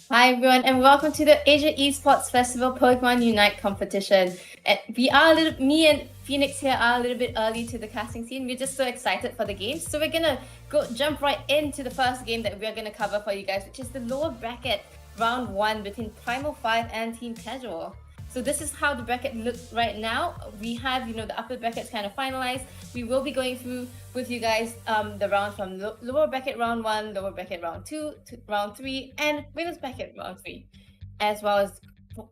Hi everyone, and welcome to the Asia Esports Festival Pokemon Unite competition. And me and Phoenix here are a little bit early to the casting scene. We're just so excited for the games, so we're gonna jump right into the first game that we're gonna cover for you guys, which is the lower bracket round one between Primal 5 and Team Casual. So this is how the bracket looks right now. We have, the upper brackets kind of finalized. We will be going through with you guys the round from lower bracket round one, lower bracket round two, to round three, and winners bracket round three, as well as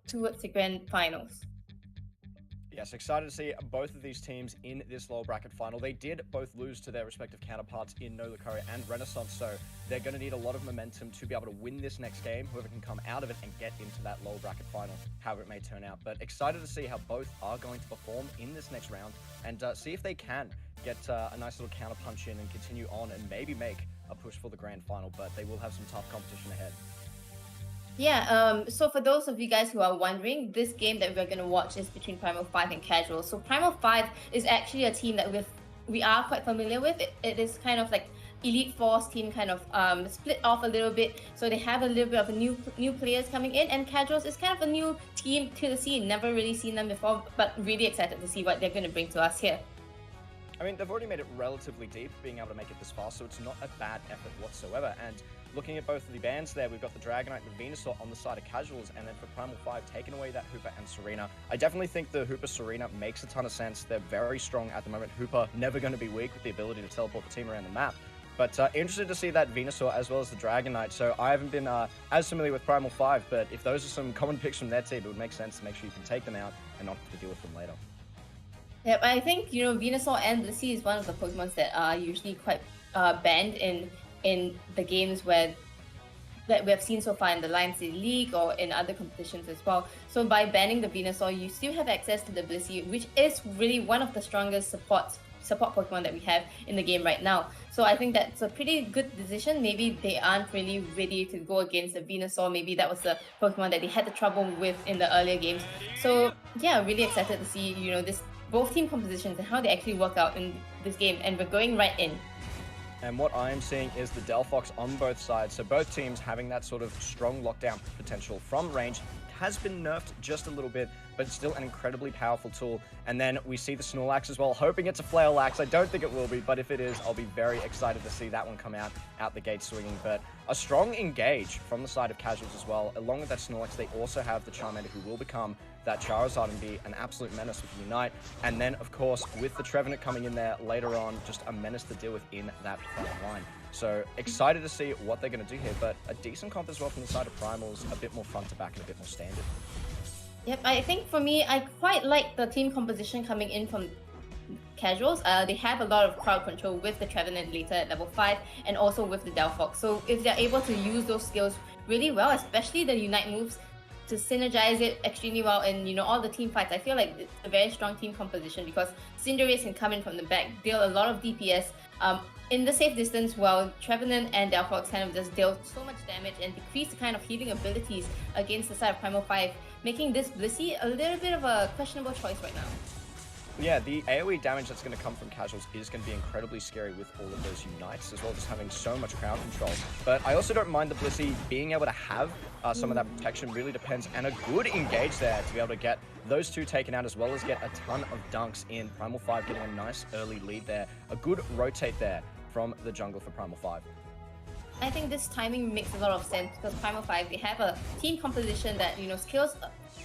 towards the grand finals. Yes, excited to see both of these teams in this lower bracket final. They did both lose to their respective counterparts in Nolakari and Renaissance, so they're going to need a lot of momentum to be able to win this next game, whoever can come out of it and get into that lower bracket final, however it may turn out. But excited to see how both are going to perform in this next round and see if they can get a nice little counter punch in and continue on and maybe make a push for the grand final, but they will have some tough competition ahead. Yeah, so for those of you guys who are wondering, this game that we're going to watch is between Primal 5 and Casual. So Primal 5 is actually a team that we are quite familiar with. It is kind of like Elite Force team, kind of split off a little bit. So they have a little bit of a new players coming in, and Casuals is kind of a new team to the scene. Never really seen them before, but really excited to see what they're going to bring to us here. I mean, they've already made it relatively deep, being able to make it this far, so it's not a bad effort whatsoever. And looking at both of the bands there, we've got the Dragonite and the Venusaur on the side of Casuals, and then for Primal 5, taking away that Hooper and Serena. I definitely think the Hooper Serena makes a ton of sense. They're very strong at the moment. Hooper never going to be weak with the ability to teleport the team around the map. But interested to see that Venusaur as well as the Dragonite. So I haven't been as familiar with Primal 5, but if those are some common picks from their team, it would make sense to make sure you can take them out and not have to deal with them later. Yep, I think Venusaur and Blissey is one of the Pokemons that are usually quite banned in the games that we have seen so far in the Lion City League or in other competitions as well. So by banning the Venusaur, you still have access to the Blissey, which is really one of the strongest support Pokemon that we have in the game right now. So I think that's a pretty good decision. Maybe they aren't really ready to go against the Venusaur. Maybe that was the Pokemon that they had the trouble with in the earlier games. So yeah, really excited to see this both team compositions and how they actually work out in this game. And we're going right in. And what I am seeing is the Delphox on both sides. So both teams having that sort of strong lockdown potential from range. Has been nerfed just a little bit, but still an incredibly powerful tool. And then we see the Snorlax as well, hoping it's a Flail-Lax. I don't think it will be, but if it is, I'll be very excited to see that one come out the gate swinging. But a strong engage from the side of Casuals as well. Along with that Snorlax, they also have the Charmander, who will become that Charizard and be an absolute menace with Unite. And then, of course, with the Trevenant coming in there later on, just a menace to deal with in that front line. So excited to see what they're going to do here, but a decent comp as well from the side of Primals, a bit more front to back and a bit more standard. Yep, I think for me, I quite like the team composition coming in from Casuals. They have a lot of crowd control with the Trevenant later at level 5 and also with the Delphox. So if they're able to use those skills really well, especially the Unite moves, to synergize it extremely well in all the team fights, I feel like it's a very strong team composition because Cinderace can come in from the back, deal a lot of DPS in the safe distance, while Trevenant and Delphox kind of just deal so much damage and decrease the kind of healing abilities against the side of Primal 5, making this Blissey a little bit of a questionable choice right now. Yeah, the AoE damage that's going to come from Casuals is going to be incredibly scary with all of those Unites, as well as having so much crowd control. But I also don't mind the Blissey being able to have some of that protection. Really depends, and a good engage there to be able to get those two taken out, as well as get a ton of dunks in. Primal 5 getting a nice early lead there. A good rotate there from the jungle for Primal 5. I think this timing makes a lot of sense because Primal 5, they have a team composition that, skills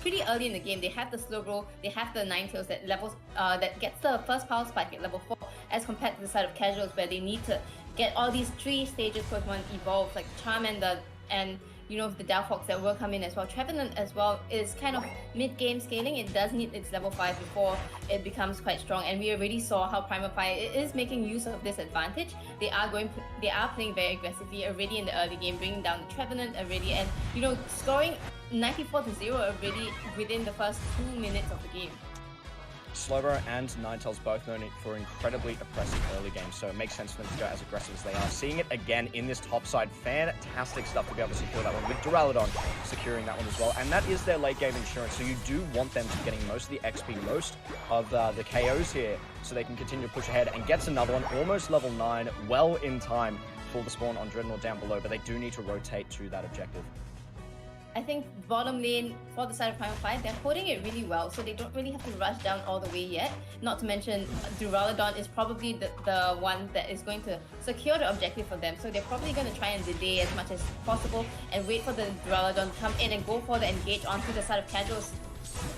pretty early in the game. They have the Slowbro, they have the Ninetales that levels that gets the first power spike at level 4, as compared to the side of Casuals where they need to get all these 3 stages Pokemon evolved, like Charmander and the Delphox that will come in as well. Trevenant as well is kind of mid-game scaling. It does need its level 5 before it becomes quite strong, and we already saw how Primal 5 is making use of this advantage. They are playing very aggressively already in the early game, bringing down the Trevenant already, and scoring 94-0 already within the first 2 minutes of the game. Slowbro and Ninetales both known for incredibly oppressive early games, so it makes sense for them to go as aggressive as they are. Seeing it again in this top side, fantastic stuff to be able to secure that one, with Duraludon securing that one as well. And that is their late game insurance, so you do want them to be getting most of the XP, most of the KOs here, so they can continue to push ahead, and gets another one, almost level 9, well in time for the spawn on Dreadnought down below, but they do need to rotate to that objective. I think bottom lane for the side of Primal 5, they're holding it really well, so they don't really have to rush down all the way yet. Not to mention, Duraludon is probably the one that is going to secure the objective for them, so they're probably going to try and delay as much as possible and wait for the Duraludon to come in and go for the engage onto the side of Casuals.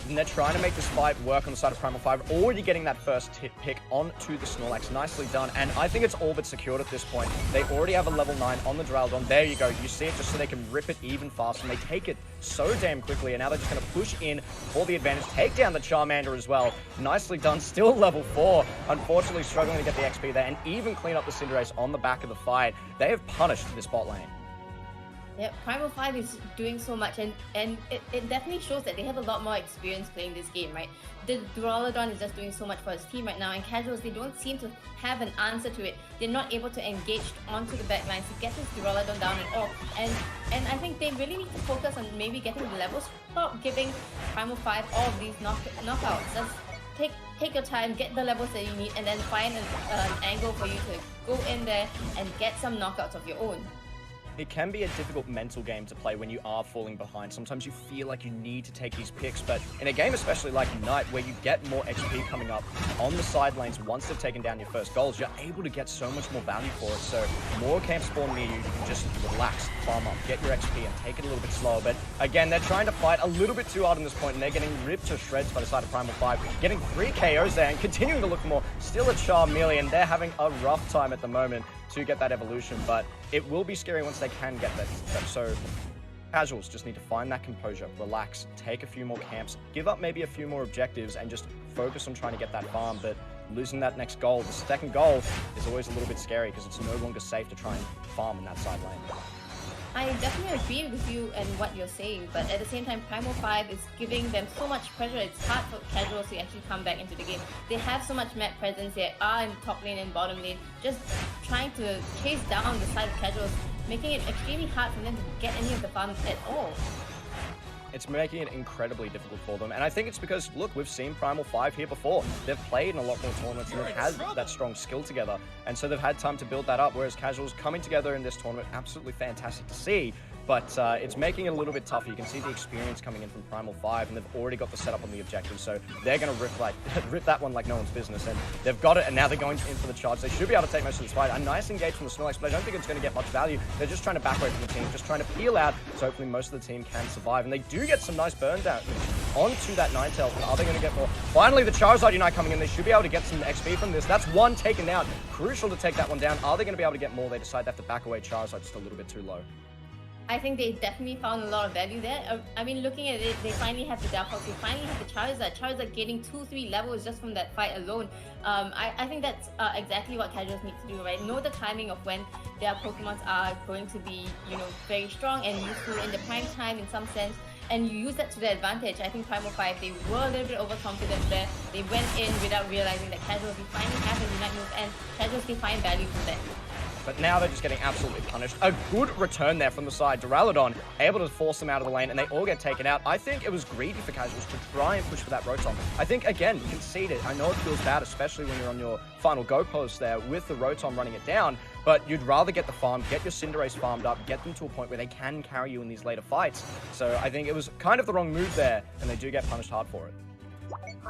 And they're trying to make this fight work on the side of Primal 5, already getting that first pick onto the Snorlax. Nicely done, and I think it's all but secured at this point. They already have a level 9 on the Duraludon. There you go. You see it just so they can rip it even faster, and they take it so damn quickly, and now they're just going to push in for the advantage, take down the Charmander as well. Nicely done, still level 4. Unfortunately, struggling to get the XP there, and even clean up the Cinderace on the back of the fight. They have punished this bot lane. Yeah, Primal 5 is doing so much, and it definitely shows that they have a lot more experience playing this game, right? The Duraludon is just doing so much for his team right now, and Casuals, they don't seem to have an answer to it. They're not able to engage onto the backlines to get this Duraludon down at all. And I think they really need to focus on maybe getting the levels. Stop giving Primal 5 all of these knockouts. Just take your time, get the levels that you need, and then find an angle for you to go in there and get some knockouts of your own. It can be a difficult mental game to play when you are falling behind. Sometimes you feel like you need to take these picks, but in a game especially like Ignite, where you get more XP coming up on the side lanes once they've taken down your first goals, you're able to get so much more value for it. So more camps spawn near you, you can just relax, farm up, get your XP and take it a little bit slower. But again, they're trying to fight a little bit too hard in this point, and they're getting ripped to shreds by the side of Primal 5, getting 3 KOs there and continuing to look for more. Still a Charmeleon. They're having a rough time at the moment to get that evolution, but it will be scary once they can get that. So Casuals just need to find that composure, relax, take a few more camps, give up maybe a few more objectives, and just focus on trying to get that farm. But losing that next goal, the second goal, is always a little bit scary because it's no longer safe to try and farm in that side lane. I definitely agree with you and what you're saying, but at the same time, Primal 5 is giving them so much pressure. It's hard for Casuals to actually come back into the game. They have so much map presence. They are in top lane and bottom lane, just trying to chase down the side of Casuals, making it extremely hard for them to get any of the farms at all. It's making it incredibly difficult for them. And I think it's because, look, we've seen Primal 5 here before. They've played in a lot more tournaments and they've had that strong skill together. And so they've had time to build that up, whereas Casuals coming together in this tournament, absolutely fantastic to see. But it's making it a little bit tougher. You can see the experience coming in from Primal 5, and they've already got the setup on the objective, so they're going to rip that one like no one's business. And they've got it, and now they're going in for the charge. They should be able to take most of this fight. A nice engage from the Snorlax, but I don't think it's going to get much value. They're just trying to back away from the team, just trying to peel out, so hopefully most of the team can survive. And they do get some nice burn down onto that Ninetales, but are they going to get more? Finally, the Charizard Unite coming in. They should be able to get some XP from this. That's one taken down. Crucial to take that one down. Are they going to be able to get more? They decide they have to back away. Charizard just a little bit too low. I think they definitely found a lot of value there. I mean, looking at it, they finally have the Delphox, they finally have the Charizard. Charizard getting 2-3 levels just from that fight alone. I think that's exactly what Casuals need to do, right? Know the timing of when their Pokemons are going to be, very strong and useful in the prime time in some sense, and you use that to their advantage. I think Primal 5, they were a little bit overconfident there. They went in without realizing that Casuals, they finally have a Unite move, and Casuals, they find value from that. But now they're just getting absolutely punished. A good return there from the side. Duraludon able to force them out of the lane, and they all get taken out. I think it was greedy for Casuals to try and push for that Rotom. I think, again, concede it. I know it feels bad, especially when you're on your final go post there with the Rotom running it down, but you'd rather get the farm, get your Cinderace farmed up, get them to a point where they can carry you in these later fights. So I think it was kind of the wrong move there, and they do get punished hard for it.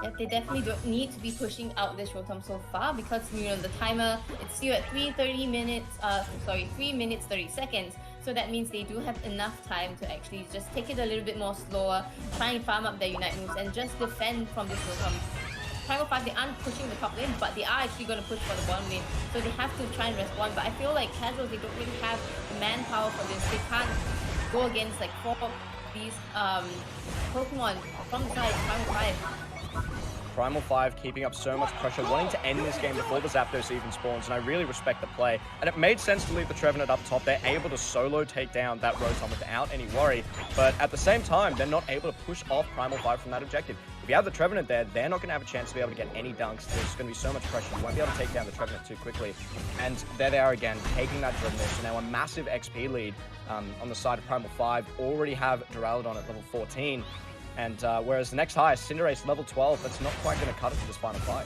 Yeah, they definitely don't need to be pushing out this Rotom so far because the timer, it's still at 3 minutes 30 seconds. So that means they do have enough time to actually just take it a little bit more slower, try and farm up their Unite moves and just defend from this Rotom. Primal 5, they aren't pushing the top lane, but they are actually going to push for the bottom lane. So they have to try and respond. But I feel like Casuals, they don't really have the manpower for this. They can't go against like 4 of these Pokemon from the side of Primal 5. Primal 5 keeping up so much pressure, wanting to end this game before the Zapdos even spawns, and I really respect the play. And it made sense to leave the Trevenant up top. They're able to solo take down that Rotom without any worry, but at the same time, they're not able to push off Primal 5 from that objective. If you have the Trevenant there, they're not going to have a chance to be able to get any dunks. There's going to be so much pressure. You won't be able to take down the Trevenant too quickly. And there they are again, taking that Dreadnought. So now a massive XP lead on the side of Primal 5. Already have Duraludon at level 14. And whereas the next highest, Cinderace, level 12, that's not quite going to cut it for this final fight.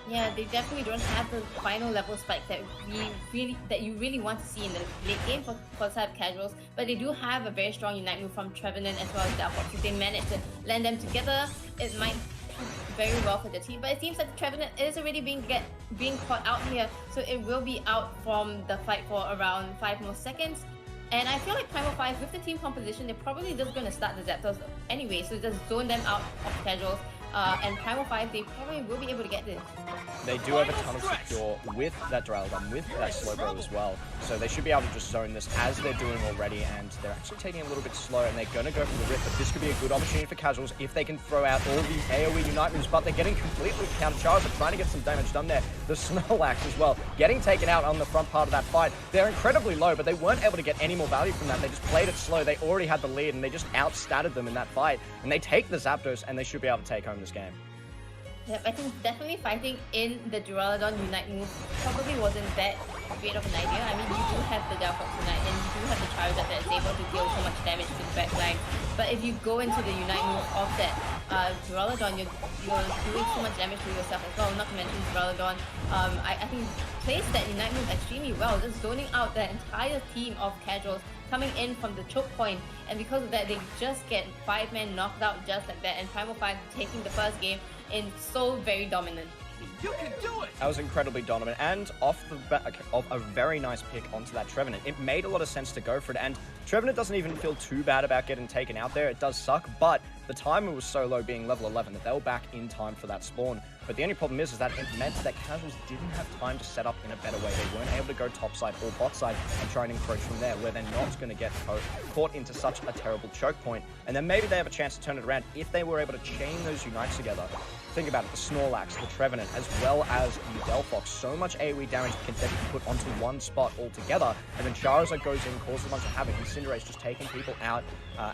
Yeah, they definitely don't have the final level spike that you really want to see in the late game for the side of casuals. But they do have a very strong unite move from Trevenant as well as Delphox. If they manage to land them together, it might be very well for the team. But it seems that Trevenant is already being caught out here, so it will be out from the fight for around 5 more seconds. And I feel like Primal 5, with the team composition, they're probably just going to start the Zapdos anyway, so just zone them out of casuals. And Primal 5, they probably will be able to get this. They do have a ton of secure with that Duraludon, with that Slowbro as well. So they should be able to just zone this as they're doing already, and they're actually taking it a little bit slow, and they're going to go for the Rift, but this could be a good opportunity for casuals if they can throw out all the AoE Unite moves, but they're getting completely countercharged. They're trying to get some damage done there. The Snorlax as well, getting taken out on the front part of that fight. They're incredibly low, but they weren't able to get any more value from that. They just played it slow. They already had the lead, and they just outstatted them in that fight. And they take the Zapdos, and they should be able to take home this game. Yep, I think definitely fighting in the Duraludon Unite move probably wasn't that great of an idea. I mean, you do have the Delphox Unite and you do have the Charizard that is able to deal so much damage to the backline. But if you go into the Unite move of that Duraludon, you're doing so much damage to yourself as well. Not to mention Duraludon, I think plays that Unite move extremely well, just zoning out the entire team of casuals coming in from the choke point, and because of that, they just get 5-man knocked out just like that, and Primal 5 taking the first game in so very dominant. You can do it! That was incredibly dominant, and off the back of a very nice pick onto that Trevenant. It made a lot of sense to go for it, and Trevenant doesn't even feel too bad about getting taken out there. It does suck, but the timer was so low, being level 11, that they were back in time for that spawn. But the only problem is that it meant that casuals didn't have time to set up in a better way. They weren't able to go topside or bot side and try and encroach from there, where they're not going to get caught into such a terrible choke point. And then maybe they have a chance to turn it around if they were able to chain those Unites together. Think about it, the Snorlax, the Trevenant, as well as the Delphox. So much AoE damage can be put onto one spot altogether, and then Charizard goes in, causes a bunch of havoc, and Cinderace just taking people out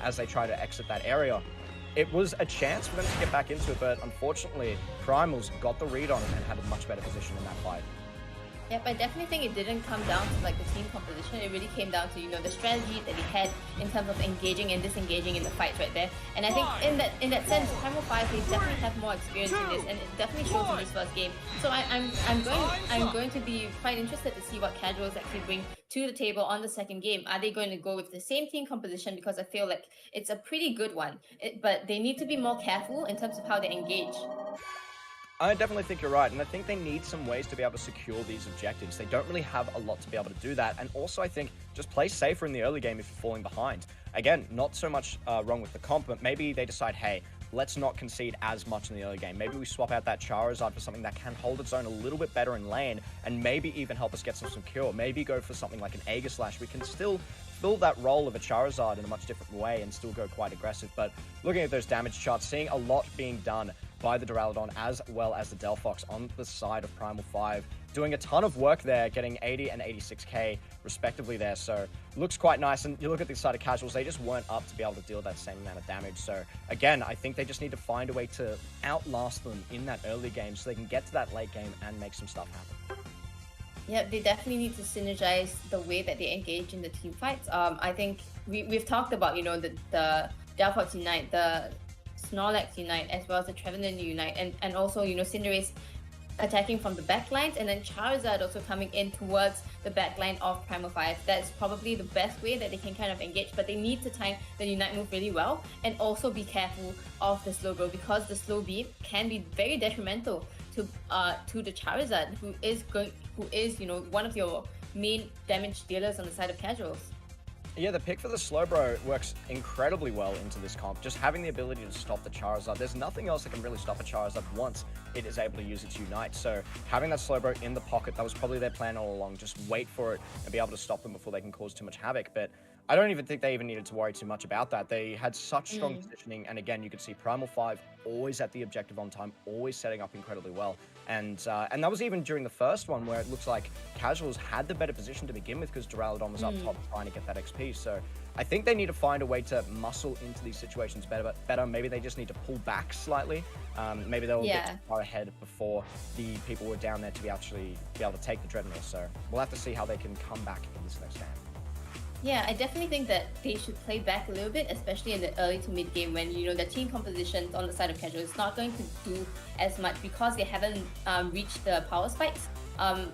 as they try to exit that area. It was a chance for them to get back into it, but unfortunately, Primals got the read on it and had a much better position in that fight. Yep, I definitely think it didn't come down to like the team composition. It really came down to, you know, the strategy that he had in terms of engaging and disengaging in the fights right there. And I think in that sense, Primal 5, they definitely have more experience in this, and it definitely shows in this first game. So I'm going to be quite interested to see what casuals actually bring to the table on the second game. Are they going to go with the same team composition? Because I feel like it's a pretty good one, but they need to be more careful in terms of how they engage. I definitely think you're right, and I think they need some ways to be able to secure these objectives. They don't really have a lot to be able to do that, and also I think just play safer in the early game if you're falling behind. Again, not so much wrong with the comp, but maybe they decide, hey, let's not concede as much in the early game. Maybe we swap out that Charizard for something that can hold its own a little bit better in lane, and maybe even help us get some secure. Maybe go for something like an Aegislash. We can still fill that role of a Charizard in a much different way and still go quite aggressive. But looking at those damage charts, seeing a lot being done by the Duraludon as well as the Delphox on the side of Primal 5, doing a ton of work there, getting 80 and 86k respectively there, so looks quite nice. And you look at the side of casuals, they just weren't up to be able to deal that same amount of damage. So again, I think they just need to find a way to outlast them in that early game so they can get to that late game and make some stuff happen. Yeah, they definitely need to synergize the way that they engage in the team fights. I think we've talked about, you know, the Delphox Unite, the Snorlax Unite, as well as the Trevenant Unite, and also, you know, Cinderace attacking from the backlines, and then Charizard also coming in towards the backline of Primal 5. That's probably the best way that they can kind of engage, but they need to time the Unite move really well, and also be careful of the slow grow, because the slow beam can be very detrimental to the Charizard, who is, you know, one of your main damage dealers on the side of casuals. Yeah, the pick for the Slowbro works incredibly well into this comp. Just having the ability to stop the Charizard. There's nothing else that can really stop a Charizard once it is able to use its Unite. So having that Slowbro in the pocket, that was probably their plan all along. Just wait for it and be able to stop them before they can cause too much havoc. But I don't even think they even needed to worry too much about that. They had such strong positioning, and again, you could see Primal 5 always at the objective on time, always setting up incredibly well. And that was even during the first one, where it looks like casuals had the better position to begin with because Duraludon was up top trying to get that XP. So I think they need to find a way to muscle into these situations better. Maybe they just need to pull back slightly. Maybe they were a bit too far ahead before the people were down there to actually be able to take the Dreadnought. So we'll have to see how they can come back in this next game. Yeah, I definitely think that they should play back a little bit, especially in the early to mid game when the team compositions on the side of casual is not going to do as much because they haven't reached the power spikes.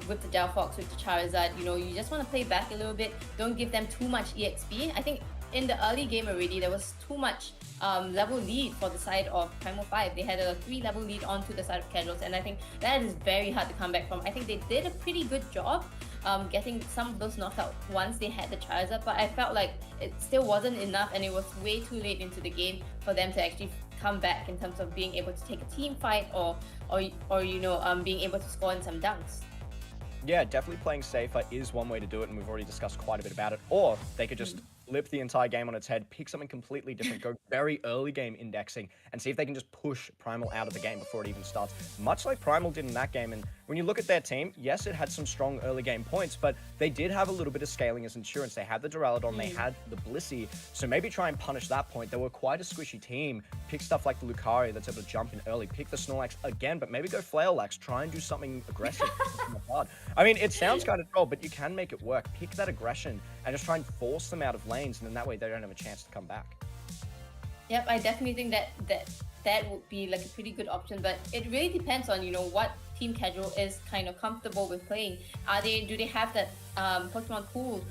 With the Delphox, with the Charizard, you just want to play back a little bit. Don't give them too much EXP. I think in the early game already there was too much level lead for the side of Primal 5. They had a 3-level lead onto the side of casuals, and I think that is very hard to come back from. I think they did a pretty good job getting some of those knocked out once they had the Charizard, but I felt like it still wasn't enough, and it was way too late into the game for them to actually come back in terms of being able to take a team fight or being able to score in some dunks. Yeah, definitely playing safer is one way to do it, and we've already discussed quite a bit about it. Or they could just flip the entire game on its head, pick something completely different, go very early game indexing, and see if they can just push Primal out of the game before it even starts. Much like Primal did in that game. And when you look at their team, yes, it had some strong early game points, but they did have a little bit of scaling as insurance. They had the Duraludon, they had the Blissey, so maybe try and punish that point. They were quite a squishy team. Pick stuff like the Lucario that's able to jump in early, pick the Snorlax again, but maybe go Flail-Lax, try and do something aggressive. I mean, it sounds kind of troll, but you can make it work. Pick that aggression and just try and force them out of lanes, and then that way they don't have a chance to come back. Yep, I definitely think that would be like a pretty good option, but it really depends on what team casual is kind of comfortable with playing. Do they have that Pokemon pool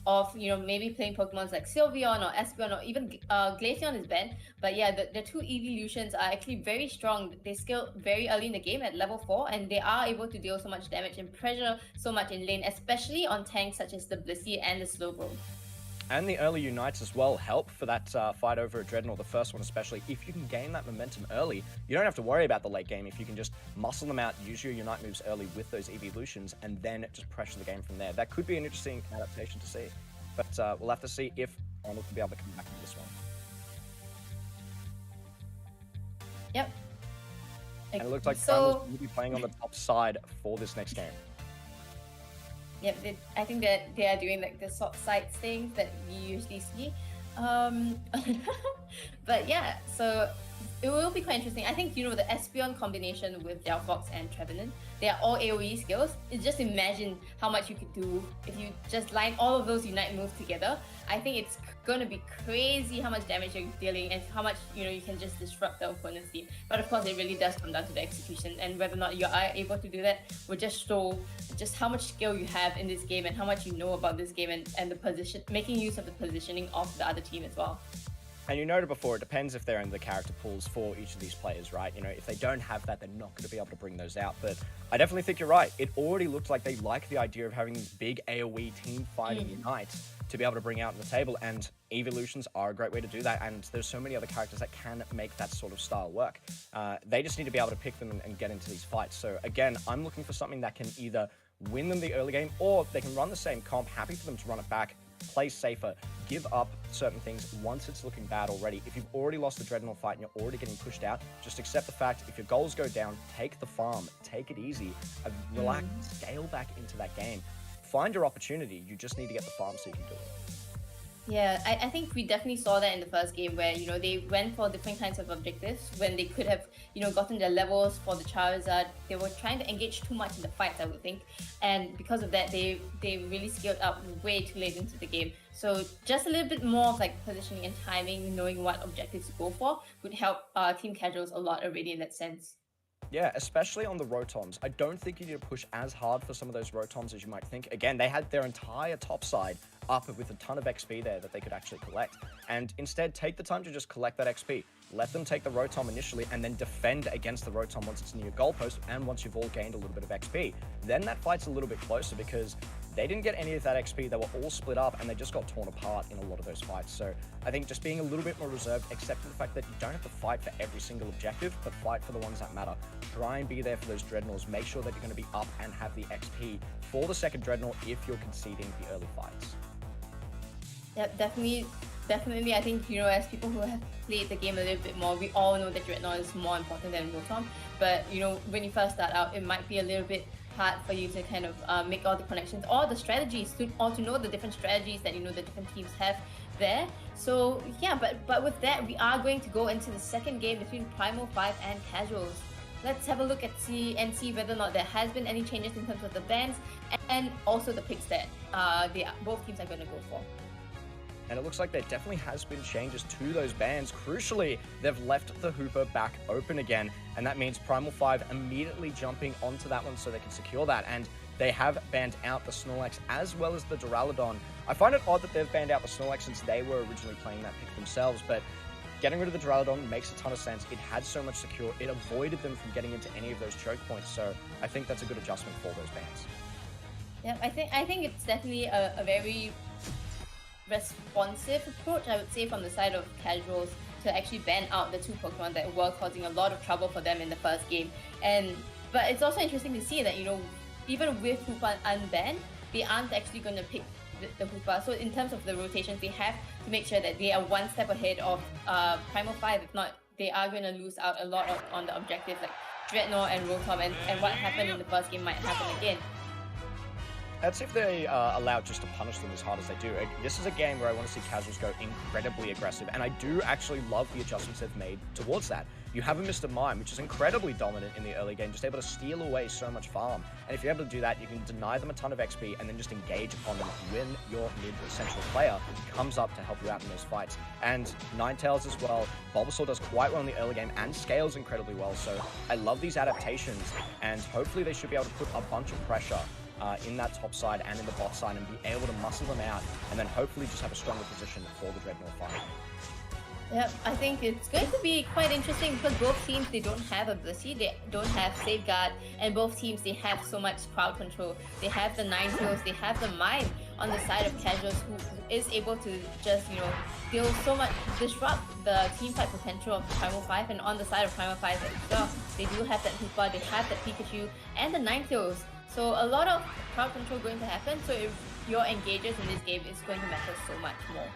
of maybe playing Pokemons like Sylveon or Espeon, or even Glaceon is banned, but yeah, the two evolutions are actually very strong. They scale very early in the game at level 4, and they are able to deal so much damage and pressure so much in lane, especially on tanks such as the Blissey and the Slowbro. And the early unites as well help for that fight over a Dreadnought, the first one especially. If you can gain that momentum early, you don't have to worry about the late game. If you can just muscle them out, use your unite moves early with those evolutions, and then just pressure the game from there. That could be an interesting adaptation to see. But we'll have to see if Arnold can be able to come back into this one. Yep. And it looks like Primal's will be playing on the top side for this next game. Yep, I think that they are doing like the soft side things that we usually see. But yeah, so it will be quite interesting. I think the Espeon combination with Delphox and Trevenant, they are all AoE skills. Just imagine how much you could do if you just line all of those unite moves together. I think it's gonna be crazy how much damage you're dealing and how much you can just disrupt the opponent's team. But of course, it really does come down to the execution, and whether or not you are able to do that will just show just how much skill you have in this game and how much you know about this game and the position, making use of the positioning of the other team as well. And you noted before, it depends if they're in the character pools for each of these players, right? If they don't have that, they're not going to be able to bring those out. But I definitely think you're right. It already looks like they like the idea of having these big AoE team fighting unites to be able to bring out on the table, and evolutions are a great way to do that, and there's so many other characters that can make that sort of style work. They just need to be able to pick them and get into these fights. So again, I'm looking for something that can either win them the early game, or they can run the same comp, happy for them to run it back, play safer, give up certain things once it's looking bad already. If you've already lost the Dreadnought fight and you're already getting pushed out, just accept the fact if your goals go down, take the farm, take it easy, relax, scale back into that game. Find your opportunity, you just need to get the farm so you can do it. Yeah, I think we definitely saw that in the first game where, they went for different kinds of objectives when they could have, gotten their levels for the Charizard. They were trying to engage too much in the fights, I would think. And because of that, they really scaled up way too late into the game. So just a little bit more of like positioning and timing, knowing what objectives to go for would help team casuals a lot already in that sense. Yeah, especially on the Rotoms. I don't think you need to push as hard for some of those Rotoms as you might think. Again, they had their entire top side up with a ton of XP there that they could actually collect. And instead, take the time to just collect that XP. Let them take the Rotom initially and then defend against the Rotom once it's near your goalpost and once you've all gained a little bit of XP. Then that fight's a little bit closer because they didn't get any of that XP. They were all split up and they just got torn apart in a lot of those fights. So I think just being a little bit more reserved, accepting the fact that you don't have to fight for every single objective, but fight for the ones that matter. Try and be there for those Dreadnoughts. Make sure that you're going to be up and have the XP for the second Dreadnought if you're conceding the early fights. Yeah, definitely. I think, as people who have played the game a little bit more, we all know that Dreadnought is more important than Rotom. But, when you first start out, it might be a little bit hard for you to kind of make all the connections or the strategies or to know the different strategies that, the different teams have there. So, yeah, but with that, we are going to go into the second game between Primal 5 and Casuals. Let's have a look at see whether or not there has been any changes in terms of the bans and also the picks that both teams are going to go for. and it looks like there definitely has been changes to those bans. Crucially, they've left the Hooper back open again, and that means Primal 5 immediately jumping onto that one so they can secure that, and they have banned out the Snorlax as well as the Duraludon. I find it odd that they've banned out the Snorlax since they were originally playing that pick themselves, but getting rid of the Duraludon makes a ton of sense. It had so much secure, it avoided them from getting into any of those choke points, so I think that's a good adjustment for those bans. Yeah, I think it's definitely a very responsive approach, I would say, from the side of casuals to actually ban out the two Pokemon that were causing a lot of trouble for them in the first game. But it's also interesting to see that, you know, even with Hoopa unbanned, they aren't actually going to pick the Hoopa. So in terms of the rotations, they have to make sure that they are one step ahead of Primal 5. If not, they are going to lose out a lot on the objectives like Dreadnought and Rotom, and what happened in the first game might happen again. That's if they are allowed just to punish them as hard as they do. This is a game where I want to see casuals go incredibly aggressive, and I do actually love the adjustments they've made towards that. You have a Mr. Mime, which is incredibly dominant in the early game, just able to steal away so much farm. And if you're able to do that, you can deny them a ton of XP and then just engage upon them when your mid-central player comes up to help you out in those fights. And Ninetales as well. Bulbasaur does quite well in the early game and scales incredibly well, so I love these adaptations, and hopefully they should be able to put a bunch of pressure in that top side and in the bot side and be able to muscle them out, and then hopefully just have a stronger position for the Dreadnought fight. Yep, I think it's going to be quite interesting because both teams, they don't have a Blissey, they don't have Safeguard, and both teams, they have so much crowd control. They have the Ninetales, they have the Mime on the side of casuals who is able to just, you know, deal so much, disrupt the team fight potential of Primal 5, and on the side of Primal 5 as well, they do have that Hoopa, they have that Pikachu, and the Ninetales. So a lot of crowd control going to happen, so if your engages in this game, it's going to matter so much more.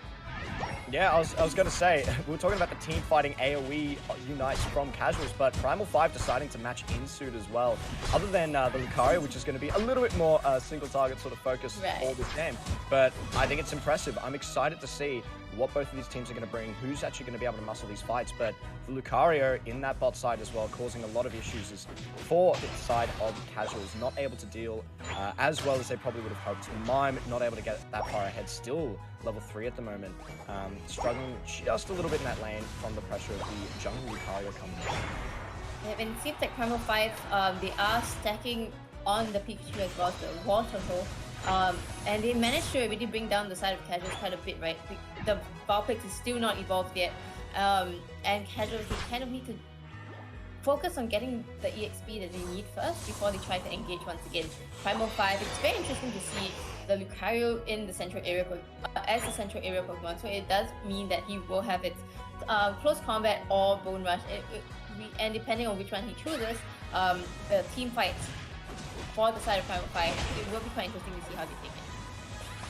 Yeah, I was going to say, we were talking about the team fighting AoE unites from casuals, but Primal 5 deciding to match in-suit as well. Other than the Lucario, which is going to be a little bit more single target sort of focus for this game. But I think it's impressive. I'm excited to see what both of these teams are going to bring, who's actually going to be able to muscle these fights. But the Lucario in that bot side as well, causing a lot of issues, is for the side of casuals, not able to deal as well as they probably would have hoped. Mime not able to get that far ahead, still level 3 at the moment, struggling just a little bit in that lane from the pressure of the jungle Lucario coming in. Yeah, and it seems like Primal 5, they are stacking on the Pikachu as well, the wall turtle. And they managed to really bring down the side of casuals quite a bit, right? The Vulpix is still not evolved yet, and casuals, they kind of need to focus on getting the EXP that they need first before they try to engage once again. Primal 5, it's very interesting to see the Lucario in the central area as a central area Pokemon, so it does mean that he will have its close combat or Bone Rush, and depending on which one he chooses, the team fights for the side of Primal 5, it will be quite interesting to see how they take it.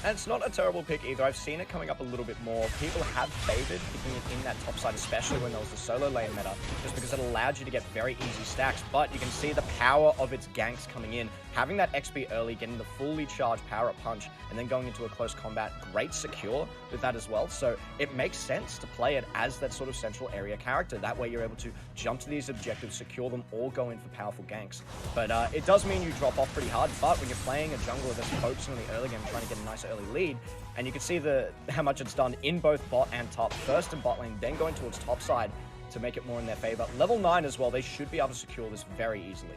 And it's not a terrible pick either. I've seen it coming up a little bit more. People have favored picking it in that top side, especially when there was the solo lane meta, just because it allowed you to get very easy stacks. But you can see the power of its ganks coming in. Having that XP early, getting the fully charged power up punch, and then going into a close combat, great secure with that as well. So it makes sense to play it as that sort of central area character. That way you're able to jump to these objectives, secure them, or go in for powerful ganks. But it does mean you drop off pretty hard. But when you're playing a jungler that's focusing on the early game, trying to get a nice early lead, and you can see how much it's done in both bot and top. First in bot lane, then going towards top side to make it more in their favor. Level 9 as well, they should be able to secure this very easily.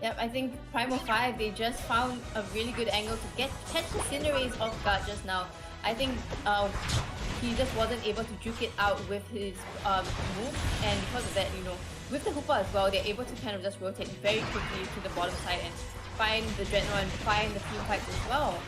Yep, I think Primal 5, they just found a really good angle to catch the Cinderace off guard just now. I think he just wasn't able to juke it out with his move, and because of that, you know, with the Hoopa as well, they're able to kind of just rotate very quickly to the bottom side and find the Dreadnought and find the team fights as well.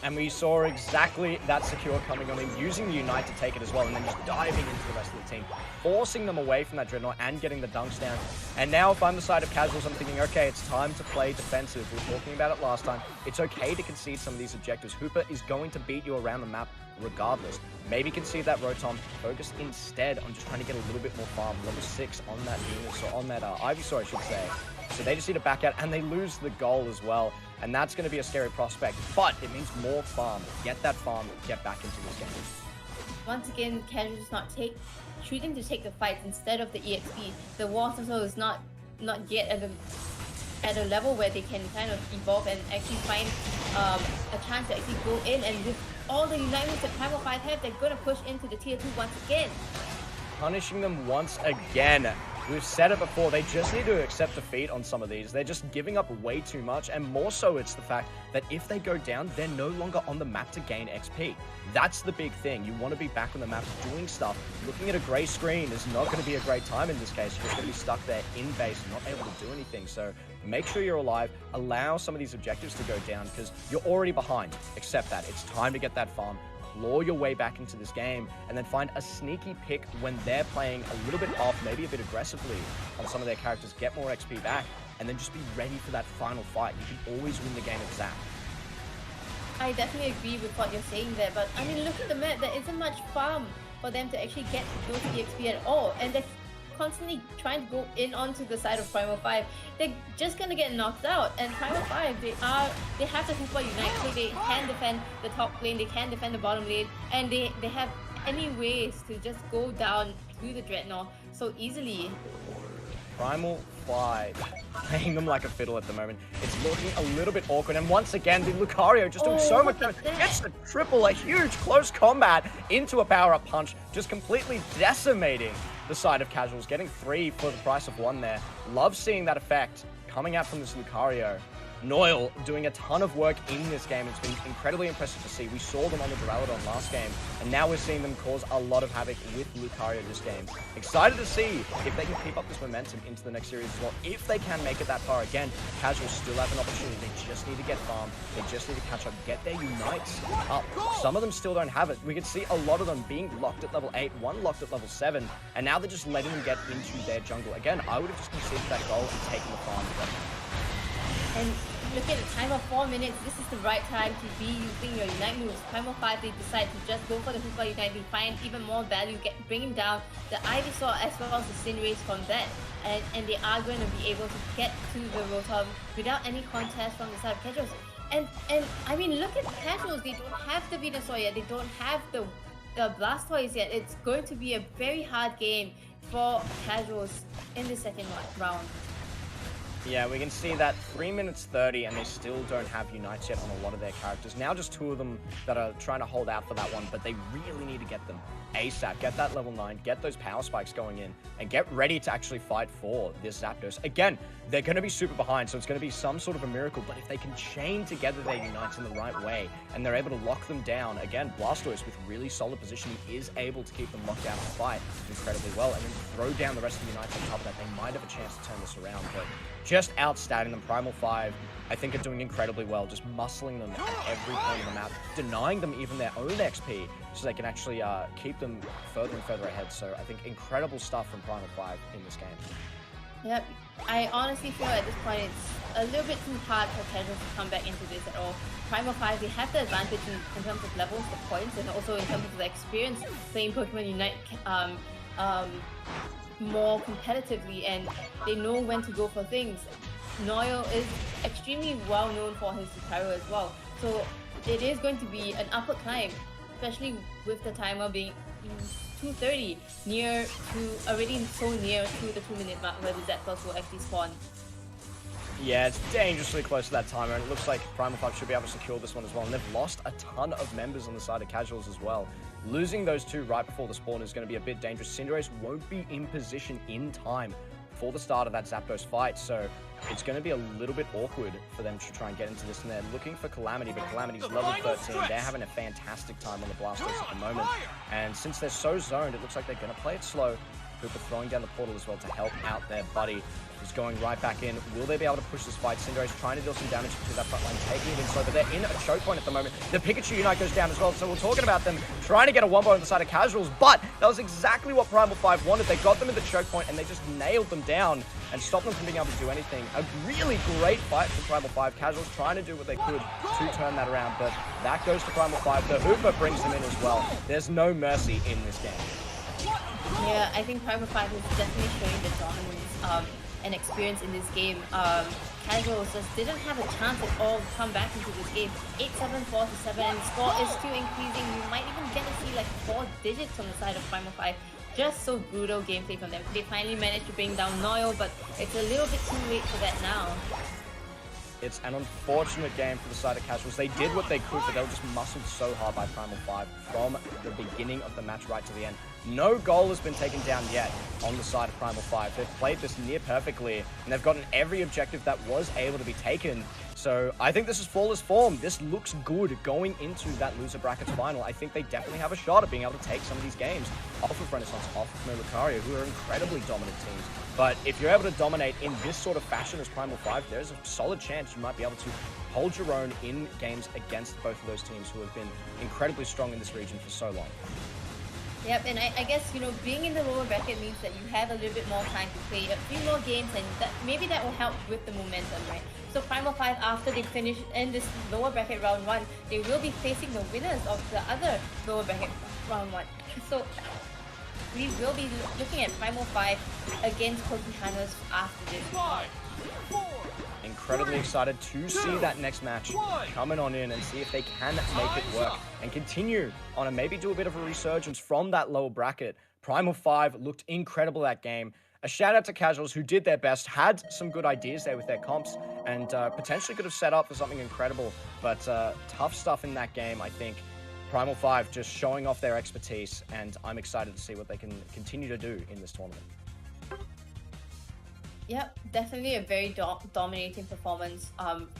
And we saw exactly that secure coming on in, using the Unite to take it as well, and then just diving into the rest of the team, forcing them away from that Dreadnought and getting the dunks down. And now if I'm the side of casuals, I'm thinking, okay, it's time to play defensive. We were talking about it last time. It's okay to concede some of these objectives. Hooper is going to beat you around the map regardless. Maybe concede that Rotom, focus instead on just trying to get a little bit more farm. Level 6 on that Venus, or on that Ivysaur, I should say. So they just need to back out, and they lose the goal as well. And that's going to be a scary prospect, but it means more farm. Get that farm, get back into this game. Once again, casuals not choosing to take the fights instead of the EXP. The Wall Turtle is not yet at the at a level where they can kind of evolve and actually find a chance to actually go in. And with all the Unite moves that Primal 5 have, they're going to push into the tier 2 once again. Punishing them once again. We've said it before, they just need to accept defeat on some of these. They're just giving up way too much, and more so it's the fact that if they go down, they're no longer on the map to gain XP. That's the big thing. You want to be back on the map doing stuff. Looking at a gray screen is not going to be a great time in this case. You're just going to be stuck there in base, not able to do anything. So make sure you're alive. Allow some of these objectives to go down because you're already behind. Accept that. It's time to get that farm. Claw your way back into this game and then find a sneaky pick when they're playing a little bit off, maybe a bit aggressively on some of their characters, get more XP back, and then just be ready for that final fight. You can always win the game at Zap. I definitely agree with what you're saying there, but I mean, look at the map. There isn't much farm for them to actually get those EXP at all, and they're constantly trying to go in onto the side of Primal 5. They're just gonna get knocked out, and Primal 5, they have the Hoopa Unite, so they can defend the top lane, they can defend the bottom lane, and they have any ways to just go down to the Dreadnought so easily. Primal 5 playing them like a fiddle at the moment. It's looking a little bit awkward, and once again the Lucario just doing so much damage. Gets a triple, a huge close combat into a power-up punch, just completely decimating the side of Casuals, getting 3 for the price of 1 there. Love seeing that effect coming out from this Lucario. Noil doing a ton of work in this game. It's been incredibly impressive to see. We saw them on the Duraludon last game, and now we're seeing them cause a lot of havoc with Lucario this game. Excited to see if they can keep up this momentum into the next series as well. If they can make it that far again, Casuals still have an opportunity. They just need to get farm. They just need to catch up, get their Unites up. Some of them still don't have it. We can see a lot of them being locked at level 8, one locked at level 7, and now they're just letting them get into their jungle. Again, I would have just considered that goal and taken the farm. And look at the time of 4 minutes, this is the right time to be using your Unite moves. Primal 5, they decide to just go for the Hoopa Unite, they find even more value, bringing down the Ivysaur as well as the Cinderace from that. And they are going to be able to get to the Rotom without any contest from the side of Casuals. And I mean, look at Casuals, they don't have the Venusaur yet, they don't have the Blastoise yet. It's going to be a very hard game for Casuals in the second round. Yeah, we can see that 3 minutes 30 and they still don't have Unites yet on a lot of their characters. Now just 2 of them that are trying to hold out for that one, but they really need to get them ASAP. Get that level 9, get those power spikes going in, and get ready to actually fight for this Zapdos. Again, they're going to be super behind, so it's going to be some sort of a miracle, but if they can chain together their Unites in the right way, and they're able to lock them down, again, Blastoise with really solid positioning is able to keep them locked down and fight incredibly well, and then throw down the rest of the Unites on top of that. They might have a chance to turn this around, but just outstanding them. Primal 5, I think, are doing incredibly well, just muscling them at every point of the map, denying them even their own XP, so they can actually keep them further and further ahead. So I think incredible stuff from Primal 5 in this game. Yep, I honestly feel at this point it's a little bit too hard for Casuals to come back into this at all. Primal 5, they have the advantage in terms of levels, the points, and also in terms of the experience playing Pokemon Unite more competitively, and they know when to go for things. Noil is extremely well known for his Lucario as well, so it is going to be an upward climb, especially with the timer being 2:30, already so near to the 2-minute mark where the Zapdos will actually spawn. Yeah, it's dangerously close to that timer, and it looks like Primal 5 should be able to secure this one as well. And they've lost a ton of members on the side of Casuals as well. Losing those 2 right before the spawn is going to be a bit dangerous. Cinderace won't be in position in time for the start of that Zapdos fight, so it's going to be a little bit awkward for them to try and get into this. And they're looking for Calamity, but Calamity's level 13. They're having a fantastic time on the Blastoise at the moment. And since they're so zoned, it looks like they're going to play it slow. Hoopa throwing down the portal as well to help out their buddy, who's going right back in. Will they be able to push this fight? Cinderace trying to deal some damage to that front line, taking it in slow, but they're in a choke point at the moment. The Pikachu Unite goes down as well, so we're talking about them trying to get a wombo on the side of Casuals, but that was exactly what Primal 5 wanted. They got them in the choke point, and they just nailed them down and stopped them from being able to do anything. A really great fight from Primal 5. Casuals trying to do what they could to turn that around, but that goes to Primal 5. The Hoopa brings them in as well. There's no mercy in this game. Yeah, I think Primal 5 is definitely showing the dominance and experience in this game. Casuals just didn't have a chance at all to come back into this game. 8-7, 4-7, and the score is still increasing. You might even get to see like 4 digits on the side of Primal 5. just so brutal gameplay from them. They finally managed to bring down Noyle, but it's a little bit too late for that now. It's an unfortunate game for the side of Casuals. They did what they could, but they were just muscled so hard by Primal 5 from the beginning of the match right to the end. No goal has been taken down yet on the side of Primal 5. They've played this near perfectly, and they've gotten every objective that was able to be taken. So I think this is flawless form. This looks good going into that loser brackets final. I think they definitely have a shot at being able to take some of these games off of Renaissance, off of No Lucario, who are incredibly dominant teams. But if you're able to dominate in this sort of fashion as Primal 5, there's a solid chance you might be able to hold your own in games against both of those teams who have been incredibly strong in this region for so long. Yep, and I guess, being in the lower bracket means that you have a little bit more time to play a few more games, and maybe that will help with the momentum, right? So Primal 5, after they finish in this lower bracket round 1, they will be facing the winners of the other lower bracket round 1. So we will be looking at Primal 5 against Pokehanas after this. 5, 4, incredibly excited to see that next match coming on in and see if they can make it work and continue on and maybe do a bit of a resurgence from that lower bracket. Primal 5 looked incredible that game. A shout out to Casuals who did their best, had some good ideas there with their comps, and potentially could have set up for something incredible, but tough stuff in that game, I think. Primal 5 just showing off their expertise, and I'm excited to see what they can continue to do in this tournament. Yep, definitely a very dominating performance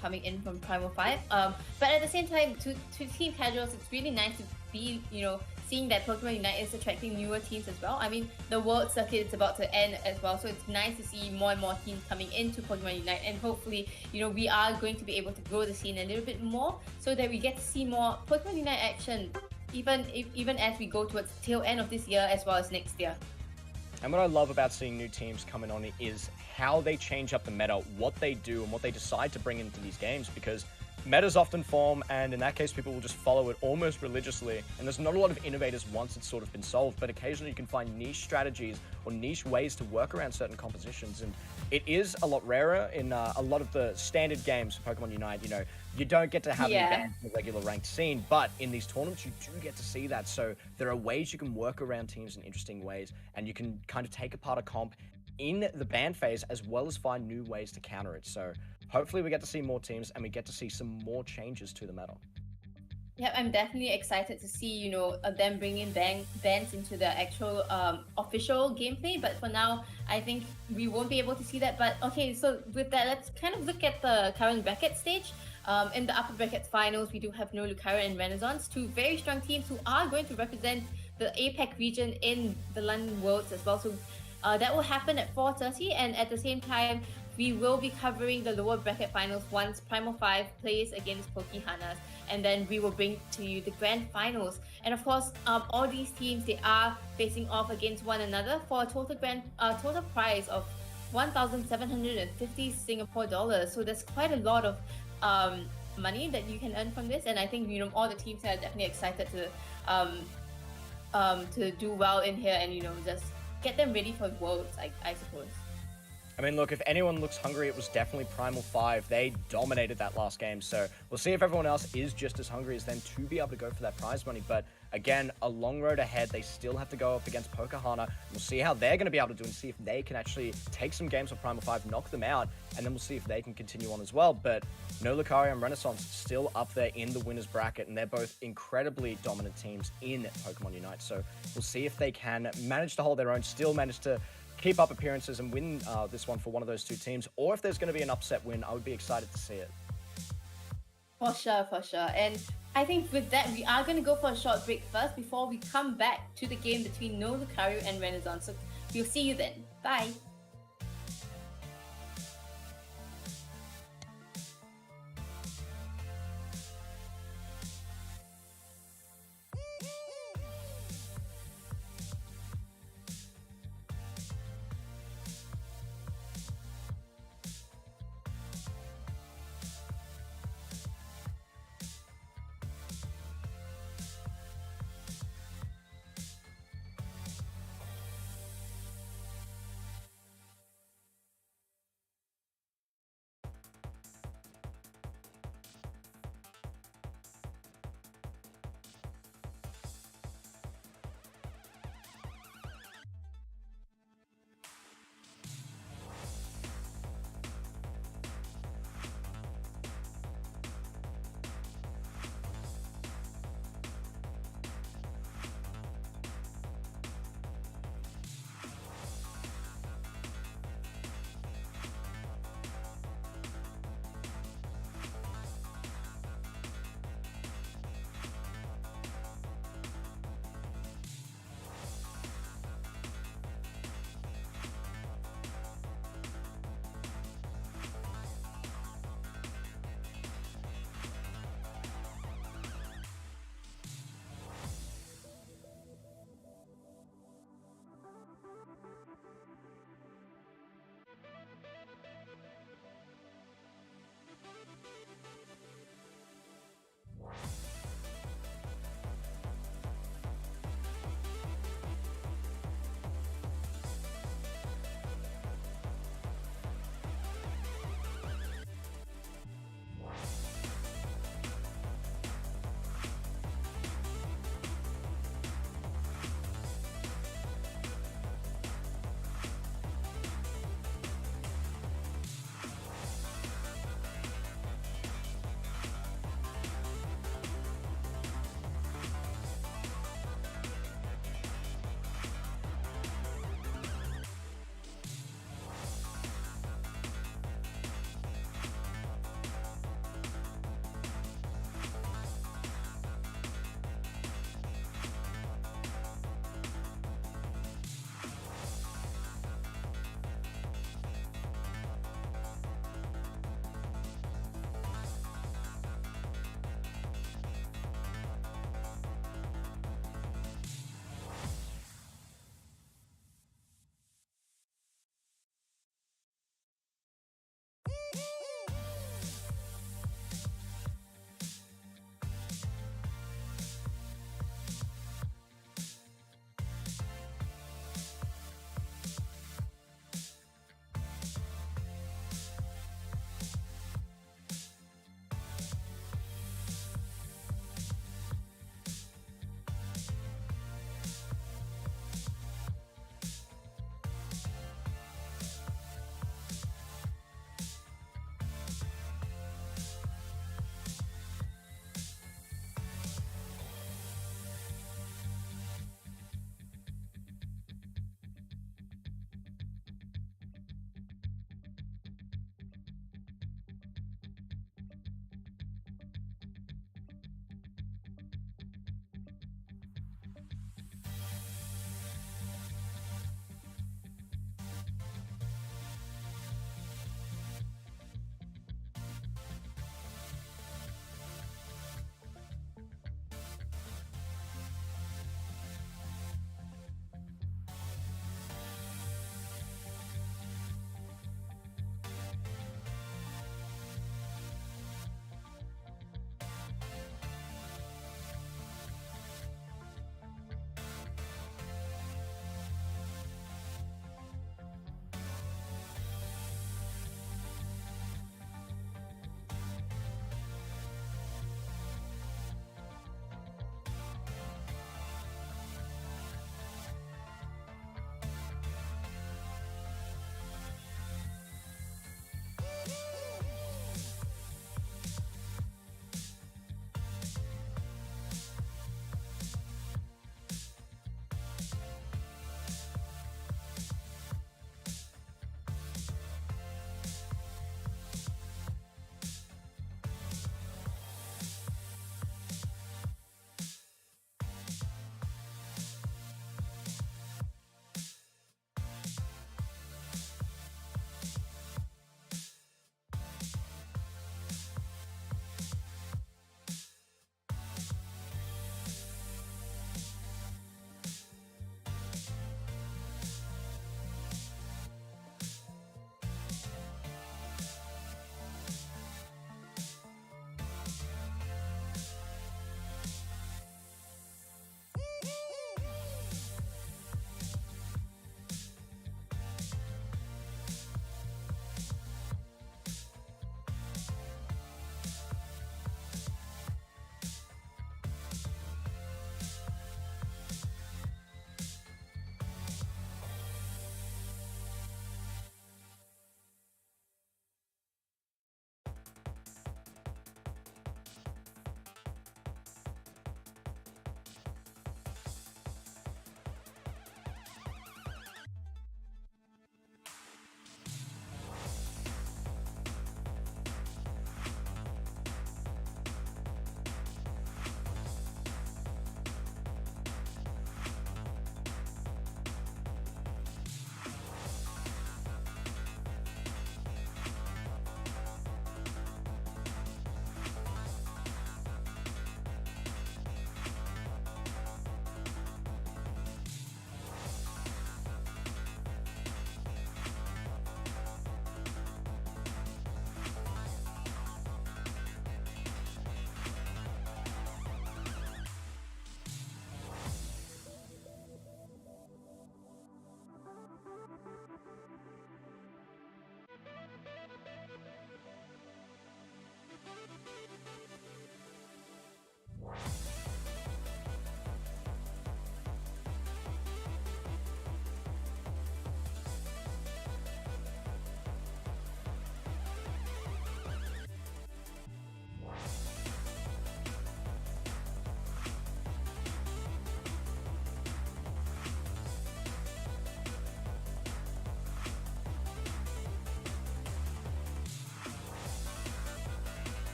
coming in from Primal 5. But at the same time, to Team Casuals, it's really nice to be, seeing that Pokemon Unite is attracting newer teams as well. I mean, the World Circuit is about to end as well, so it's nice to see more and more teams coming into Pokemon Unite, and hopefully, we are going to be able to grow the scene a little bit more so that we get to see more Pokemon Unite action, even as we go towards the tail end of this year as well as next year. And what I love about seeing new teams coming on is how they change up the meta, what they do, and what they decide to bring into these games, because metas often form, and in that case, people will just follow it almost religiously, and there's not a lot of innovators once it's sort of been solved, but occasionally you can find niche strategies or niche ways to work around certain compositions, and it is a lot rarer in a lot of the standard games for Pokemon Unite. You don't get to have an advantage in the regular ranked scene, but in these tournaments, you do get to see that, so there are ways you can work around teams in interesting ways, and you can kind of take apart a comp in the ban phase as well as find new ways to counter it. So hopefully we get to see more teams and we get to see some more changes to the meta. Yeah, I'm definitely excited to see, them bringing bans into the actual official gameplay. But for now, I think we won't be able to see that. But okay, so with that, let's kind of look at the current bracket stage. In the upper bracket finals, we do have No Lucario and Renaissance, two very strong teams who are going to represent the APAC region in the London Worlds as well. So that will happen at 4:30, and at the same time, we will be covering the lower bracket finals once Primal 5 plays against Pokehanas, and then we will bring to you the grand finals. And of course, all these teams, they are facing off against one another for a total prize of 1,750 Singapore dollars. So there's quite a lot of money that you can earn from this, and I think all the teams are definitely excited to do well in here and just get them ready for Worlds, I suppose. I mean, look, if anyone looks hungry, it was definitely Primal 5. They dominated that last game, so we'll see if everyone else is just as hungry as them to be able to go for that prize money. But again, a long road ahead. They still have to go up against Pokehana. We'll see how they're going to be able to do and see if they can actually take some games with Primal 5, knock them out, and then we'll see if they can continue on as well. But No Lucario and Renaissance still up there in the winner's bracket, and they're both incredibly dominant teams in Pokemon Unite. So we'll see if they can manage to hold their own, still manage to keep up appearances and win this one for one of those two teams, or if there's going to be an upset win. I would be excited to see it. For sure. And I think with that, we are going to go for a short break first before we come back to the game between No Lucario and Renaissance. So we'll see you then. Bye.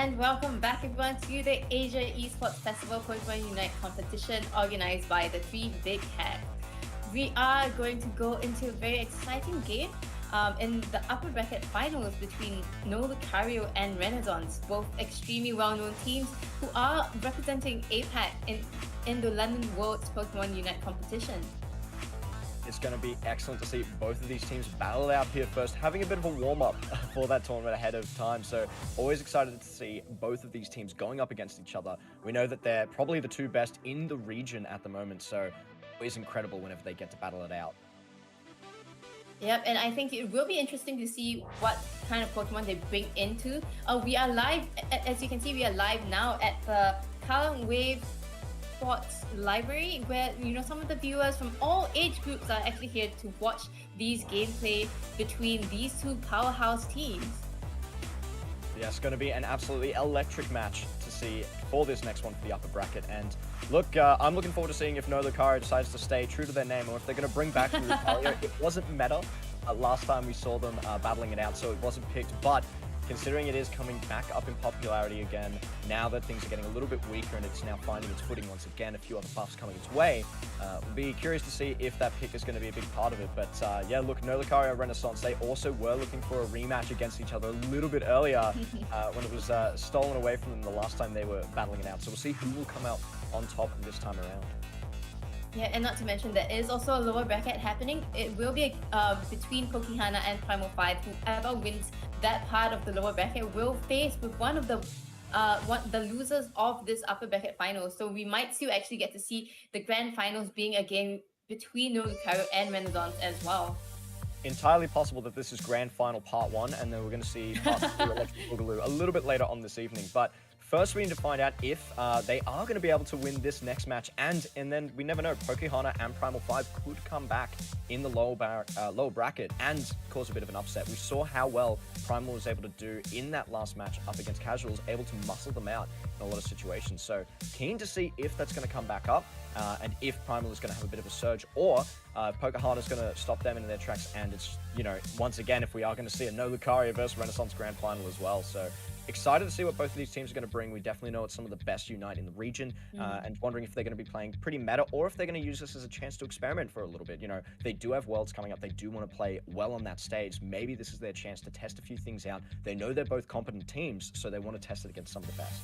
And welcome back everyone to the Asia Esports Festival Pokemon Unite competition organized by the Three Big Hats. We are going to go into a very exciting game in the upper bracket finals between No Lucario and Renaissance, both extremely well-known teams who are representing APAC in the London World's Pokemon Unite competition. It's going to be excellent to see both of these teams battle it out here first, having a bit of a warm-up for that tournament ahead of time. So always excited to see both of these teams going up against each other. We know that they're probably the two best in the region at the moment, so always incredible whenever they get to battle it out. Yep, and I think it will be interesting to see what kind of Pokemon they bring into. We are live, as you can see, we are live now at the Kallang Wave Sports Library, where some of the viewers from all age groups are actually here to watch these gameplay between these two powerhouse teams. Yeah, it's going to be an absolutely electric match to see for this next one for the upper bracket. And look, I'm looking forward to seeing if No Lucario decides to stay true to their name, or if they're going to bring back Lucario. It wasn't meta last time we saw them battling it out, so it wasn't picked. But considering it is coming back up in popularity again, now that things are getting a little bit weaker and it's now finding its footing once again, a few other buffs coming its way, we'll be curious to see if that pick is going to be a big part of it. But yeah, look, No Lucario Renaissance, they also were looking for a rematch against each other a little bit earlier when it was stolen away from them the last time they were battling it out. So we'll see who will come out on top this time around. Yeah, and not to mention there is also a lower bracket happening. It will be between Pokihana and Primal 5. Whoever wins that part of the lower bracket will face with one of the losers of this upper bracket finals. So we might still actually get to see the grand finals being a game between No Lucario and Renaissance as well. Entirely possible that this is grand final part 1, and then we're going to see part 2 Electric Boogaloo a little bit later on this evening. But first, we need to find out if they are going to be able to win this next match, and then we never know. Pokihana and Primal 5 could come back in the lower bracket and cause a bit of an upset. We saw how well Primal was able to do in that last match up against Casuals, able to muscle them out in a lot of situations. So keen to see if that's going to come back up, and if Primal is going to have a bit of a surge, or Pokihana is going to stop them in their tracks. And it's, once again, if we are going to see a No Lucario versus Renaissance grand final as well. So excited to see what both of these teams are going to bring. We definitely know it's some of the best Unite in the region, and wondering if they're going to be playing pretty meta, or if they're going to use this as a chance to experiment for a little bit. They do have Worlds coming up. They do want to play well on that stage. Maybe this is their chance to test a few things out. They know they're both competent teams, so they want to test it against some of the best.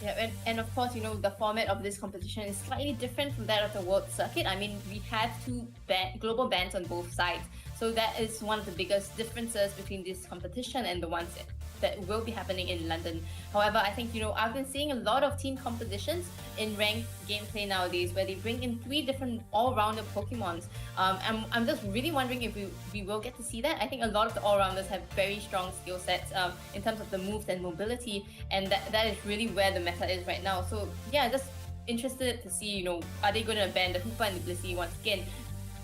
Yeah, and of course, the format of this competition is slightly different from that of the World Circuit. I mean, we have two global bans on both sides. So that is one of the biggest differences between this competition and the ones that will be happening in London. However, I think, I've been seeing a lot of team competitions in ranked gameplay nowadays where they bring in 3 different all-rounder Pokemons. I'm just really wondering if we will get to see that. I think a lot of the all-rounders have very strong skill sets in terms of the moves and mobility, and that is really where the meta is right now. So yeah, just interested to see, are they going to ban the Hoopa and the Blissey once again?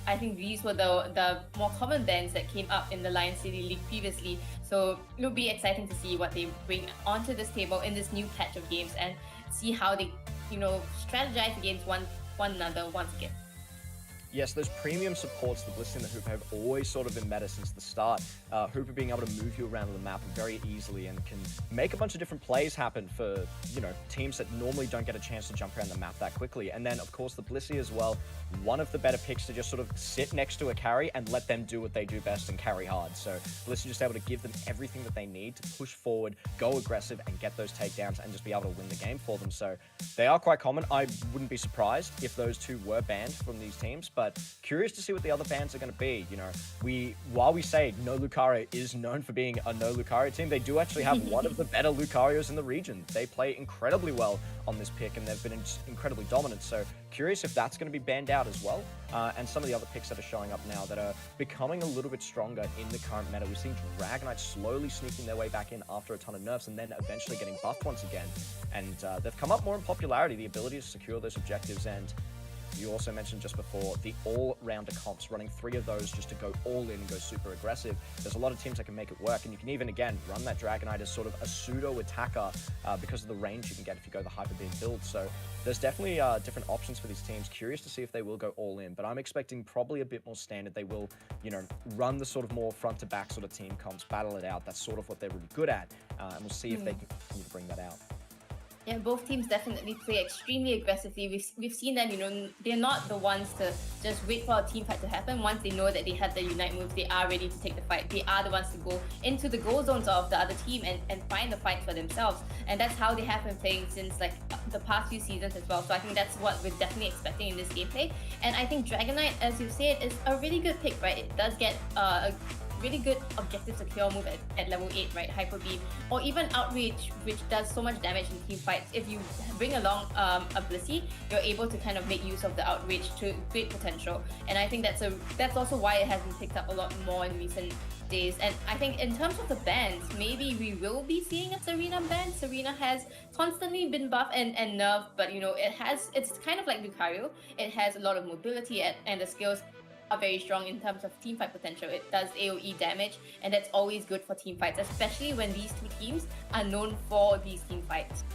I think these were the more common bans that came up in the Lion City League previously. So it'll be exciting to see what they bring onto this table in this new patch of games, and see how they, strategize against one another once again. Yes, those premium supports, the Blissey and the Hoopa, have always sort of been meta since the start. Hoopa being able to move you around the map very easily and can make a bunch of different plays happen for, teams that normally don't get a chance to jump around the map that quickly. And then, of course, the Blissey as well, one of the better picks to just sort of sit next to a carry and let them do what they do best and carry hard. So Blissey just able to give them everything that they need to push forward, go aggressive, and get those takedowns and just be able to win the game for them. So they are quite common. I wouldn't be surprised if those two were banned from these teams, but curious to see what the other bans are going to be. While we say No Lucario is known for being a No Lucario team, they do actually have one of the better Lucarios in the region. They play incredibly well on this pick, and they've been incredibly dominant. So curious if that's going to be banned out as well. And some of the other picks that are showing up now that are becoming a little bit stronger in the current meta. We've seen Dragonite slowly sneaking their way back in after a ton of nerfs, and then eventually getting buffed once again. And they've come up more in popularity, the ability to secure those objectives. And You also mentioned just before the all-rounder comps, running 3 of those just to go all in and go super aggressive. There's a lot of teams that can make it work, and you can even, again, run that Dragonite as sort of a pseudo-attacker because of the range you can get if you go the Hyper Beam build. So there's definitely different options for these teams. Curious to see if they will go all in, but I'm expecting probably a bit more standard. They will, run the sort of more front-to-back sort of team comps, battle it out. That's sort of what they're really good at, and we'll see if they can continue to bring that out. Yeah, both teams definitely play extremely aggressively. We've seen them, they're not the ones to just wait for a team fight to happen. Once they know that they have the Unite moves, they are ready to take the fight. They are the ones to go into the goal zones of the other team and find the fight for themselves. And that's how they have been playing since like the past few seasons as well. So I think that's what we're definitely expecting in this gameplay. And I think Dragonite, as you said, is a really good pick, right? It does get a really good objective secure move at level 8, right? Hyper Beam, or even Outreach, which does so much damage in team fights. If you bring along a Blissey, you're able to kind of make use of the Outreach to great potential. And I think that's also why it has been picked up a lot more in recent days. And I think in terms of the bans, maybe we will be seeing a Serena ban. Serena has constantly been buffed and nerfed, but it's kind of like Lucario. It has a lot of mobility and the skills are very strong in terms of team fight potential. It does AoE damage, and that's always good for team fights, especially when these two teams are known for these team fights.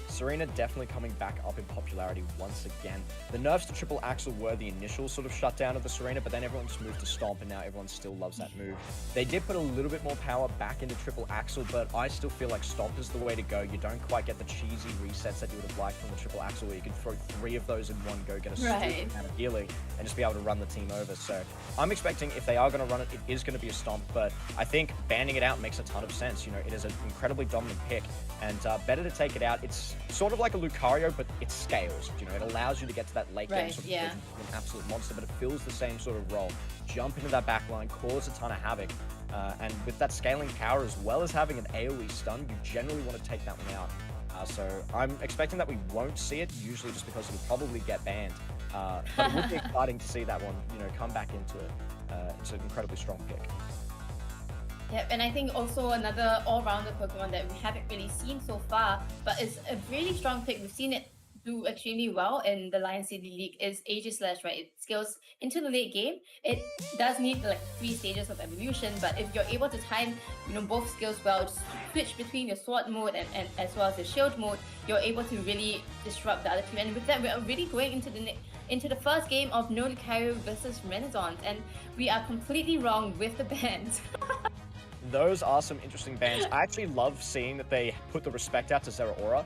Serena definitely coming back up in popularity once again. The nerfs to Triple Axel were the initial sort of shutdown of the Serena, but then everyone just moved to Stomp, and now everyone still loves that move. They did put a little bit more power back into Triple Axel, but I still feel like Stomp is the way to go. You don't quite get the cheesy resets that you would have liked from the Triple Axel, where you can throw 3 of those in one go, get a stupid amount of healing, and just be able to run the team over. So I'm expecting if they are going to run it, it is going to be a Stomp, but I think banning it out makes a ton of sense. It is an incredibly dominant pick, and better to take it out. It's sort of like a Lucario, but it scales. It allows you to get to that late game sort of an absolute monster, but it fills the same sort of role. Jump into that backline, cause a ton of havoc, and with that scaling power as well as having an AoE stun, you generally want to take that one out. So I'm expecting that we won't see it, usually just because it'll probably get banned. But it would be exciting to see that one, come back into it. It's an incredibly strong pick. Yep, and I think also another all-rounder Pokemon that we haven't really seen so far, but it's a really strong pick. We've seen it do extremely well in the Lion City League is Aegislash, right? It scales into the late game. It does need like 3 stages of evolution, but if you're able to time, both skills well, just switch between your sword mode and as well as the shield mode, you're able to really disrupt the other team. And with that, we're really going into the first game of No Lucario versus Renaissance, and we are completely wrong with the bans. Those are some interesting bans. I actually love seeing that they put the respect out to Zeraora.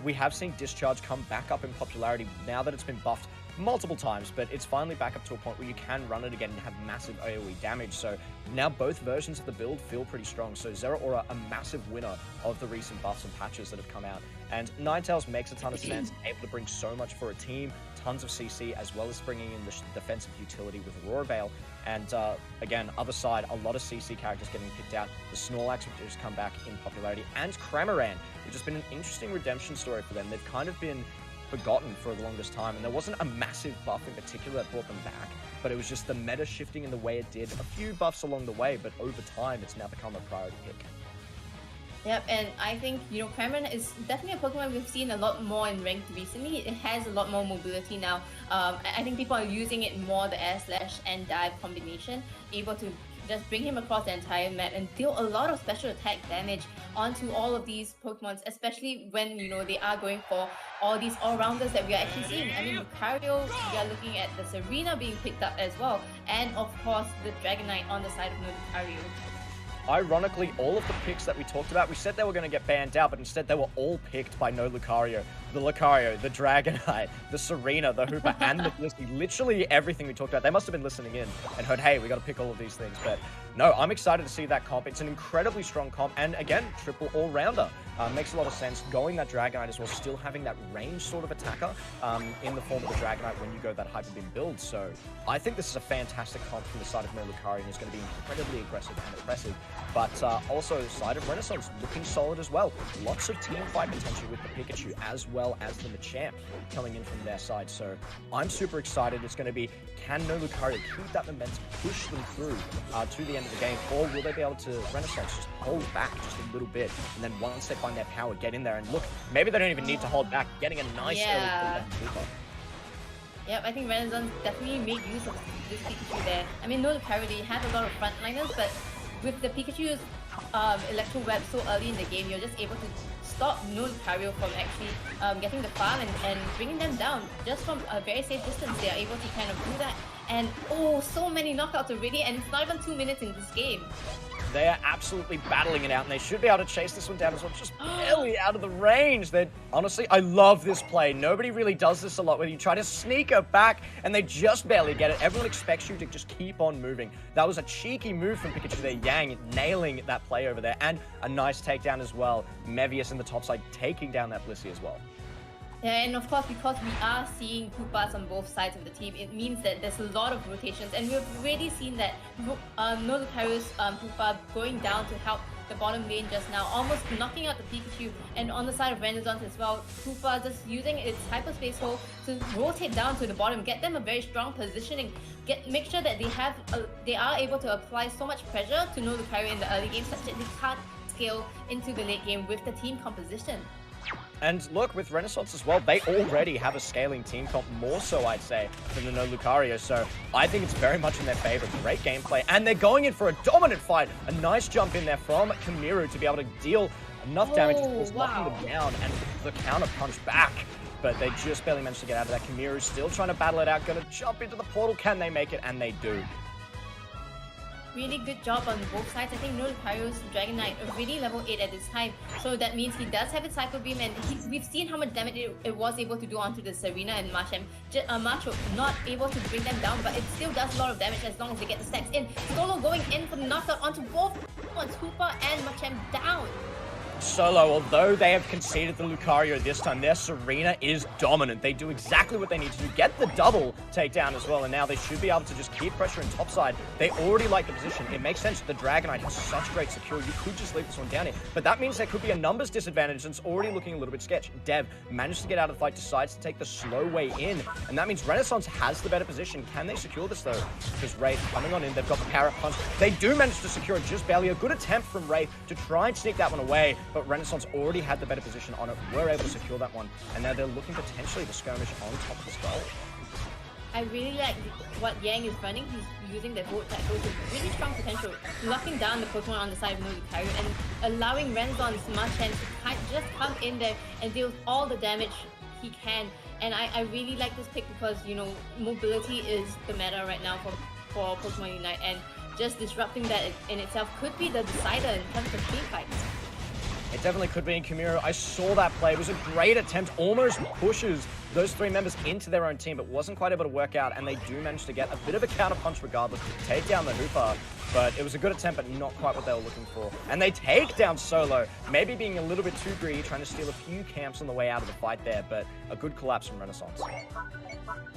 We have seen Discharge come back up in popularity now that it's been buffed multiple times, but it's finally back up to a point where you can run it again and have massive AoE damage. So now both versions of the build feel pretty strong. So Zeraora, a massive winner of the recent buffs and patches that have come out. And Ninetales makes a ton of sense, able to bring so much for a team, tons of CC, as well as bringing in the defensive utility with Aurora Veil. And again, other side, a lot of CC characters getting picked out. The Snorlax, which has come back in popularity, and Cramorant, which has been an interesting redemption story for them. They've kind of been forgotten for the longest time, and there wasn't a massive buff in particular that brought them back, but it was just the meta shifting in the way it did. A few buffs along the way, but over time, it's now become a priority pick. Yep, and I think, Cramorant is definitely a Pokemon we've seen a lot more in ranked recently. It has a lot more mobility now. I think people are using it more, the Air Slash and Dive combination, able to just bring him across the entire map and deal a lot of special attack damage onto all of these Pokemons, especially when, they are going for all these all-rounders that we are actually seeing. I mean, Lucario, we are looking at the Serena being picked up as well, and of course, the Dragonite on the side of Lucario. Ironically, all of the picks that we talked about, we said they were going to get banned out, but instead they were all picked by No Lucario. The Lucario, the Dragonite, the Serena, the Hooper, and the Blissey. Literally everything we talked about. They must have been listening in and heard, hey, we got to pick all of these things. But no, I'm excited to see that comp. It's an incredibly strong comp. And again, triple all-rounder. Makes a lot of sense. Going that Dragonite as well, still having that range sort of attacker in the form of the Dragonite when you go that Hyper Beam build. So I think this is a fantastic comp from the side of No Lucario, and it's going to be incredibly aggressive and impressive. But also, side of Renaissance looking solid as well. Lots of team fight potential with the Pikachu as well as the Machamp coming in from their side. So I'm super excited. It's going to be, can No Lucario keep that momentum, push them through to the end of the game, or will they be able to, Renaissance, just hold back just a little bit, and then once they find their power, get in there, and look, maybe they don't even need to hold back, getting a nice early pull. Yep, I think Renaissance definitely made use of this Pikachu there. I mean, no Lucario, they had a lot of frontliners, but with the Pikachu's Electro Web so early in the game, you're just able to stop no Lucario from actually getting the farm and bringing them down. Just from a very safe distance, they are able to kind of do that. And oh, so many knockouts already, and it's not even 2 minutes in this game. They are absolutely battling it out, and they should be able to chase this one down as well, just barely out of the range. Honestly, I love this play. Nobody really does this a lot, where you try to sneak her back, and they just barely get it. Everyone expects you to just keep on moving. That was a cheeky move from Pikachu there, Yang, nailing that play over there, and a nice takedown as well. Mevius in the top side, taking down that Blissey as well. Yeah, and of course, because we are seeing Koopas on both sides of the team, it means that there's a lot of rotations, and we've already seen that no Lucario's Koopa going down to help the bottom lane just now, almost knocking out the Pikachu, and on the side of Renaissance as well, Koopa just using its hyperspace hole to rotate down to the bottom, get them a very strong positioning, make sure that they are able to apply so much pressure to no Lucario in the early game such that they can't scale into the late game with the team composition. And look, with Renaissance as well, they already have a scaling team comp, more so I'd say, than the no Lucario, so I think it's very much in their favor. Great gameplay, and they're going in for a dominant fight. A nice jump in there from Kamiru to be able to deal enough damage, knocking them down, and the counter punch back. But they just barely managed to get out of that. Kamiru still trying to battle it out, gonna jump into the portal. Can they make it? And they do. Really good job on both sides. I think no Lucario's Dragon Knight already level 8 at this time, so that means he does have his Cycle Beam, and we've seen how much damage it was able to do onto the Serena and Machem. Macho not able to bring them down, but it still does a lot of damage as long as they get the stacks in. Solo going in for the knockout onto both ones, Hooper and Machem down. Solo, although they have conceded the Lucario this time, their Serena is dominant. They do exactly what they need to do, get the double takedown as well, and now they should be able to just keep pressure in topside. They already like the position. It makes sense. The Dragonite has such great secure. You could just leave this one down here, but that means there could be a numbers disadvantage, and it's already looking a little bit sketch. Dev managed to get out of the fight, decides to take the slow way in, and that means Renaissance has the better position. Can they secure this though? Because Wraith coming on in, they've got the Parrot Punch. They do manage to secure it just barely. A good attempt from Wraith to try and sneak that one away, but Renaissance already had the better position on it, were able to secure that one, and now they're looking potentially to skirmish on top of the skull. I really like what Yang is running. He's using that Volt Tackle with really strong potential, locking down the Pokemon on the side of no Lucario and allowing Renaissance Machem to just come in there and deal all the damage he can. And I really like this pick because, you know, mobility is the meta right now for Pokemon Unite, and just disrupting that in itself could be the decider in terms of team fights. It definitely could be in Kamiru. I saw that play. It was a great attempt. Almost pushes those three members into their own team, but wasn't quite able to work out, and they do manage to get a bit of a counter punch regardless to take down the Hooper. But it was a good attempt, but not quite what they were looking for. And they take down Solo, maybe being a little bit too greedy, trying to steal a few camps on the way out of the fight there, but a good collapse from Renaissance.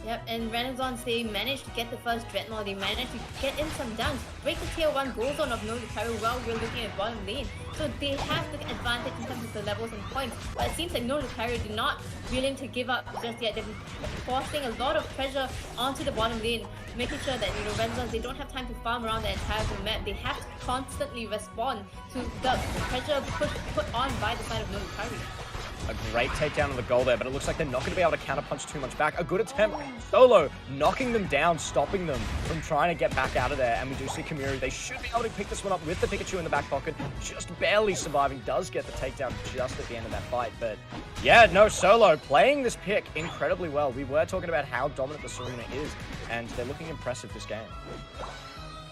Yep, and Renaissance, they managed to get the first Dreadnought, they managed to get in some downs, break the tier 1 goal zone of no Lucario while we're looking at bottom lane. So they have the advantage in terms of the levels and points, but it seems like no Lucario did not willing to give up just yet. They're forcing a lot of pressure onto the bottom lane, making sure that, you know, Renaissance, they don't have time to farm around the entire map. They have to constantly respond to the pressure put on by the side of no Lucario. A great takedown on the goal there, but it looks like they're not going to be able to counterpunch too much back. A good attempt. Solo knocking them down, stopping them from trying to get back out of there. And we do see Kamiru. They should be able to pick this one up with the Pikachu in the back pocket. Just barely surviving. Does get the takedown just at the end of that fight. But yeah, no, Solo playing this pick incredibly well. We were talking about how dominant the Serena is, and they're looking impressive this game.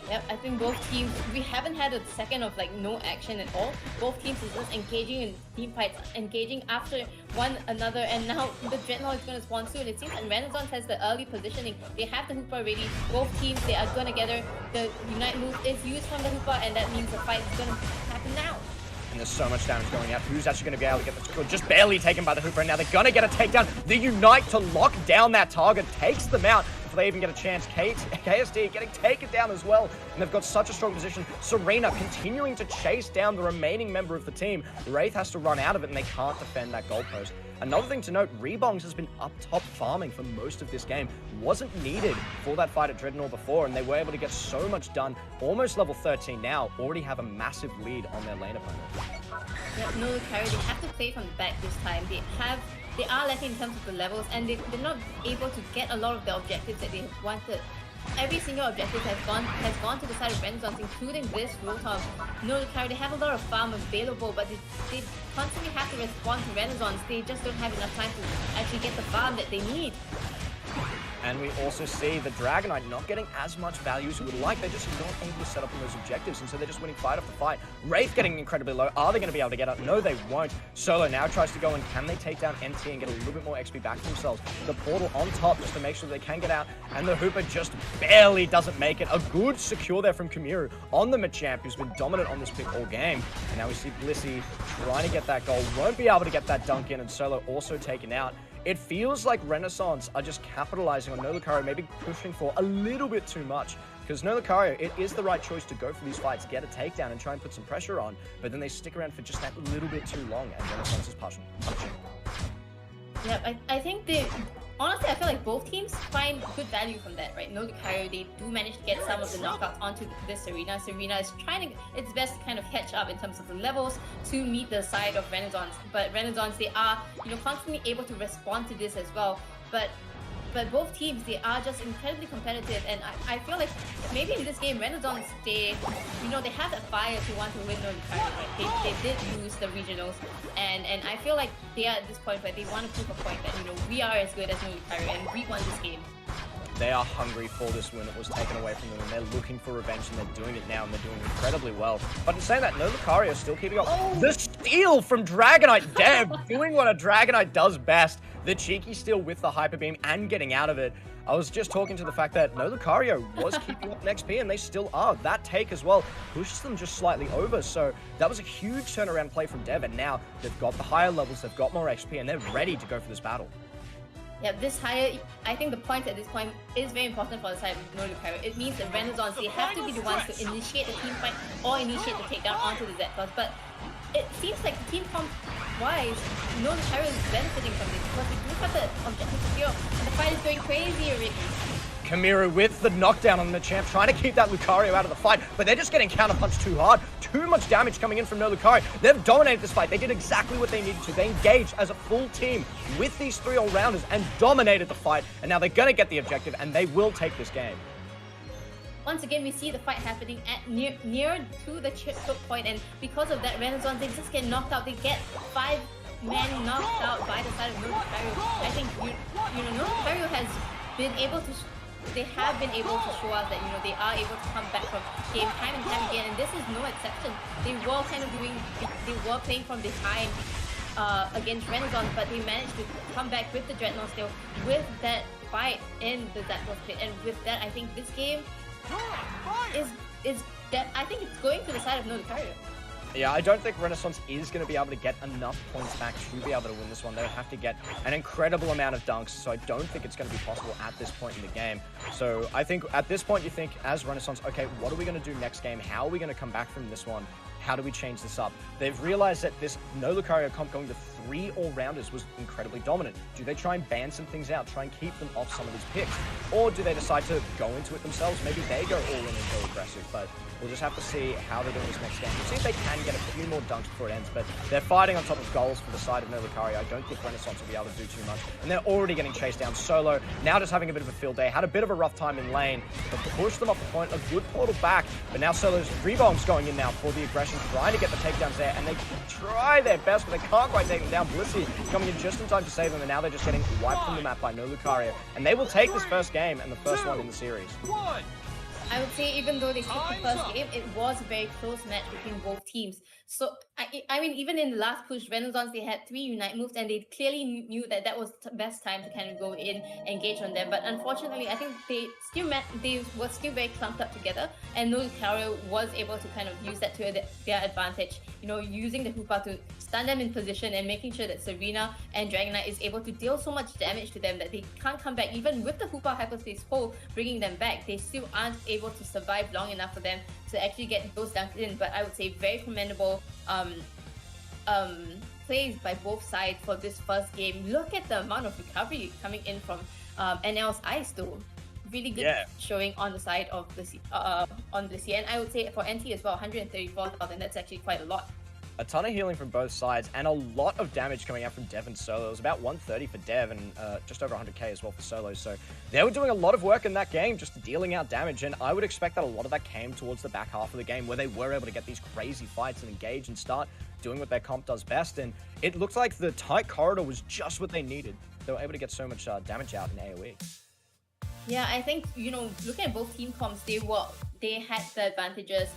Yep, I think both teams, we haven't had a second of like no action at all. Both teams are just engaging in team fights, engaging after one another, and now the Dreadnought is going to spawn soon. It seems like Renaissance has the early positioning. They have the Hooper ready. Both teams, they are going together. The Unite move is used from the Hooper, and that means the fight is going to happen now. And there's so much damage going out. Who's actually going to be able to get the score? Just barely taken by the Hooper, and now they're going to get a takedown. The Unite to lock down that target takes them out. They even get a chance. KSD getting taken down as well, and they've got such a strong position. Serena continuing to chase down the remaining member of the team. Wraith has to run out of it, and they can't defend that goalpost. Another thing to note, Rebongs has been up top farming for most of this game. Wasn't needed for that fight at Dreadnought before, and they were able to get so much done. Almost level 13 now, already have a massive lead on their lane opponent. Yeah, no Lucario, they have to play from the back this time. They have they are lacking in terms of the levels, and they're not able to get a lot of the objectives that they wanted. Every single objective has gone to the side of Renaissance, including this Rotom. No Lucario, they have a lot of farm available, but they constantly have to respond to Renaissance. They just don't have enough time to actually get the farm that they need. And we also see the Dragonite not getting as much value as we would like. They're just not able to set up on those objectives, and so they're just winning fight after fight. Wraith getting incredibly low. Are they going to be able to get up? No, they won't. Solo now tries to go in. Can they take down NT and get a little bit more XP back for themselves? The portal on top just to make sure they can get out, and the Hooper just barely doesn't make it. A good secure there from Kamiru on the Machamp, who's been dominant on this pick all game. And now we see Blissey trying to get that goal. Won't be able to get that dunk in, and Solo also taken out. It feels like Renaissance are just capitalizing on No Lucario, maybe pushing for a little bit too much. Because No Lucario, it is the right choice to go for these fights, get a takedown, and try and put some pressure on. But then they stick around for just that little bit too long, and Renaissance is punching. Yeah, I think honestly, I feel like both teams find good value from that, right? No Lucario, they do manage to get some of the knockouts onto this Serena. Serena is trying its best to kind of catch up in terms of the levels to meet the side of Renaissance. But Renaissance, they are, constantly able to respond to this as well. But both teams, they are just incredibly competitive, and I feel like maybe in this game, Renaissance, they have that fire to want to win No Lucario, right? They did lose the regionals, and I feel like they are at this point where they want to prove a point that, we are as good as No Lucario, and we won this game. They are hungry for this win that was taken away from them, and they're looking for revenge, and they're doing it now, and they're doing incredibly well. But in saying that, No Lucario is still keeping up. Oh. The steal from Dragonite Dev, doing what a Dragonite does best. The cheeky steal with the Hyper Beam and getting out of it. I was just talking to the fact that No Lucario was keeping up in XP, and they still are. That take as well pushes them just slightly over, so that was a huge turnaround play from Dev, and now they've got the higher levels, they've got more XP, and they're ready to go for this battle. Yeah, I think the point at this point is very important for the side of No Lucario. It means that Renaissance, they have to be the ones to initiate the team fight or initiate the takedown onto the Z-Plus. But it seems like team comp-wise, No Lucario is benefiting from this because we do have the objective secure, and the fight is going crazy already. Kamiru with the knockdown on the Machamp, trying to keep that Lucario out of the fight, but they're just getting counterpunched too hard. Too much damage coming in from No Lucario. They've dominated this fight. They did exactly what they needed to. They engaged as a full team with these three all-rounders and dominated the fight, and now they're going to get the objective, and they will take this game. Once again, we see the fight happening at near to the choke point, and because of that, Renaissance, they just get knocked out. They get 5 men knocked out by the side of No Lucario. I think, No Lucario has been able to... They have been able to show us that, they are able to come back from game time and time again, and this is no exception. They were playing from behind against Renaissance, but they managed to come back with the Dreadnought still, with that fight in the Z-Plus pit, and with that, I think this game is that I think it's going to the side of No Lucario. Yeah, I don't think Renaissance is going to be able to get enough points back to be able to win this one. They would have to get an incredible amount of dunks, so I don't think it's going to be possible at this point in the game. So I think at this point you think, as Renaissance, okay, what are we going to do next game? How are we going to come back from this one? How do we change this up? They've realized that this No Lucario comp going to 3 all-rounders was incredibly dominant. Do they try and ban some things out, try and keep them off some of these picks? Or do they decide to go into it themselves? Maybe they go all in and go aggressive, but we'll just have to see how they do this next game. We'll see if they can get a few more dunks before it ends, but they're fighting on top of goals for the side of No Lucario. I don't think Renaissance will be able to do too much, and they're already getting chased down. Solo, now just having a bit of a field day, had a bit of a rough time in lane, but pushed them off the point, a good portal back, but now Solo's rebounds going in now for the aggression, trying to get the takedowns there, and they try their best, but they can't quite take them down. Blissey coming in just in time to save them, and now they're just getting wiped from the map by No Lucario, and they will take this first game and the first one in the series. I would say even though they took the first game, it was a very close match between both teams. So, I mean, even in the last push, Renaissance, they had 3 Unite moves, and they clearly knew that that was the best time to kind of go in, engage on them. But unfortunately, I think they were still very clumped up together, and No Lucario was able to kind of use that to their advantage. Using the Hoopa to stun them in position and making sure that Serena and Dragonite is able to deal so much damage to them that they can't come back. Even with the Hoopa Hyperspace Hole bringing them back, they still aren't able to survive long enough for them to actually get those dunks in. But I would say very commendable plays by both sides for this first game. Look at the amount of recovery coming in from NL's Ice though. Really good showing on the side of the on Blissey, and I would say for NT as well, 134,000. That's actually quite a lot. A ton of healing from both sides, and a lot of damage coming out from Dev and Solo. It was about 130 for Dev, and just over 100k as well for Solo. So they were doing a lot of work in that game, just dealing out damage, and I would expect that a lot of that came towards the back half of the game, where they were able to get these crazy fights and engage and start doing what their comp does best. And it looked like the tight corridor was just what they needed. They were able to get so much damage out in AoE. Yeah, I think, looking at both team comps, they had the advantages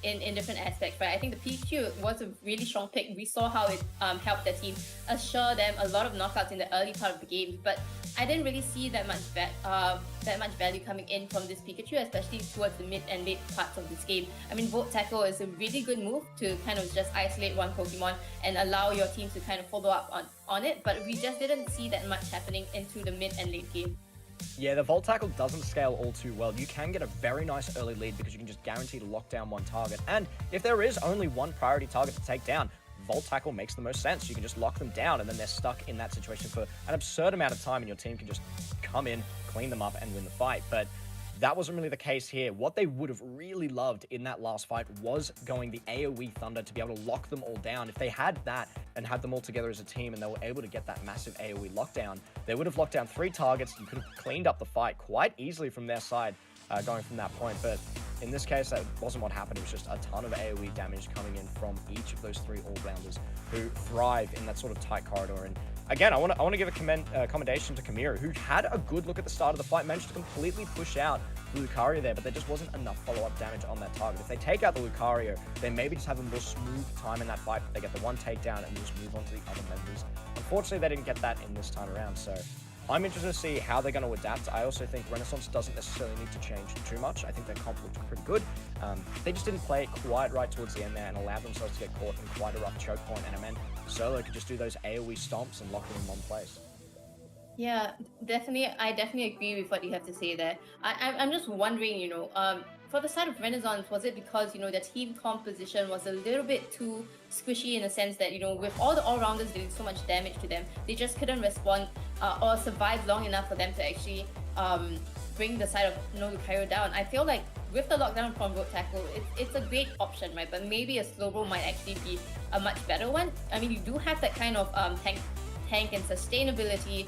in different aspects, right? I think the PQ was a really strong pick. We saw how it helped the team assure them a lot of knockouts in the early part of the game, but I didn't really see that much value coming in from this Pikachu, especially towards the mid and late parts of this game. I mean, Volt Tackle is a really good move to kind of just isolate one Pokemon and allow your team to kind of follow up on it, but we just didn't see that much happening into the mid and late game. Yeah, the Volt Tackle doesn't scale all too well. You can get a very nice early lead because you can just guarantee to lock down one target. And if there is only one priority target to take down, Volt Tackle makes the most sense. You can just lock them down, and then they're stuck in that situation for an absurd amount of time, and your team can just come in, clean them up, and win the fight. But that wasn't really the case here. What they would have really loved in that last fight was going the AoE Thunder to be able to lock them all down. If they had that and had them all together as a team and they were able to get that massive AoE lockdown, they would have locked down 3 targets. You could have cleaned up the fight quite easily from their side going from that point. But in this case, that wasn't what happened. It was just a ton of AoE damage coming in from each of those 3 all-rounders who thrive in that sort of tight corridor. And again, I want to give a commendation to Kamira, who had a good look at the start of the fight, managed to completely push out the Lucario there, but there just wasn't enough follow-up damage on that target. If they take out the Lucario, they maybe just have a more smooth time in that fight. They get the one takedown and just move on to the other members. Unfortunately, they didn't get that in this time around, so I'm interested to see how they're going to adapt. I also think Renaissance doesn't necessarily need to change too much. I think their comp looked pretty good. They just didn't play it quite right towards the end there and allow themselves to get caught in quite a rough choke point. And I meant Solo could just do those AoE stomps and lock them in one place. Yeah, definitely. I definitely agree with what you have to say there. I'm just wondering, for the side of Renaissance, was it because, their team composition was a little bit too squishy in the sense that, with all the all-rounders doing so much damage to them, they just couldn't respond or survive long enough for them to actually bring the side of Lucario down. I feel like with the lockdown from Road Tackle, it's a great option, right? But maybe a slow roll might actually be a much better one. I mean, you do have that kind of tank and sustainability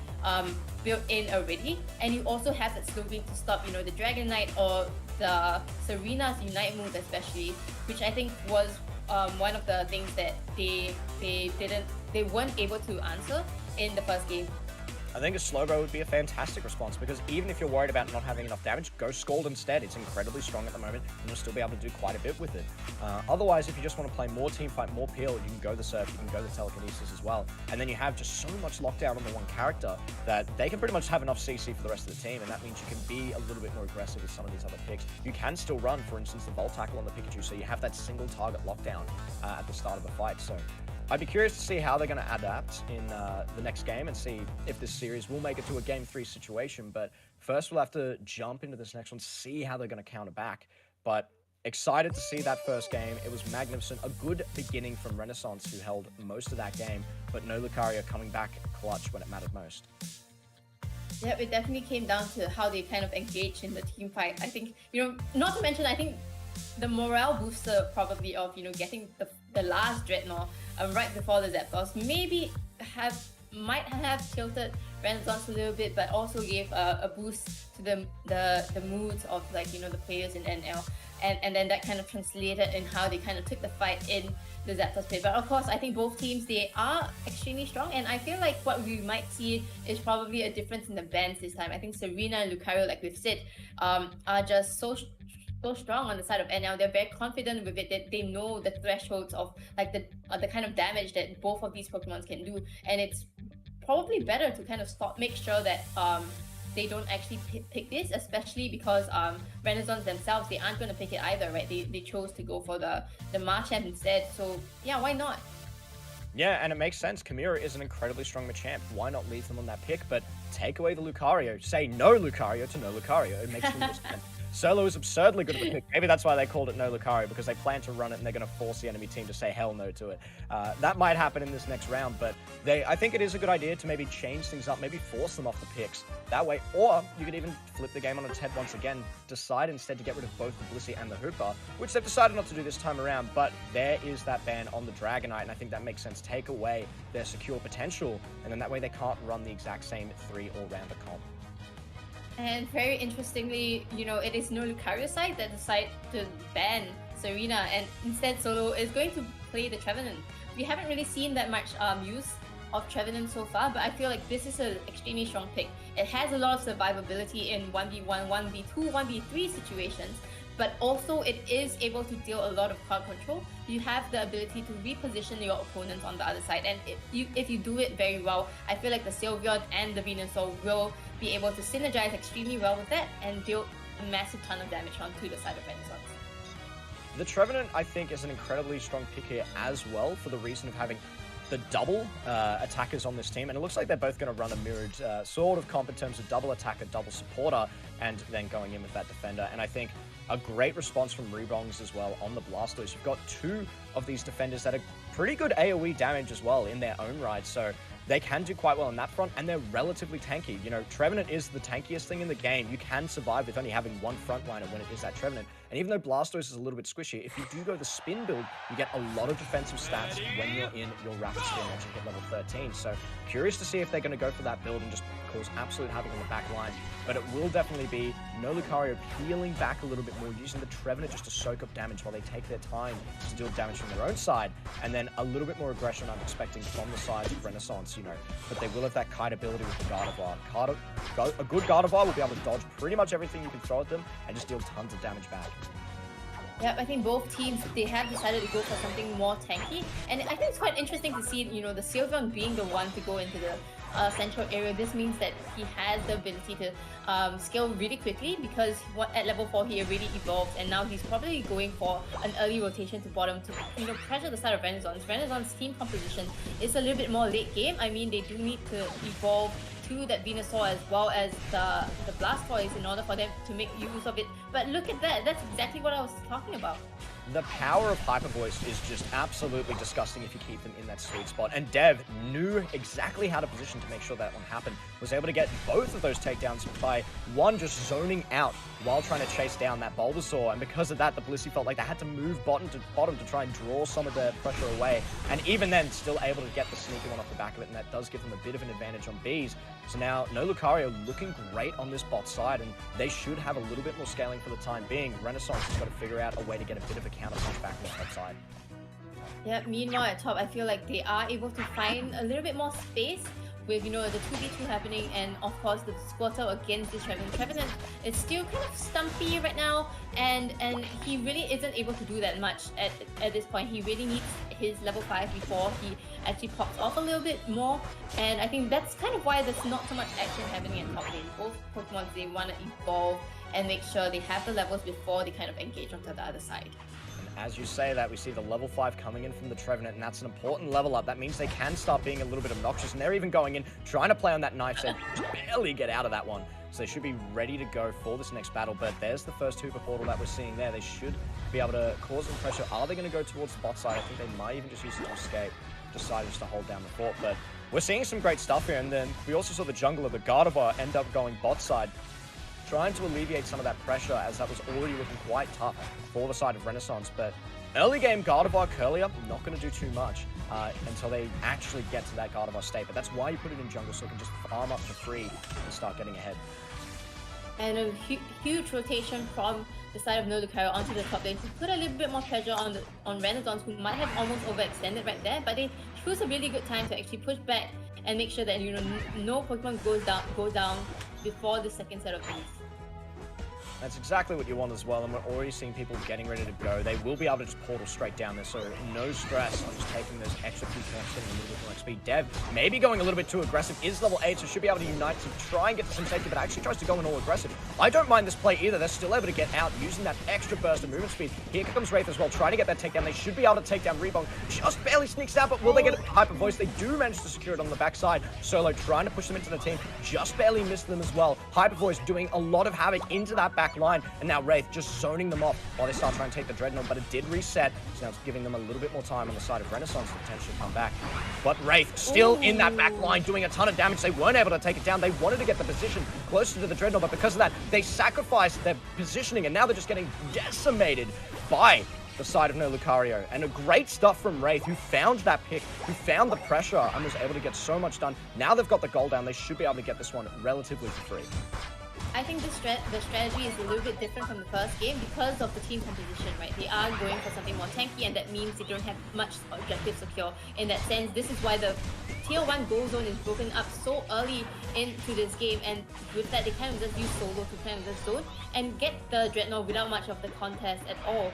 built in already, and you also have that slow game to stop, the Dragon Knight or the Serena's Unite move especially, which I think was one of the things that they weren't able to answer in the first game. I think a Slowbro would be a fantastic response, because even if you're worried about not having enough damage, go Scald instead. It's incredibly strong at the moment, and you'll still be able to do quite a bit with it. Otherwise, if you just want to play more teamfight, more peel, you can go the Surf, you can go the Telekinesis as well. And then you have just so much lockdown on the one character that they can pretty much have enough CC for the rest of the team, and that means you can be a little bit more aggressive with some of these other picks. You can still run, for instance, the Volt Tackle on the Pikachu, so you have that single target lockdown at the start of the fight. So I'd be curious to see how they're going to adapt in the next game and see if this series will make it to a Game 3 situation. But first, we'll have to jump into this next one, see how they're going to counter back. But excited to see that first game. It was magnificent. A good beginning from Renaissance, who held most of that game, but no Lucario coming back clutch when it mattered most. Yeah, it definitely came down to how they kind of engaged in the team fight. I think, not to mention, I think the morale booster probably of, getting the last Dreadnought right before the Zapdos maybe might have tilted Renaissance a little bit, but also gave a boost to the moods of the players in NL, and then that kind of translated in how they kind of took the fight in the Zapdos pit. But of course, I think both teams, they are extremely strong, and I feel like what we might see is probably a difference in the bans this time. I think Serena and Lucario, like we've said, are just so strong on the side of NL. They're very confident with it. They know the thresholds of the kind of damage that both of these Pokemons can do, and it's probably better to kind of make sure that they don't actually pick this, especially because Renaissance themselves, they aren't going to pick it either, right? They chose to go for the Machamp instead, so yeah, why not? Yeah, and it makes sense. Kamira is an incredibly strong Machamp. Why not leave them on that pick, but take away the Lucario? Say no Lucario to no Lucario. It makes the most sense. Solo is absurdly good at the pick. Maybe that's why they called it no Lucario, because they plan to run it and they're going to force the enemy team to say hell no to it. That might happen in this next round, but I think it is a good idea to maybe change things up, maybe force them off the picks that way, or you could even flip the game on its head once again, decide instead to get rid of both the Blissey and the Hooper, which they've decided not to do this time around, but there is that ban on the Dragonite, and I think that makes sense. Take away their secure potential, and then that way they can't run the exact same 3 all-rounder comp. And very interestingly, it is no Lucario side that decide to ban Serena, and instead Solo is going to play the Trevenant. We haven't really seen that much use of Trevenant so far, but I feel like this is an extremely strong pick. It has a lot of survivability in 1v1, 1v2, 1v3 situations, but also it is able to deal a lot of card control. You have the ability to reposition your opponents on the other side, and if you do it very well, I feel like the Sylveon and the Venusaur will be able to synergize extremely well with that and deal a massive ton of damage onto the side of Renaissance. The Trevenant, I think, is an incredibly strong pick here as well, for the reason of having the double attackers on this team, and it looks like they're both going to run a mirrored sort of comp in terms of double attacker, double supporter, and then going in with that defender. And I think a great response from Rebongs as well on the Blastoise. You've got 2 of these defenders that are pretty good AoE damage as well in their own right, so they can do quite well on that front, and they're relatively tanky. Trevenant is the tankiest thing in the game. You can survive with only having one frontliner when it is that Trevenant. And even though Blastoise is a little bit squishy, if you do go the spin build, you get a lot of defensive stats when you're in your rapid spin once you hit level 13. So curious to see if they're going to go for that build and just cause absolute havoc on the back line. But it will definitely be no Lucario peeling back a little bit more, using the Trevenant just to soak up damage while they take their time to deal damage from their own side. And then a little bit more aggression I'm expecting from the sides of Renaissance, but they will have that kite ability with the Gardevoir. A good Gardevoir will be able to dodge pretty much everything you can throw at them and just deal tons of damage back. Yep, I think both teams, they have decided to go for something more tanky. And I think it's quite interesting to see, the Sylveon being the one to go into the central area. This means that he has the ability to scale really quickly, because at level 4 he already evolved, and now he's probably going for an early rotation to bottom to pressure the side of Renaissance. Renaissance team composition is a little bit more late game. I mean, they do need to evolve to that Venusaur as well as the Blastoise in order for them to make use of it. But look at that, that's exactly what I was talking about. The power of Hyper Voice is just absolutely disgusting if you keep them in that sweet spot. And Dev knew exactly how to position to make sure that one happened. Was able to get both of those takedowns by one just zoning out while trying to chase down that Bulbasaur. And because of that, the Blissey felt like they had to move bottom to try and draw some of the pressure away. And even then, still able to get the sneaky one off the back of it. And that does give them a bit of an advantage on Bees. So now, no Lucario looking great on this bot side. And they should have a little bit more scaling for the time being. Renaissance has got to figure out a way to get a bit of a counter punch back on the top side. Yeah, meanwhile at top, I feel like they are able to find a little bit more space with, the 2v2 happening, and of course the Squirtle against this Trevenant. Trevenant is still kind of stumpy right now, and he really isn't able to do that much at this point. He really needs his level 5 before he actually pops off a little bit more, and I think that's kind of why there's not so much action happening at top lane. Both Pokemon, they want to evolve and make sure they have the levels before they kind of engage onto the other side. As you say that, we see the level 5 coming in from the Trevenant, and that's an important level up. That means they can start being a little bit obnoxious, and they're even going in, trying to play on that knife edge, barely get out of that one. So they should be ready to go for this next battle, but there's the first Hooper portal that we're seeing there. They should be able to cause some pressure. Are they going to go towards the bot side? I think they might even just use it to escape, decide just to hold down the fort, but we're seeing some great stuff here, and then we also saw the jungler, the Gardevoir, end up going bot side, trying to alleviate some of that pressure, as that was already looking quite tough for the side of Renaissance. But early game Gardevoir, Curlier, not going to do too much until they actually get to that Gardevoir state. But that's why you put it in jungle, so it can just farm up for free and start getting ahead. And a huge rotation from the side of no Lucario onto the top lane to put a little bit more pressure on Renaissance, who might have almost overextended right there, but they choose a really good time to actually push back and make sure that no Pokemon goes down before the second set of Bs. That's exactly what you want as well, and we're already seeing people getting ready to go. They will be able to just portal straight down there, so no stress on just taking those extra few camps, getting a little bit more XP. Dev maybe going a little bit too aggressive, is level 8, so should be able to unite to try and get some safety, but actually tries to go in all aggressive. I don't mind this play either. They're still able to get out using that extra burst of movement speed. Here comes Wraith as well, trying to get that takedown. They should be able to take down Rebong. Just barely sneaks out, but will they get a Hyper Voice? They do manage to secure it on the backside. Solo trying to push them into the team, just barely missed them as well. Hyper Voice doing a lot of havoc into that back back line, and now Wraith just zoning them off while they start trying to take the Dreadnought, but it did reset, so now it's giving them a little bit more time on the side of Renaissance to potentially come back. But Wraith still in that back line doing a ton of damage. They weren't able to take it down. They wanted to get the position closer to the Dreadnought, but because of that, they sacrificed their positioning, and now they're just getting decimated by the side of No Lucario. And a great stuff from Wraith, who found that pick, who found the pressure, and was able to get so much done. Now they've got the goal down. They should be able to get this one relatively for free. I think the strategy is a little bit different from the first game because of the team composition, right? They are going for something more tanky, and that means they don't have much objective secure. In that sense, this is why the Tier 1 goal zone is broken up so early into this game, and with that, they kind of just use solo to plan this zone and get the Dreadnought without much of the contest at all.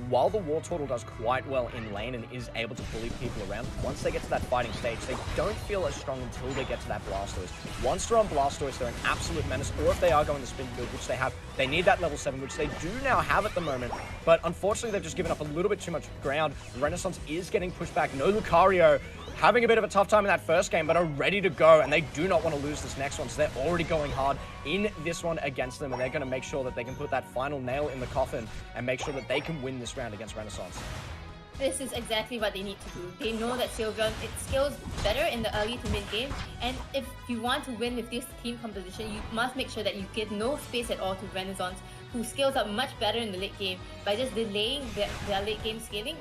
While the War Turtle does quite well in lane and is able to bully people around, once they get to that fighting stage, they don't feel as strong until they get to that Blastoise. Once they're on Blastoise, they're an absolute menace, or if they are going to spin build, which they have, they need that level 7, which they do now have at the moment, but unfortunately they've just given up a little bit too much ground. Renaissance is getting pushed back. No Lucario having a bit of a tough time in that first game, but are ready to go, and they do not want to lose this next one, so they're already going hard in this one against them, and they're going to make sure that they can put that final nail in the coffin and make sure that they can win this round against Renaissance. This is exactly what they need to do. They know that Sylveon, it scales better in the early to mid game, and if you want to win with this team composition, you must make sure that you give no space at all to Renaissance, who scales up much better in the late game. By just delaying their late game scaling,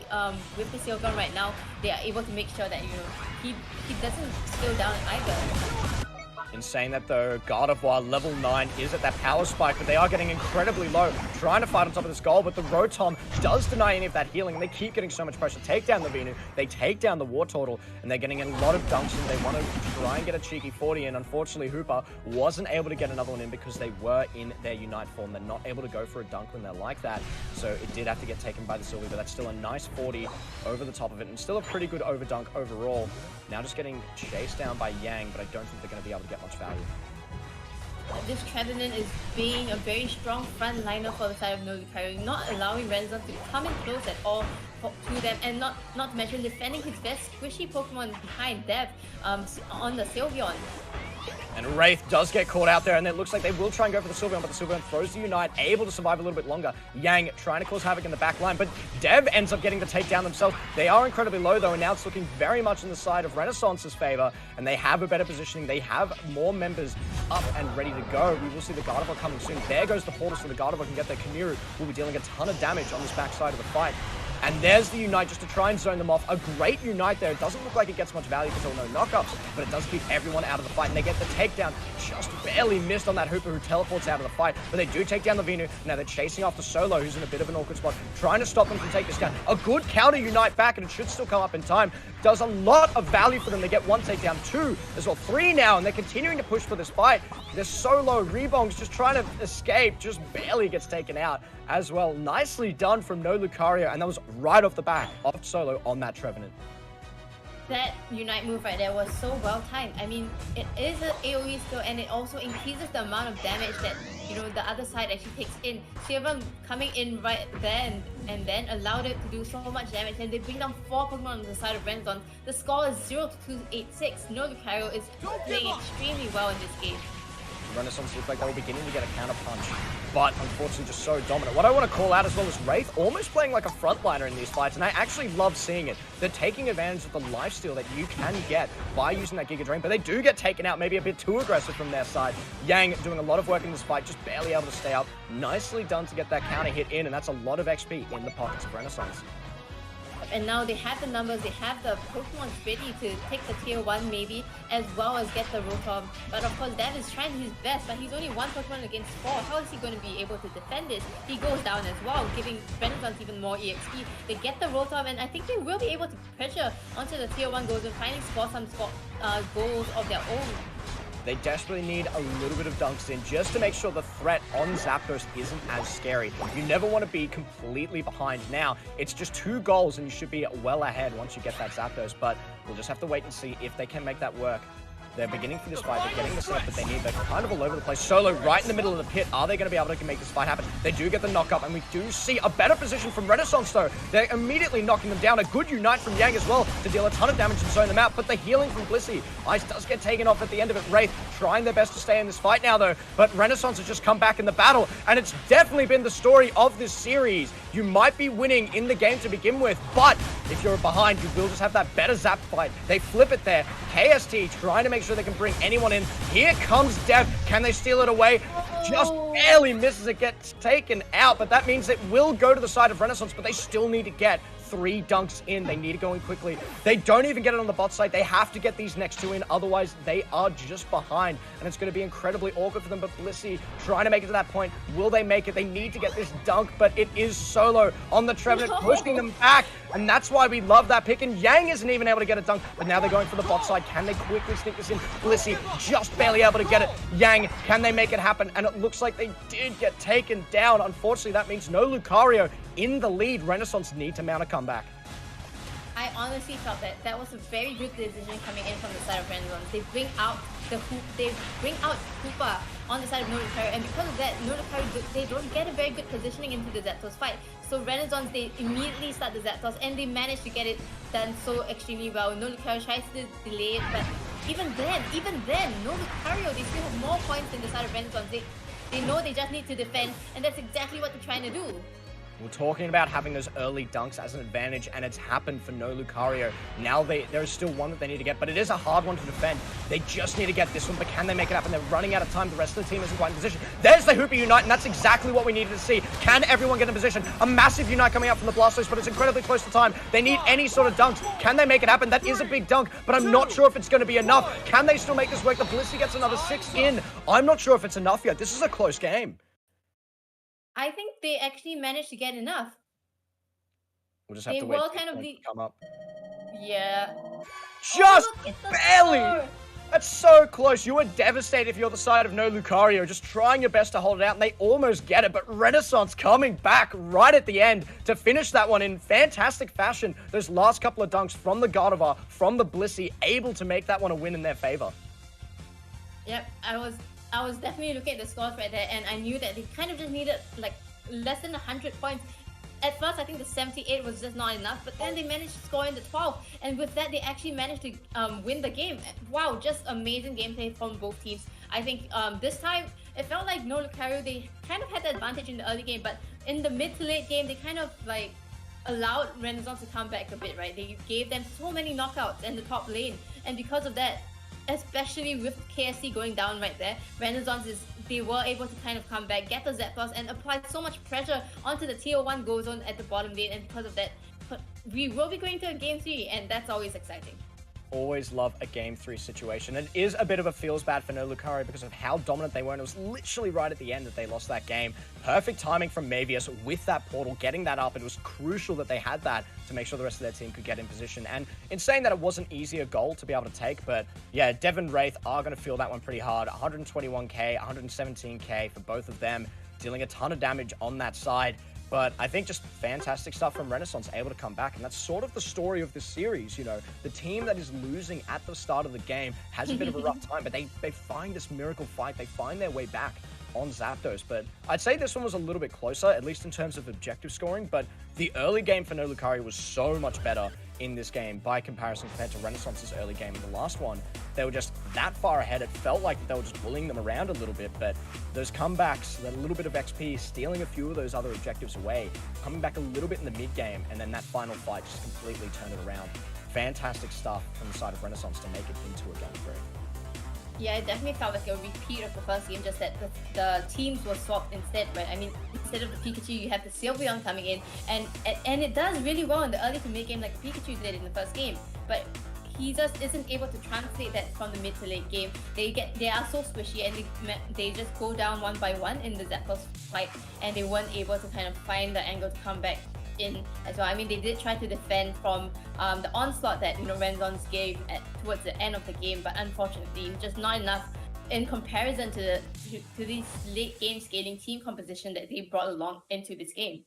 with the Sylveon right now, they are able to make sure that, you know, he doesn't scale down either. In saying that though, Gardevoir level 9 is at that power spike, but they are getting incredibly low, trying to fight on top of this goal, but the Rotom does deny any of that healing, and they keep getting so much pressure. Take down the Venu, they take down the War Turtle, and they're getting a lot of dunks in. They want to try and get a cheeky 40, and unfortunately Hooper wasn't able to get another one in because they were in their Unite form. They're not able to go for a dunk when they're like that, so it did have to get taken by the Sylvie, but that's still a nice 40 over the top of it, and still a pretty good over dunk overall. Now just getting chased down by Yang, but I don't think they're going to be able to get much value. This Trevenant is being a very strong front liner for the side of No Lucario, not allowing Renaissance to come in close at all to them, and not to mention defending his best squishy Pokemon behind Dev on the Sylveon. And Wraith does get caught out there, and it looks like they will try and go for the Sylveon, but the Sylveon throws the Unite, able to survive a little bit longer. Yang trying to cause havoc in the back line, but Dev ends up getting the takedown themselves. They are incredibly low, though, and now it's looking very much in the side of Renaissance's favor, and they have a better positioning. They have more members up and ready to go. We will see the Gardevoir coming soon. There goes the portal, so the Gardevoir can get their Kamiru. Will be dealing a ton of damage on this backside of the fight. And there's the Unite just to try and zone them off. A great Unite there. It doesn't look like it gets much value because there are no knockups, but it does keep everyone out of the fight. And they get the takedown. Just barely missed on that Hooper, who teleports out of the fight. But they do take down the Venu. Now they're chasing after Solo, who's in a bit of an awkward spot, trying to stop them from taking this down. A good counter Unite back, and it should still come up in time. Does a lot of value for them. They get one takedown, 2 as well, 3 now, and they're continuing to push for this fight. They're Solo, Rebong's just trying to escape, just barely gets taken out as well. Nicely done from No Lucario, and that was right off the back of Solo on that Trevenant. That Unite move right there was so well timed. I mean, it is an AoE skill, and it also increases the amount of damage that, you know, the other side actually takes in. Sylveon coming in right there and then allowed it to do so much damage, and they bring down 4 Pokemon on the side of Renaissance. The score is 0-286. No Lucario is playing extremely well in this game. Renaissance looked like they were beginning to get a counter punch, but unfortunately just so dominant. What I want to call out as well is Wraith almost playing like a frontliner in these fights, and I actually love seeing it. They're taking advantage of the lifesteal that you can get by using that Giga Drain, but they do get taken out, maybe a bit too aggressive from their side. Yang doing a lot of work in this fight, just barely able to stay up. Nicely done to get that counter hit in, and that's a lot of XP in the pockets of Renaissance. And now they have the numbers, they have the Pokemon ready to take the tier 1 maybe, as well as get the Rotom. But of course, Dev is trying his best, but he's only 1 Pokemon against 4. How is he going to be able to defend this? He goes down as well, giving Renaissance even more EXP. They get the Rotom, and I think they will be able to pressure onto the tier 1 goals and finally score some goals of their own. They desperately need a little bit of dunks in just to make sure the threat on Zapdos isn't as scary. You never want to be completely behind. Now, it's just 2 goals and you should be well ahead once you get that Zapdos, but we'll just have to wait and see if they can make that work. They're beginning for this fight. They're getting the setup that they need. They're kind of all over the place. Solo right in the middle of the pit. Are they going to be able to make this fight happen? They do get the knock up, and we do see a better position from Renaissance, though. They're immediately knocking them down. A good Unite from Yang as well to deal a ton of damage and zone them out, but the healing from Blissey. Ice does get taken off at the end of it. Wraith trying their best to stay in this fight now, though, but Renaissance has just come back in the battle, and it's definitely been the story of this series. You might be winning in the game to begin with, but if you're behind, you will just have that better zap fight. They flip it there. KST trying to make sure they can bring anyone in. Here comes Dev. Can they steal it away? Just barely misses it, gets taken out, but that means it will go to the side of Renaissance, but they still need to get 3 dunks in. They need to go in quickly. They don't even get it on the bot side. They have to get these next 2 in, otherwise they are just behind, and it's going to be incredibly awkward for them. But Blissey trying to make it to that point. Will they make it? They need to get this dunk, but it is Solo on the Trevenant pushing them back, and that's why we love that pick. And Yang isn't even able to get a dunk, but now they're going for the bot side. Can they quickly sneak this in? Blissey just barely able to get it. Yang, can they make it happen? And it looks like they did get taken down. Unfortunately, that means no Lucario in the lead. Renaissance need to mount a comeback. I honestly felt that that was a very good decision coming in from the side of Renaissance. They bring out Hoopa on the side of No Lucario, and because of that, No Lucario, they don't get a very good positioning into the Zapdos fight. So Renaissance, they immediately start the Zapdos, and they manage to get it done so extremely well. No Lucario tries to delay it, but even then, No Lucario, they still have more points than the side of Renaissance. They know they just need to defend, and that's exactly what they're trying to do. We're talking about having those early dunks as an advantage, and it's happened for No Lucario. Now there is still one that they need to get, but it is a hard one to defend. They just need to get this one, but can they make it happen? They're running out of time. The rest of the team isn't quite in position. There's the Hooper Unite, and that's exactly what we needed to see. Can everyone get in position? A massive Unite coming out from the Blastoise, but it's incredibly close to time. They need any sort of dunks. Can they make it happen? That is a big dunk, but I'm not sure if it's going to be enough. Can they still make this work? The Blissey gets another 6 in. I'm not sure if it's enough yet. This is a close game. I think they actually managed to get enough. We'll just have to wait for kind of to come up. Yeah. Just look, barely! Score. That's so close. You were devastated if you're the side of No Lucario, just trying your best to hold it out, and they almost get it, but Renaissance coming back right at the end to finish that one in fantastic fashion. Those last couple of dunks from the Gardevoir, from the Blissey, able to make that one a win in their favor. Yep, I was definitely looking at the scores right there, and I knew that they kind of just needed like less than 100 points. At first, I think the 78 was just not enough, but then they managed to score in the 12, and with that, they actually managed to win the game. Wow, just amazing gameplay from both teams. I think this time, it felt like No Lucario, they kind of had the advantage in the early game, but in the mid to late game, they kind of like allowed Renaissance to come back a bit, right? They gave them so many knockouts in the top lane, and because of that, especially with KSC going down right there, Renaissance they were able to kind of come back, get the Zapdos, and apply so much pressure onto the tier 1 go zone at the bottom lane, and because of that, we will be going to a game 3, and that's always exciting. Always love a game 3 situation. It is a bit of a feels bad for No Lucario because of how dominant they were, and it was literally right at the end that they lost that game. Perfect timing from Mavius with that portal, getting that up. It was crucial that they had that to make sure the rest of their team could get in position. And in saying that, it was an easier goal to be able to take, but yeah, Devon Wraith are going to feel that one pretty hard. 121k, 117k for both of them, dealing a ton of damage on that side. But I think just fantastic stuff from Renaissance, able to come back. And that's sort of the story of this series, you know. The team that is losing at the start of the game has a bit of a rough time, but they find this miracle fight. They find their way back on Zapdos. But I'd say this one was a little bit closer, at least in terms of objective scoring. But the early game for No Lucario was so much better in this game by comparison compared to Renaissance's early game in the last one. They were just that far ahead. It felt like they were just bullying them around a little bit, but those comebacks, that little bit of XP, stealing a few of those other objectives away, coming back a little bit in the mid game, and then that final fight just completely turned it around. Fantastic stuff from the side of Renaissance to make it into a game 3. Yeah, it definitely felt like a repeat of the first game, just that the teams were swapped instead, right? I mean, instead of the Pikachu, you have the Sylveon coming in, and it does really well in the early to mid game like Pikachu did in the first game, but he just isn't able to translate that from the mid to late game. They are so squishy, and they just go down one by one in the Zapdos fight, and they weren't able to kind of find the angle to come back in as well. I mean, they did try to defend from the onslaught that Renaissance gave towards the end of the game, but unfortunately, just not enough in comparison to this late game scaling team composition that they brought along into this game.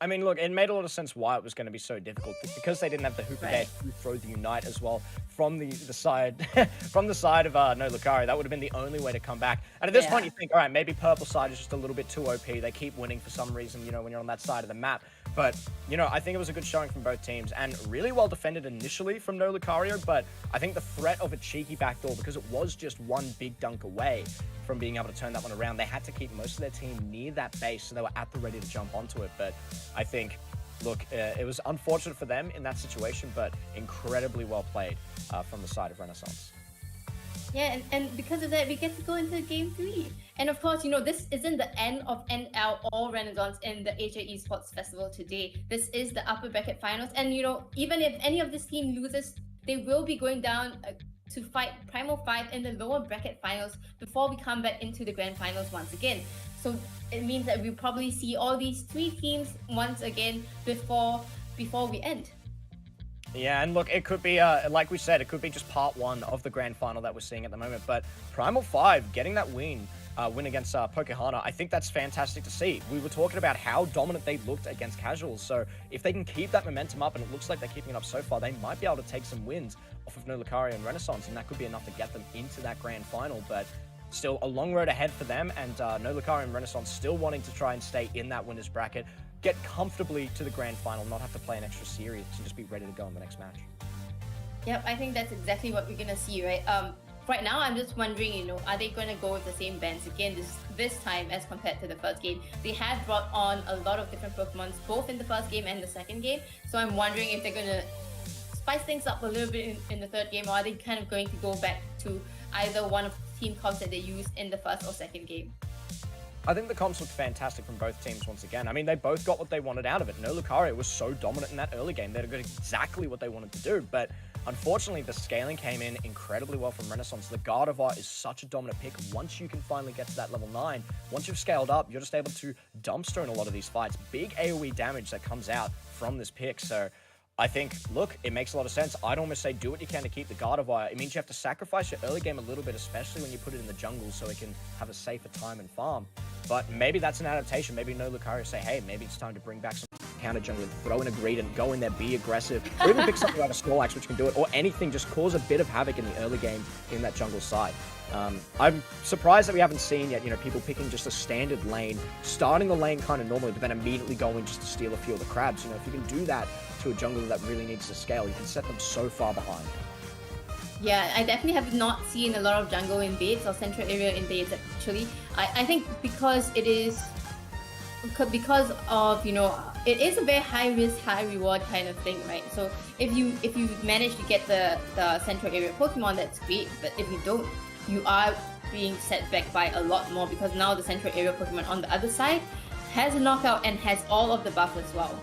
I mean, look, it made a lot of sense why it was going to be so difficult because they didn't have the Hooper Right. who throw the Unite as well from the side from the side of No Lucario. That would have been the only way to come back. And at this point, Yeah. you think, all right, maybe purple side is just a little bit too OP. They keep winning for some reason, when you're on that side of the map. But I think it was a good showing from both teams and really well defended initially from No Lucario. But I think the threat of a cheeky backdoor, because it was just one big dunk away from being able to turn that one around, they had to keep most of their team near that base, so they were at the ready to jump onto it. But I think, look, it was unfortunate for them in that situation, but incredibly well played from the side of Renaissance. Yeah, and because of that, we get to go into game 3. And of course, this isn't the end of NL or Renaissance in the Asia Esports Festival today. This is the upper bracket finals. And, even if any of this team loses, they will be going down to fight Primal 5 in the lower bracket finals before we come back into the grand finals once again. So it means that we'll probably see all these 3 teams once again before we end. Yeah, and look, it could be, like we said, it could be just part 1 of the grand final that we're seeing at the moment. But Primal 5 getting that win against Pokehana, I think that's fantastic to see. We were talking about how dominant they looked against casuals. So if they can keep that momentum up, and it looks like they're keeping it up so far, they might be able to take some wins off of No Lucario and Renaissance, and that could be enough to get them into that grand final. But still a long road ahead for them, and No Lucario and Renaissance still wanting to try and stay in that winners bracket, get comfortably to the grand final, not have to play an extra series, and just be ready to go in the next match. Yep, I think that's exactly what we're gonna see, right? Right now, I'm just wondering, are they gonna go with the same bands again this time as compared to the first game? They have brought on a lot of different Pokemons, both in the first game and the second game. So I'm wondering if they're gonna spice things up a little bit in the third game, or are they kind of going to go back to either one of the team comps that they used in the first or second game? I think the comps looked fantastic from both teams once again. I mean, they both got what they wanted out of it. No Lucario was so dominant in that early game. They got exactly what they wanted to do. But unfortunately, the scaling came in incredibly well from Renaissance. The Gardevoir is such a dominant pick. Once you can finally get to that level 9, once you've scaled up, you're just able to dumpster in a lot of these fights. Big AoE damage that comes out from this pick. So I think, look, it makes a lot of sense. I'd almost say do what you can to keep the Gardevoir. It means you have to sacrifice your early game a little bit, especially when you put it in the jungle, so it can have a safer time and farm. But maybe that's an adaptation. Maybe No Lucario say, hey, maybe it's time to bring back some counter jungle, throw in a greed and go in there, be aggressive, or even pick something like a Snorlax which can do it, or anything, just cause a bit of havoc in the early game in that jungle side. I'm surprised that we haven't seen yet, people picking just a standard lane, starting the lane kind of normally, but then immediately going just to steal a few of the crabs. If you can do that to a jungler that really needs to scale, you can set them so far behind. Yeah, I definitely have not seen a lot of jungle invades or central area invades actually. I think because it is because of it is a very high risk, high reward kind of thing, right? So if you manage to get the central area Pokemon, that's great. But if you don't, you are being set back by a lot more, because now the central area Pokemon on the other side has a knockout and has all of the buff as well.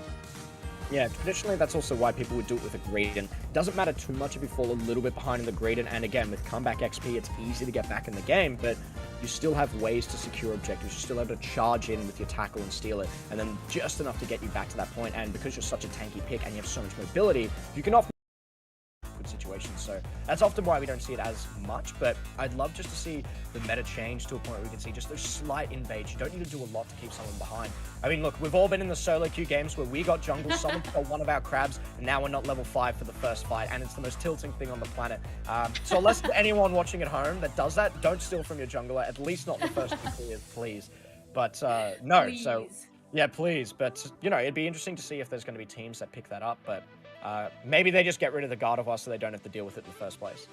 Yeah, traditionally that's also why people would do it with a Greedent. It doesn't matter too much if you fall a little bit behind in the Greedent, and again, with comeback XP, it's easy to get back in the game, but you still have ways to secure objectives. You're still able to charge in with your tackle and steal it, and then just enough to get you back to that point. And because you're such a tanky pick and you have so much mobility, you can often good situations. So that's often why we don't see it as much, but I'd love just to see the meta change to a point where we can see just those slight invades. You don't need to do a lot to keep someone behind. I mean, look, we've all been in the solo queue games where we got jungle, someone got one of our crabs, and now we're not level 5 for the first fight, and it's the most tilting thing on the planet. So unless anyone watching at home that does that, don't steal from your jungler, at least not the first two clears, please. But no, Please. So yeah, please. But it'd be interesting to see if there's going to be teams that pick that up, but maybe they just get rid of the Gardevoir so they don't have to deal with it in the first place.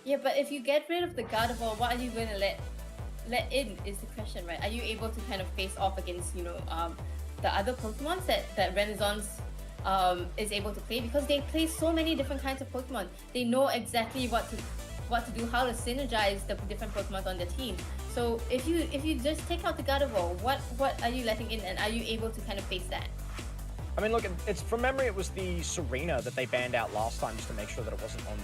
Yeah, but if you get rid of the Gardevoir, what are you going to let in is the question, right? Are you able to kind of face off against, the other Pokemon that Renaissance is able to play? Because they play so many different kinds of Pokemon. They know exactly what to do, how to synergize the different Pokemon on the team. So if you just take out the Gardevoir, what are you letting in, and are you able to kind of face that? I mean, look, it's from memory, it was the Serena that they banned out last time just to make sure that it wasn't on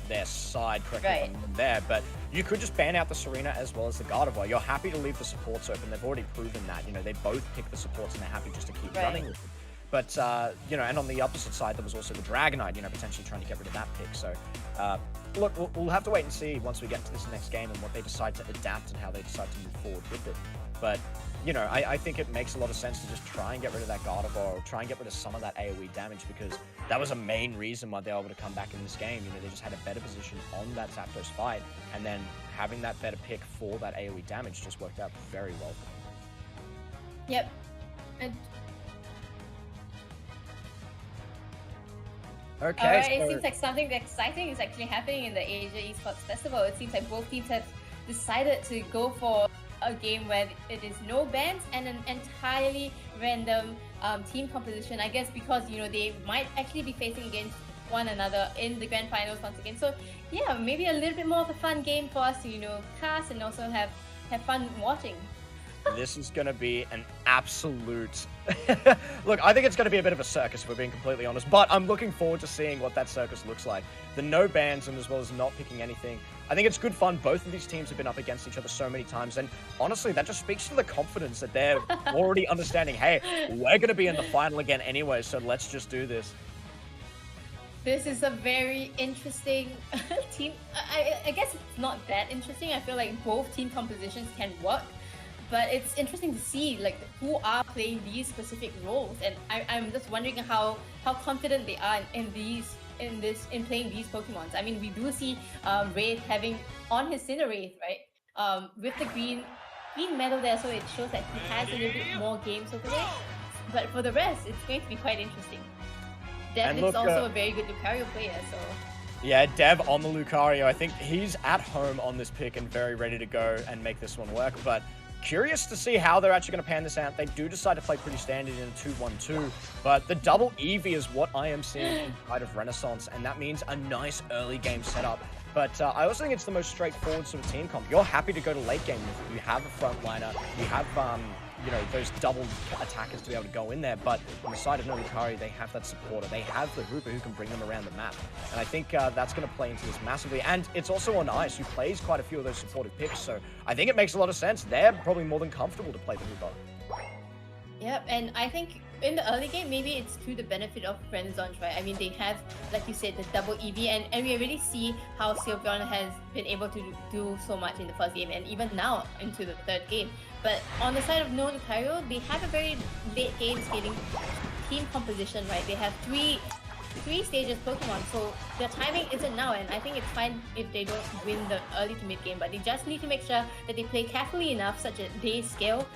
their side, correct me if I'm wrong there. But you could just ban out the Serena as well as the Gardevoir. You're happy to leave the supports open. They've already proven that. They both pick the supports and they're happy just to keep running with it. But, and on the opposite side, there was also the Dragonite, potentially trying to get rid of that pick. So, look, we'll have to wait and see once we get to this next game and what they decide to adapt and how they decide to move forward with it. But you know, I think it makes a lot of sense to just try and get rid of that Gardevoir or try and get rid of some of that AoE damage, because that was a main reason why they were able to come back in this game. You know, they just had a better position on that Zapdos fight, and then having that better pick for that AoE damage just worked out very well. Yep. And okay, alright, so it seems like something exciting is actually happening in the Asia Esports Festival. It seems like both teams have decided to go for a game where it is no bans and an entirely random team composition. I guess because, you know, they might actually be facing against one another in the grand finals once again. So yeah, maybe a little bit more of a fun game for us to, you know, cast and also have fun watching. This is going to be an absolute... Look, I think it's going to be a bit of a circus, if we're being completely honest, but I'm looking forward to seeing what that circus looks like. The no bans, and as well as not picking anything. I think it's good fun. Both of these teams have been up against each other so many times, and honestly, that just speaks to the confidence that they're already understanding, hey, we're going to be in the final again anyway, so let's just do this. This is a very interesting team. I guess it's not that interesting. I feel like both team compositions can work. But it's interesting to see like who are playing these specific roles, and I'm just wondering how confident they are in playing these Pokemons. I mean, we do see Wraith having on his Cinereith, right? With the green medal there, so it shows that he has a little bit more games over there. But for the rest, it's going to be quite interesting. Dev is also a very good Lucario player, so. Yeah, Dev on the Lucario. I think he's at home on this pick and very ready to go and make this one work. But curious to see how they're actually going to pan this out. They do decide to play pretty standard in a 2-1-2, but the double Eevee is what I am seeing inside of Renaissance, and that means a nice early game setup. But I also think it's the most straightforward sort of team comp. You're happy to go to late game with it. You have a frontliner, you have you know, those double attackers to be able to go in there, but on the side of no Lucario, they have that supporter. They have the Hooper who can bring them around the map, and I think that's going to play into this massively. And it's also on Ice, who plays quite a few of those supportive picks, so I think it makes a lot of sense. They're probably more than comfortable to play the Hooper. Yep, and I think in the early game, maybe it's to the benefit of Renaissance, right? I mean, they have, like you said, the double Eevee, and we really see how Sylveon has been able to do so much in the first game, and even now into the third game. But on the side of no Lucario, they have a very late game scaling team composition, right? They have three stages Pokemon, so their timing isn't now, and I think it's fine if they don't win the early to mid game, but they just need to make sure that they play carefully enough such that they scale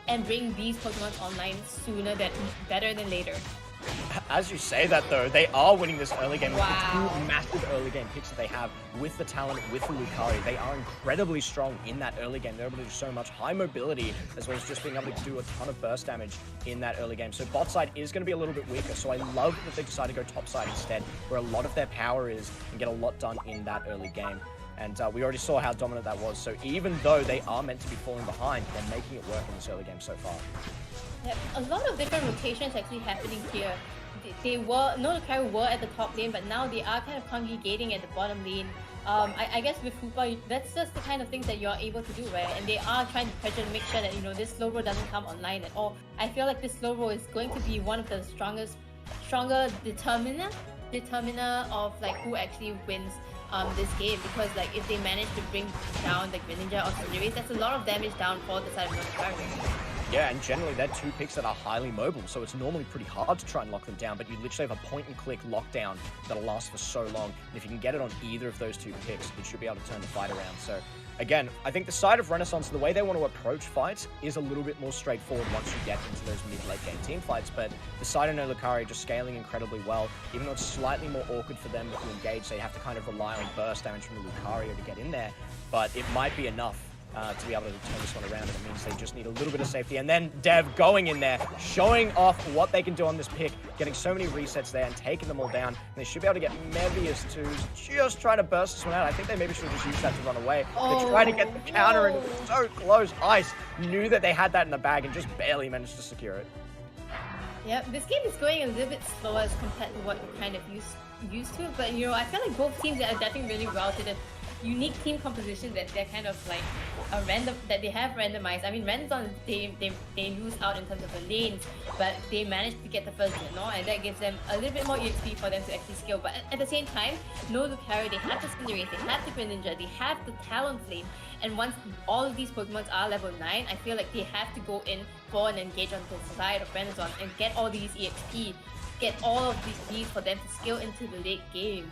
and bring these Pokemon online sooner better than later. As you say that though, they are winning this early game with Wow. the two massive early game picks that they have with the talent, with the Lucario. They are incredibly strong in that early game. They're able to do so much high mobility, as well as just being able to do a ton of burst damage in that early game. So bot side is going to be a little bit weaker, so I love that they decided to go top side instead, where a lot of their power is, and get a lot done in that early game. And we already saw how dominant that was. So even though they are meant to be falling behind, they're making it work in this early game so far. Yep, a lot of different rotations actually happening here. No Lucario were at the top lane, but now they are kind of congregating at the bottom lane. I guess with Hoopa, that's just the kind of things that you're able to do, right? And they are trying to pressure to make sure that, you know, this slow roll doesn't come online at all. I feel like this slow roll is going to be one of the stronger determiner of like who actually wins this game, because like if they manage to bring down like Greninja or Cinderace, that's a lot of damage down for the side of Lucario. Yeah, and generally they're two picks that are highly mobile, so it's normally pretty hard to try and lock them down, but you literally have a point-and-click lockdown that'll last for so long, and if you can get it on either of those two picks, it should be able to turn the fight around. So, again, I think the side of Renaissance, the way they want to approach fights is a little bit more straightforward once you get into those mid-late game team fights, but the side of no Lucario just scaling incredibly well. Even though it's slightly more awkward for them to engage, they have to kind of rely on burst damage from the Lucario to get in there, but it might be enough to be able to turn this one around, and it means they just need a little bit of safety. And then Dev going in there, showing off what they can do on this pick, getting so many resets there and taking them all down. And they should be able to get Mevius to just try to burst this one out. I think they maybe should have just used that to run away. They tried to get the counter, and it was so close. Ice knew that they had that in the bag and just barely managed to secure it. Yep, this game is going a little bit slower as compared to what we're kind of used to, but you know, I feel like both teams are adapting really well to unique team composition that they're kind of like a random that they have randomized. I mean, Renaissance they lose out in terms of the lanes, but they managed to get the first hit, no, and that gives them a little bit more EXP for them to actually scale. But at the same time, no Lucario, they have the Cinderace, they have the Greninja, they have the Talonflame, and once all of these Pokemons are level 9, I feel like they have to go in for an engage on the side of Renaissance and get all these EXP, get all of these needs for them to scale into the late game.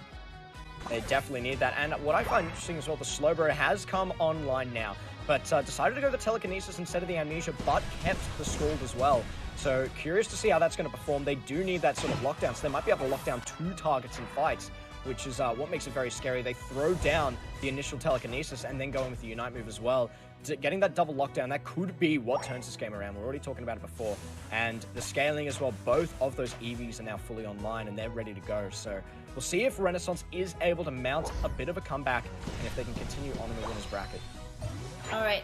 They definitely need that. And what I find interesting as well, the Slowbro has come online now, but decided to go the Telekinesis instead of the Amnesia, but kept the Scald as well. So curious to see how that's going to perform. They do need that sort of lockdown, so they might be able to lock down 2 targets in fights, which is what makes it very scary. They throw down the initial Telekinesis and then go in with the Unite move as well. Getting that double lockdown, that could be what turns this game around. We're already talking about it before. And the scaling as well, both of those EVs are now fully online and they're ready to go. So we'll see if Renaissance is able to mount a bit of a comeback and if they can continue on in the winner's bracket. All right.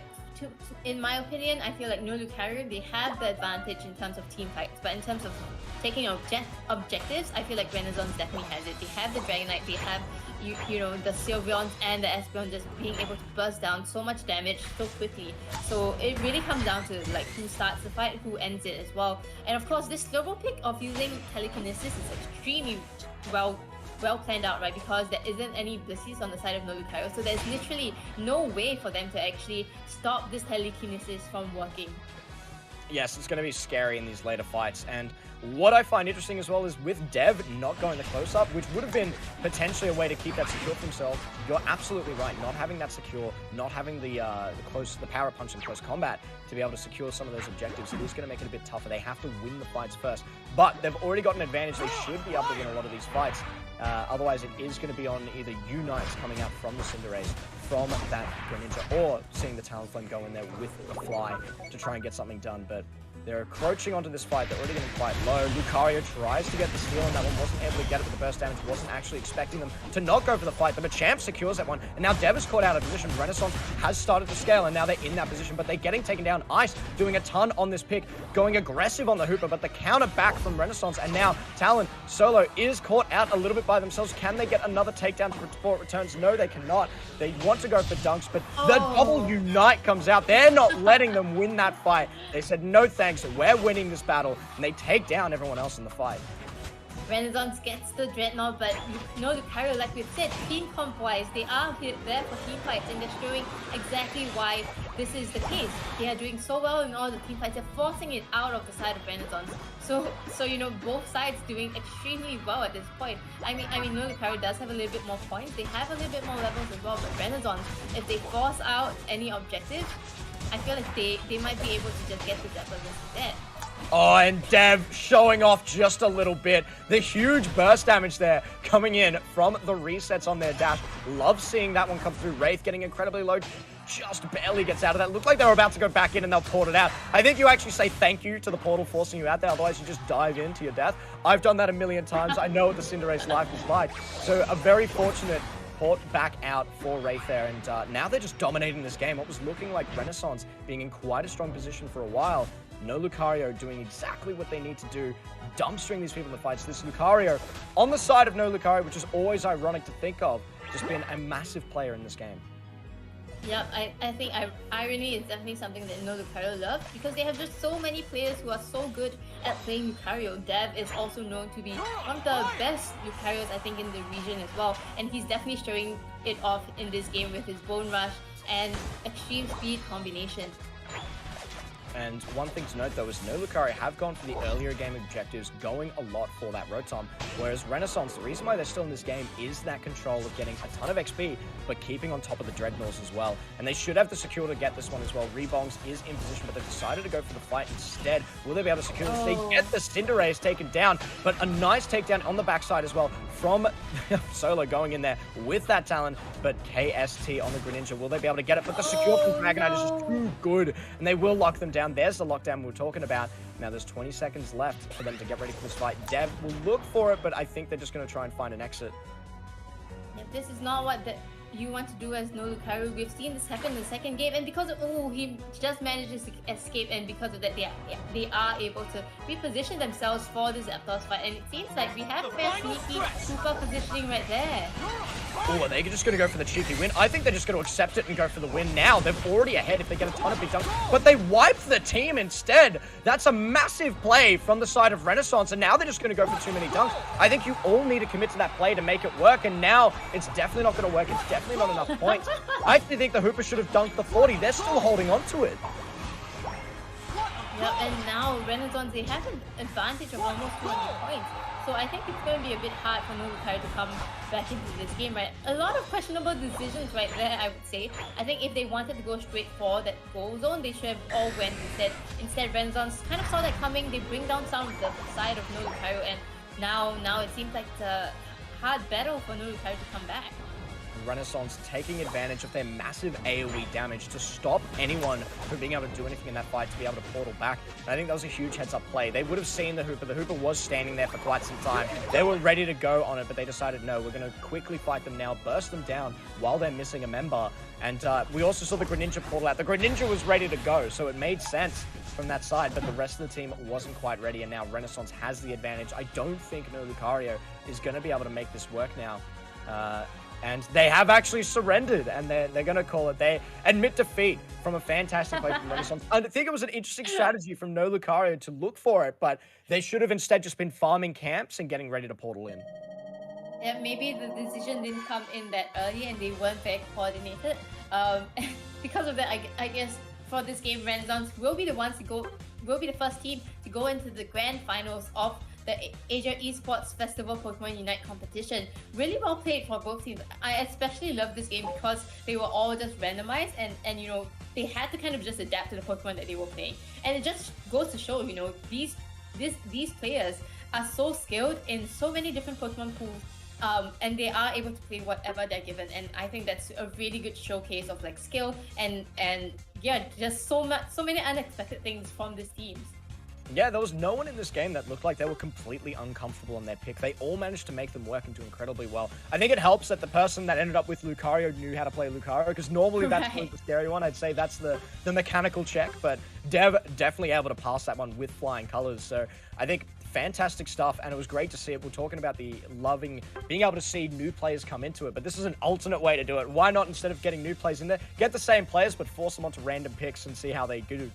In my opinion, I feel like no Lucario, they have the advantage in terms of team fights, but in terms of taking objectives, I feel like Renaissance definitely has it. They have the Dragonite, they have you know, the Sylveons and the Espeon just being able to burst down so much damage so quickly. So it really comes down to like who starts the fight, who ends it as well. And of course, this Slowbro pick of using Telekinesis is extremely well planned out, right? Because there isn't any Blissey's on the side of no Lucario, so there's literally no way for them to actually stop this Telekinesis from working. Yes, it's going to be scary in these later fights. And what I find interesting as well is with Dev not going the close-up, which would have been potentially a way to keep that secure for himself. You're absolutely right. Not having that secure, not having the power punch in close combat to be able to secure some of those objectives, it is going to make it a bit tougher. They have to win the fights first. But they've already got an advantage. They should be able to win a lot of these fights. Otherwise, it is going to be on either Unites coming out from the Cinderace, from that Greninja, or seeing the Talonflame go in there with the Fly to try and get something done. But they're encroaching onto this fight. They're already getting quite low. Lucario tries to get the steal on that one. Wasn't able to get it with the burst damage. Wasn't actually expecting them to not go for the fight. The Machamp secures that one. And now Dev is caught out of position. Renaissance has started to scale, and now they're in that position. But they're getting taken down. Ice doing a ton on this pick. Going aggressive on the Hooper, but the counter back from Renaissance. And now Talon solo is caught out a little bit by themselves. Can they get another takedown before it returns? No, they cannot. They want to go for dunks, but the double Unite comes out. They're not letting them win that fight. They said, no thanks. We're winning this battle, and they take down everyone else in the fight. Renaissance gets the Dreadnought, but you know Lucario, like we've said, team comp-wise, they are there for team fights, and they're showing exactly why this is the case. They are doing so well in all the team fights. They're forcing it out of the side of Renaissance. So you know, both sides doing extremely well at this point. I mean, no Lucario does have a little bit more points. They have a little bit more levels as well, but Renaissance, if they force out any objectives, I feel like they might be able to just get the Zeppelin instead. Oh, and Dev showing off just a little bit. The huge burst damage there coming in from the resets on their dash. Love seeing that one come through. Wraith getting incredibly low. Just barely gets out of that. Looked like they were about to go back in and they'll port it out. I think you actually say thank you to the portal forcing you out there. Otherwise, you just dive into your death. I've done that a million times. I know what the Cinderace life is like. So a very fortunate port back out for Wraith there, and now they're just dominating this game. What was looking like Renaissance being in quite a strong position for a while. No Lucario doing exactly what they need to do, dumpstering these people in the fights. This Lucario on the side of no Lucario, which is always ironic to think of, just being a massive player in this game. Yeah, I think irony is definitely something that no Lucario loves, because they have just so many players who are so good at playing Lucario. Dev is also known to be one of the best Lucarios, I think, in the region as well, and he's definitely showing it off in this game with his Bone Rush and extreme speed combination. And one thing to note, though, is no Lucario have gone for the earlier game objectives, going a lot for that Rotom, whereas Renaissance, the reason why they're still in this game is that control of getting a ton of XP, but keeping on top of the Dreadnoughts as well. And they should have the secure to get this one as well. Rebongs is in position, but they've decided to go for the fight instead. Will they be able to secure this? They get the Cinderace taken down, but a nice takedown on the backside as well from Solo going in there with that Talon, but KST on the Greninja. Will they be able to get it? But the secure from Dragonite is just too good, and they will lock them down. There's the lockdown we were talking about. Now there's 20 seconds left for them to get ready for this fight. Dev will look for it, but I think they're just going to try and find an exit. Yeah, this is not what you want to do as No Lucario. We've seen this happen in the second game, and because of he just manages to escape, and because of that, they are able to reposition themselves for this Zapdos fight. And it seems like we have very sneaky super positioning right there. Oh, are they just going to go for the cheeky win? I think they're just going to accept it and go for the win now. They're already ahead if they get a ton of big dunks, but they wiped the team instead. That's a massive play from the side of Renaissance, and now they're just going to go for too many dunks. I think you all need to commit to that play to make it work, and now it's definitely not going to work. It's definitely not enough points. I actually think the Hooper should have dunked the 40. They're still holding on to it. Yep, and now Renaissance, they have an advantage of almost 200 points. So I think it's going to be a bit hard for No Lucario to come back into this game, right? A lot of questionable decisions right there, I would say. I think if they wanted to go straight for that goal zone, they should have all went instead. Instead, Renaissance kind of saw that coming. They bring down some of the side of No Lucario, and now it seems like it's a hard battle for No Lucario to come back. Renaissance taking advantage of their massive AoE damage to stop anyone from being able to do anything in that fight, to be able to portal back. And I think that was a huge heads-up play. They would have seen the Hooper. The Hooper was standing there for quite some time. They were ready to go on it, but they decided, no, we're going to quickly fight them now, burst them down while they're missing a member. And we also saw the Greninja portal out. The Greninja was ready to go, so it made sense from that side, but the rest of the team wasn't quite ready, and now Renaissance has the advantage. I don't think No Lucario is going to be able to make this work now. And they have actually surrendered, and they're going to call it. They admit defeat from a fantastic play from Renaissance. I think it was an interesting strategy from No Lucario to look for it, but they should have instead just been farming camps and getting ready to portal in. Yeah, maybe the decision didn't come in that early, and they weren't very coordinated. Because of that, I guess for this game, Renaissance will be the ones to go. Will be the first team to go into the grand finals of the Asia Esports Festival Pokemon Unite competition. Really well played for both teams. I especially love this game because they were all just randomized, and you know, they had to kind of just adapt to the Pokemon that they were playing. And it just goes to show, you know, these players are so skilled in so many different Pokemon pools. And they are able to play whatever they're given, and I think that's a really good showcase of like skill and yeah, just so many unexpected things from these teams. Yeah, there was no one in this game that looked like they were completely uncomfortable in their pick. They all managed to make them work and do incredibly well. I think it helps that the person that ended up with Lucario knew how to play Lucario, because normally that's the scary one. I'd say that's the mechanical check, but Dev definitely able to pass that one with flying colors. So I think fantastic stuff, and it was great to see it. We're talking about the being able to see new players come into it, but this is an alternate way to do it. Why not, instead of getting new players in there, get the same players but force them onto random picks and see how they do.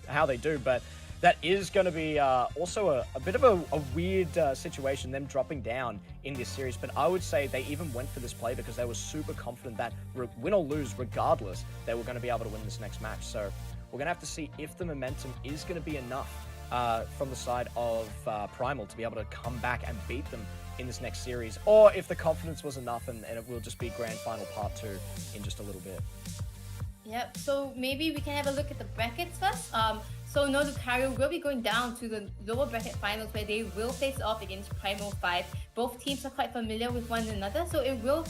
But that is going to be also a bit of a weird situation, them dropping down in this series. But I would say they even went for this play because they were super confident that win or lose, regardless, they were going to be able to win this next match. So we're going to have to see if the momentum is going to be enough from the side of Primal to be able to come back and beat them in this next series, or if the confidence was enough and it will just be Grand Final Part 2 in just a little bit. Yep, so maybe we can have a look at the brackets first. So No Lucario will be going down to the lower bracket finals, where they will face off against Primal 5. Both teams are quite familiar with one another, so it will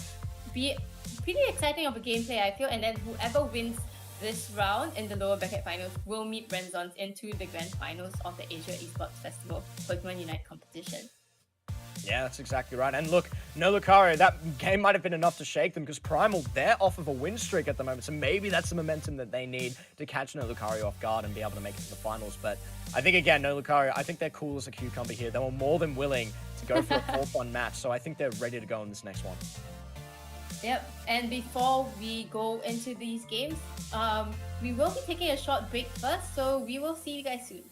be pretty exciting of a gameplay, I feel. And then whoever wins this round in the lower bracket finals will meet Renaissance into the grand finals of the Asia Esports Festival Pokemon Unite competition. Yeah, that's exactly right. And look, No Lucario, that game might have been enough to shake them, because Primal, they're off of a win streak at the moment. So maybe that's the momentum that they need to catch No Lucario off guard and be able to make it to the finals. But I think, again, No Lucario, I think they're cool as a cucumber here. They were more than willing to go for a 4-1 match. So I think they're ready to go in this next one. Yep, and before we go into these games, we will be taking a short break first. So we will see you guys soon.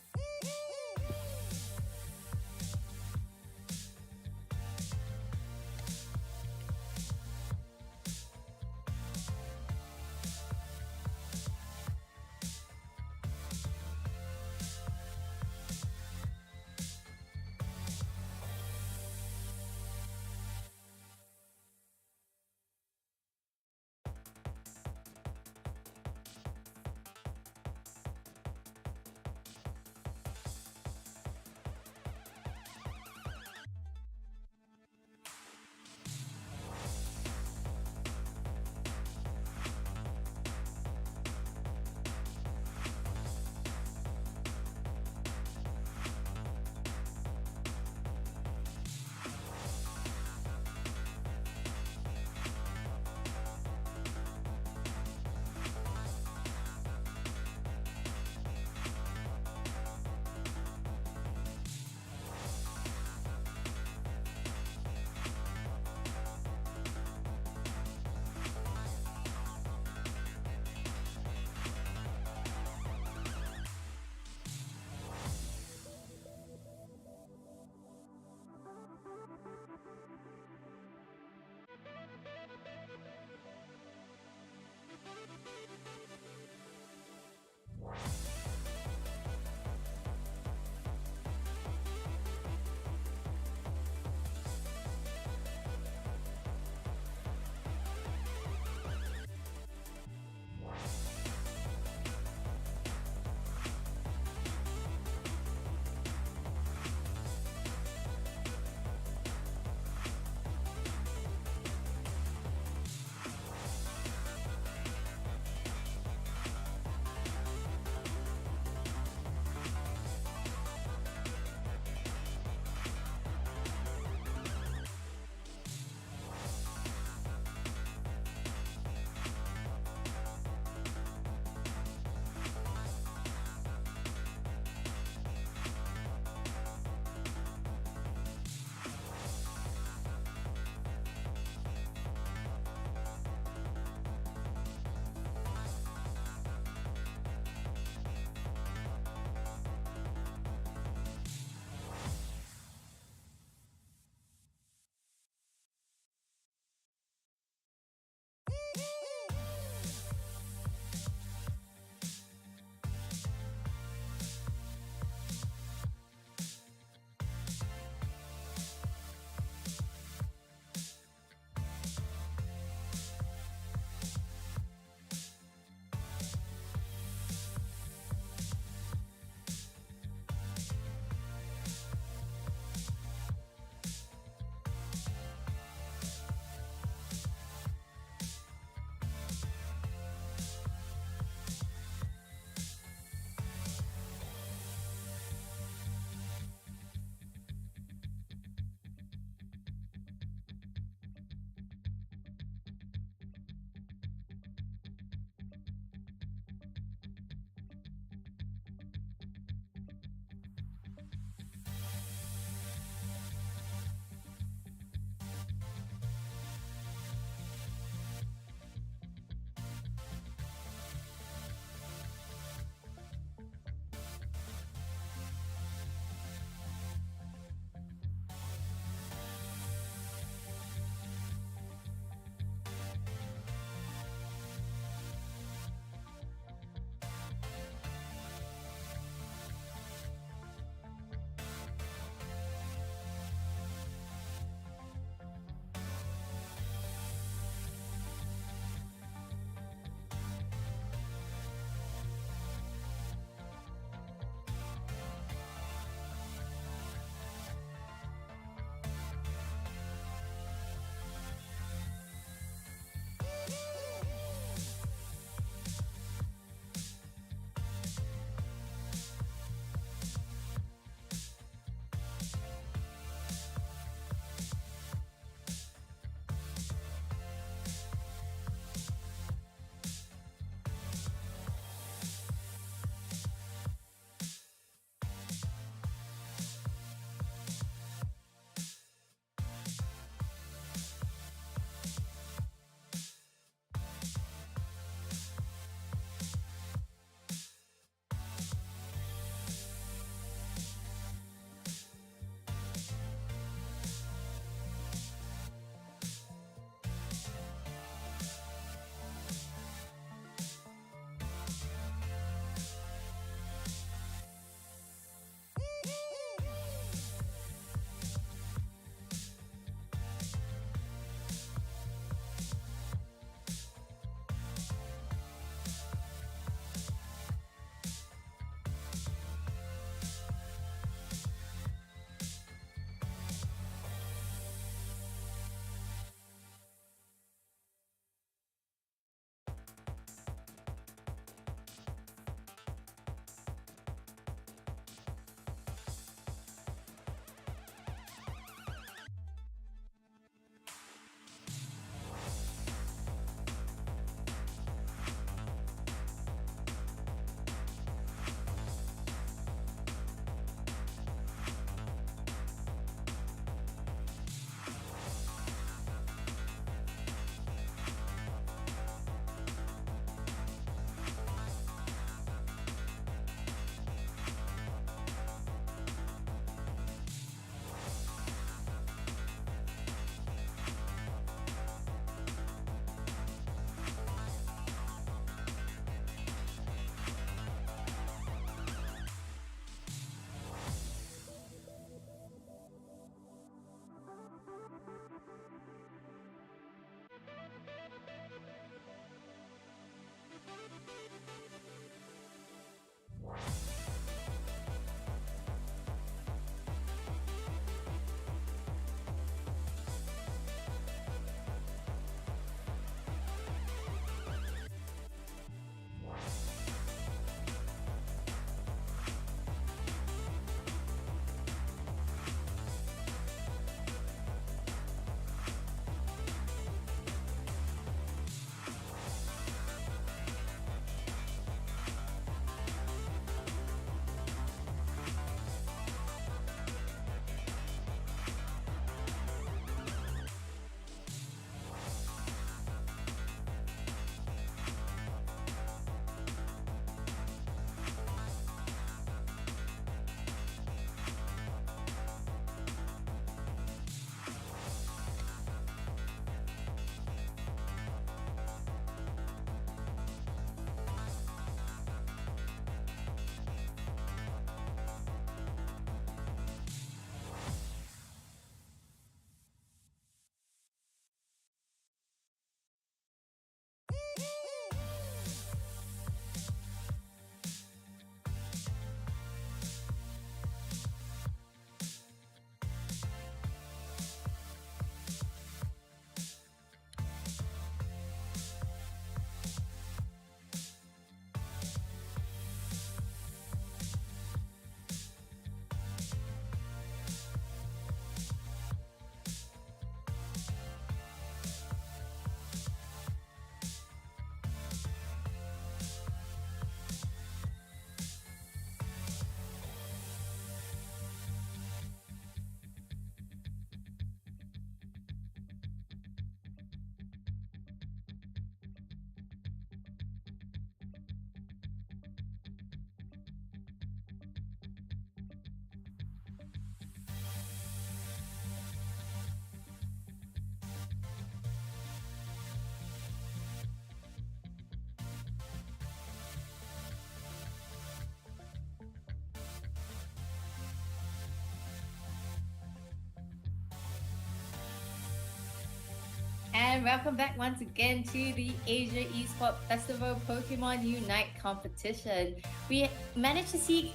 and welcome back once again to the Asia Esports Festival Pokemon Unite competition. We managed to see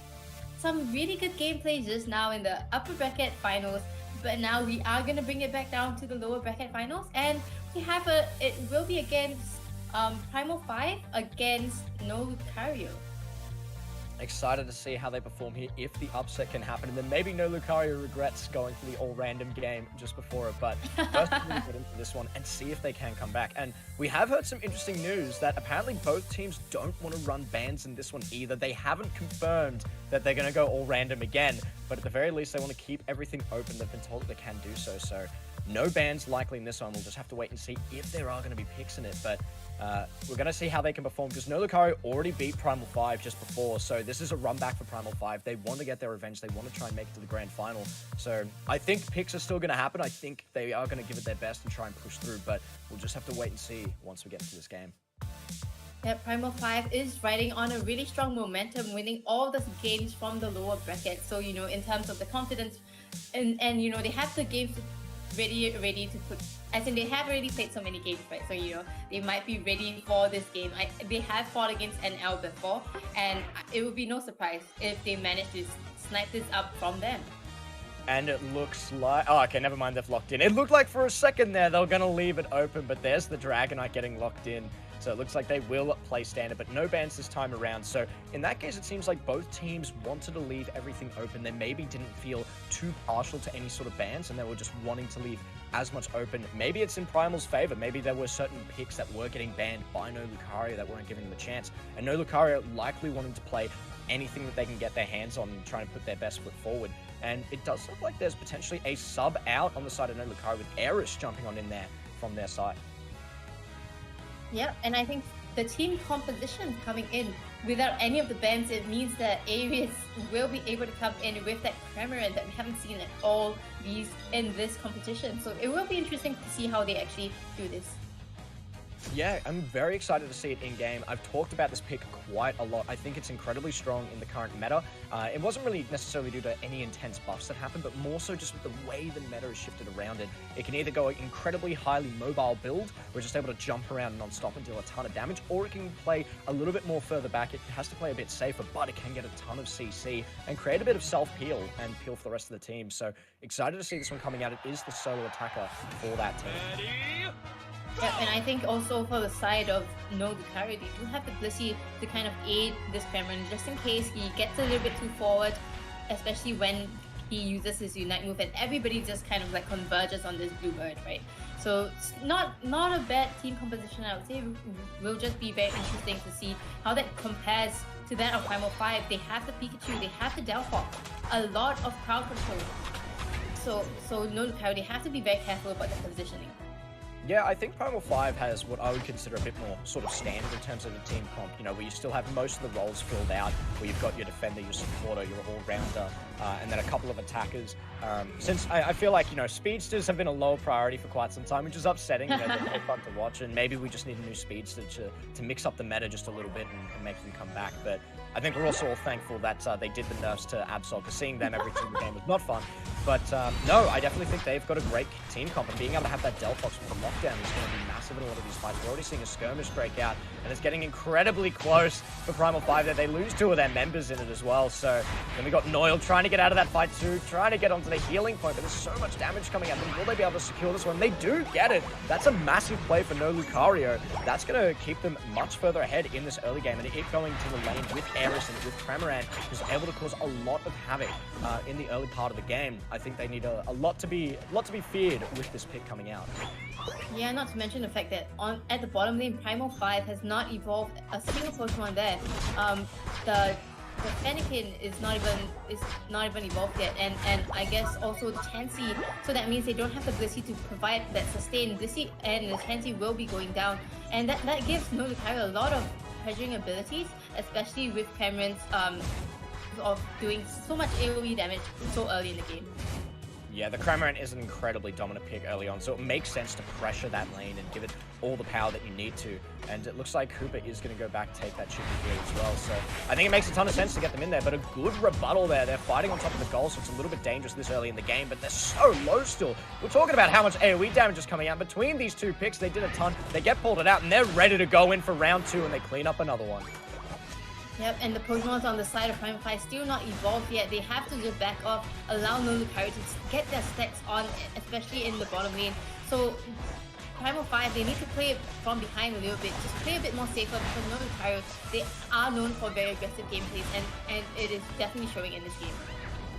some really good gameplay just now in the upper bracket finals, but now we are going to bring it back down to the lower bracket finals, and we have it will be against Primal 5 against No Lucario. Excited to see how they perform here, if the upset can happen, and then maybe No Lucario regrets going for the all-random game just before it. But first, we're going to get into this one and see if they can come back. And we have heard some interesting news that apparently both teams don't want to run bans in this one either. They haven't confirmed that they're going to go all-random again, but at the very least, they want to keep everything open. They've been told that they can do so. So no bans likely in this one. We'll just have to wait and see if there are going to be picks in it. But we're going to see how they can perform, because No Lucario already beat Primal 5 just before. So this is a run back for Primal 5. They want to get their revenge. They want to try and make it to the grand final. So I think picks are still going to happen. I think they are going to give it their best and try and push through. But we'll just have to wait and see once we get into this game. Yeah, Primal 5 is riding on a really strong momentum, winning all the games from the lower bracket. So, you know, in terms of the confidence, and you know, they have the games ready to put, as in they have already played so many games, right? So, you know, they might be ready for this game. They have fought against NL before, and it would be no surprise if they manage to snipe this up from them. And it looks like... Oh, okay, never mind, they've locked in. It looked like for a second there they were going to leave it open, but there's the Dragonite getting locked in. So it looks like they will play standard, but no bans this time around. So in that case, it seems like both teams wanted to leave everything open. They maybe didn't feel too partial to any sort of bans, and they were just wanting to leave as much open. Maybe it's in Primal's favor. Maybe there were certain picks that were getting banned by No Lucario that weren't giving them a chance. And No Lucario likely wanting to play anything that they can get their hands on and trying to put their best foot forward. And it does look like there's potentially a sub out on the side of No Lucario, with Eris jumping on in there from their side. Yeah, and I think the team composition coming in without any of the bans, it means that Aries will be able to come in with that Cramorant that we haven't seen at all in this competition. So it will be interesting to see how they actually do this. Yeah, I'm very excited to see it in-game. I've talked about this pick quite a lot. I think it's incredibly strong in the current meta. It wasn't really necessarily due to any intense buffs that happened, but more so just with the way the meta is shifted around it. It can either go an incredibly highly mobile build, where it's just able to jump around non-stop and deal a ton of damage, or it can play a little bit more further back. It has to play a bit safer, but it can get a ton of CC and create a bit of self-peel and peel for the rest of the team. So excited to see this one coming out. It is the solo attacker for that team. Yeah, and I think also for the side of No Lucario, they do have the ability to kind of aid this Cramorant just in case he gets a little bit too forward, especially when he uses his Unite move and everybody just kind of like converges on this Bluebird, right? So it's not a bad team composition, I would say. It will just be very interesting to see how that compares to that of Primal 5. They have the Pikachu, they have the Delphox, a lot of crowd control. So No Lucario, they have to be very careful about the positioning. Yeah, I think Primal 5 has what I would consider a bit more sort of standard in terms of the team comp, you know, where you still have most of the roles filled out, where you've got your defender, your supporter, your all-rounder, and then a couple of attackers. Since I feel like, you know, speedsters have been a lower priority for quite some time, which is upsetting. You know, they're no fun to watch, and maybe we just need a new speedster to mix up the meta just a little bit and make them come back. But I think we're also all thankful that they did the nerfs to Absol, because seeing them every single game was not fun. But no, I definitely think they've got a great team comp, and being able to have that Delphox with the lockdown is going to be massive in a lot of these fights. We're already seeing a skirmish break out, and it's getting incredibly close for Primal 5 there. They lose 2 of their members in it as well. So then we got Noyle trying to get out of that fight too, trying to get onto the healing point, but there's so much damage coming at them. Will they be able to secure this one? They do get it. That's a massive play for No Lucario. That's going to keep them much further ahead in this early game, and it going to the lane with Eris and with Cramorant, who's able to cause a lot of havoc in the early part of the game. I think they need a lot to be feared with this pick coming out. Yeah, not to mention the fact that at the bottom lane, Primal 5 has not evolved a single Pokemon there. The Fennekin is not even evolved yet, and I guess also the Chansey. So that means they don't have the ability to provide that sustain. Blissey and the Chansey will be going down, and that gives No Lucario a lot of pressuring abilities, especially with Cramorant's of doing so much AoE damage so early in the game. Yeah, the Cramorant is an incredibly dominant pick early on, so it makes sense to pressure that lane and give it all the power that you need to. And it looks like Cooper is going to go back, take that chippy here as well. So I think it makes a ton of sense to get them in there, but a good rebuttal there. They're fighting on top of the goal, so it's a little bit dangerous this early in the game, but they're so low still. We're talking about how much AoE damage is coming out. Between these two picks, they did a ton. They get pulled it out, and they're ready to go in for round 2, and they clean up another one. Yep, and the Pokemons on the side of Primal 5 still not evolved yet. They have to just back off, allow No Lucario to get their stacks on, especially in the bottom lane. So Primal 5, they need to play it from behind a little bit, just play a bit more safer, because No Lucario, they are known for very aggressive gameplays, and it is definitely showing in this game.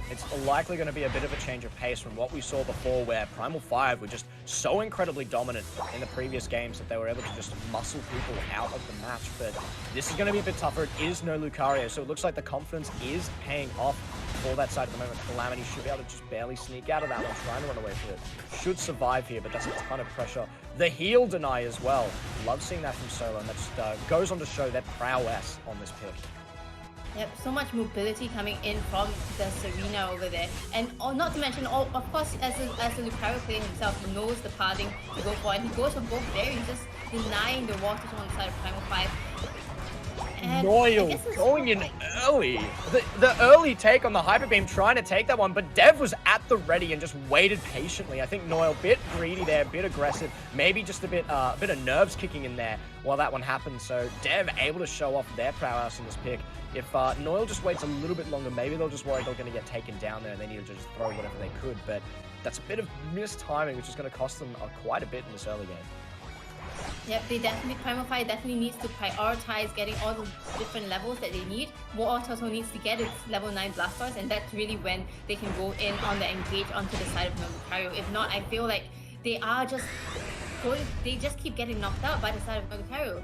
It's likely going to be a bit of a change of pace from what we saw before, where Primal 5 were just so incredibly dominant in the previous games that they were able to just muscle people out of the match. But this is going to be a bit tougher. It is no Lucario, so it looks like the confidence is paying off for that side at the moment. Calamity should be able to just barely sneak out of that one, trying to run away from it. Should survive here, but that's a ton of pressure. The heal deny as well. Love seeing that from Solo, and that just goes on to show their prowess on this pick. Yep, so much mobility coming in from the Serena over there. And not to mention, of course, as a Lucario player himself, he knows the pathing to go for, and he goes for both there. He's just denying the water on the side of Primal 5. Noyle going in early. The early take on the Hyper Beam, trying to take that one, but Dev was at the ready and just waited patiently. I think Noyle, bit greedy there, bit aggressive, maybe just a bit of nerves kicking in there while that one happened. So Dev able to show off their prowess in this pick. If Noyle just waits a little bit longer, maybe they'll just worry they're going to get taken down there and they need to just throw whatever they could. But that's a bit of missed timing, which is going to cost them quite a bit in this early game. Yep, Primal 5 definitely needs to prioritize getting all the different levels that they need. What also needs to get is level 9 Blastoise, and that's really when they can go in on the engage onto the side of No Lucario. If not, I feel like they just keep getting knocked out by the side of No Lucario.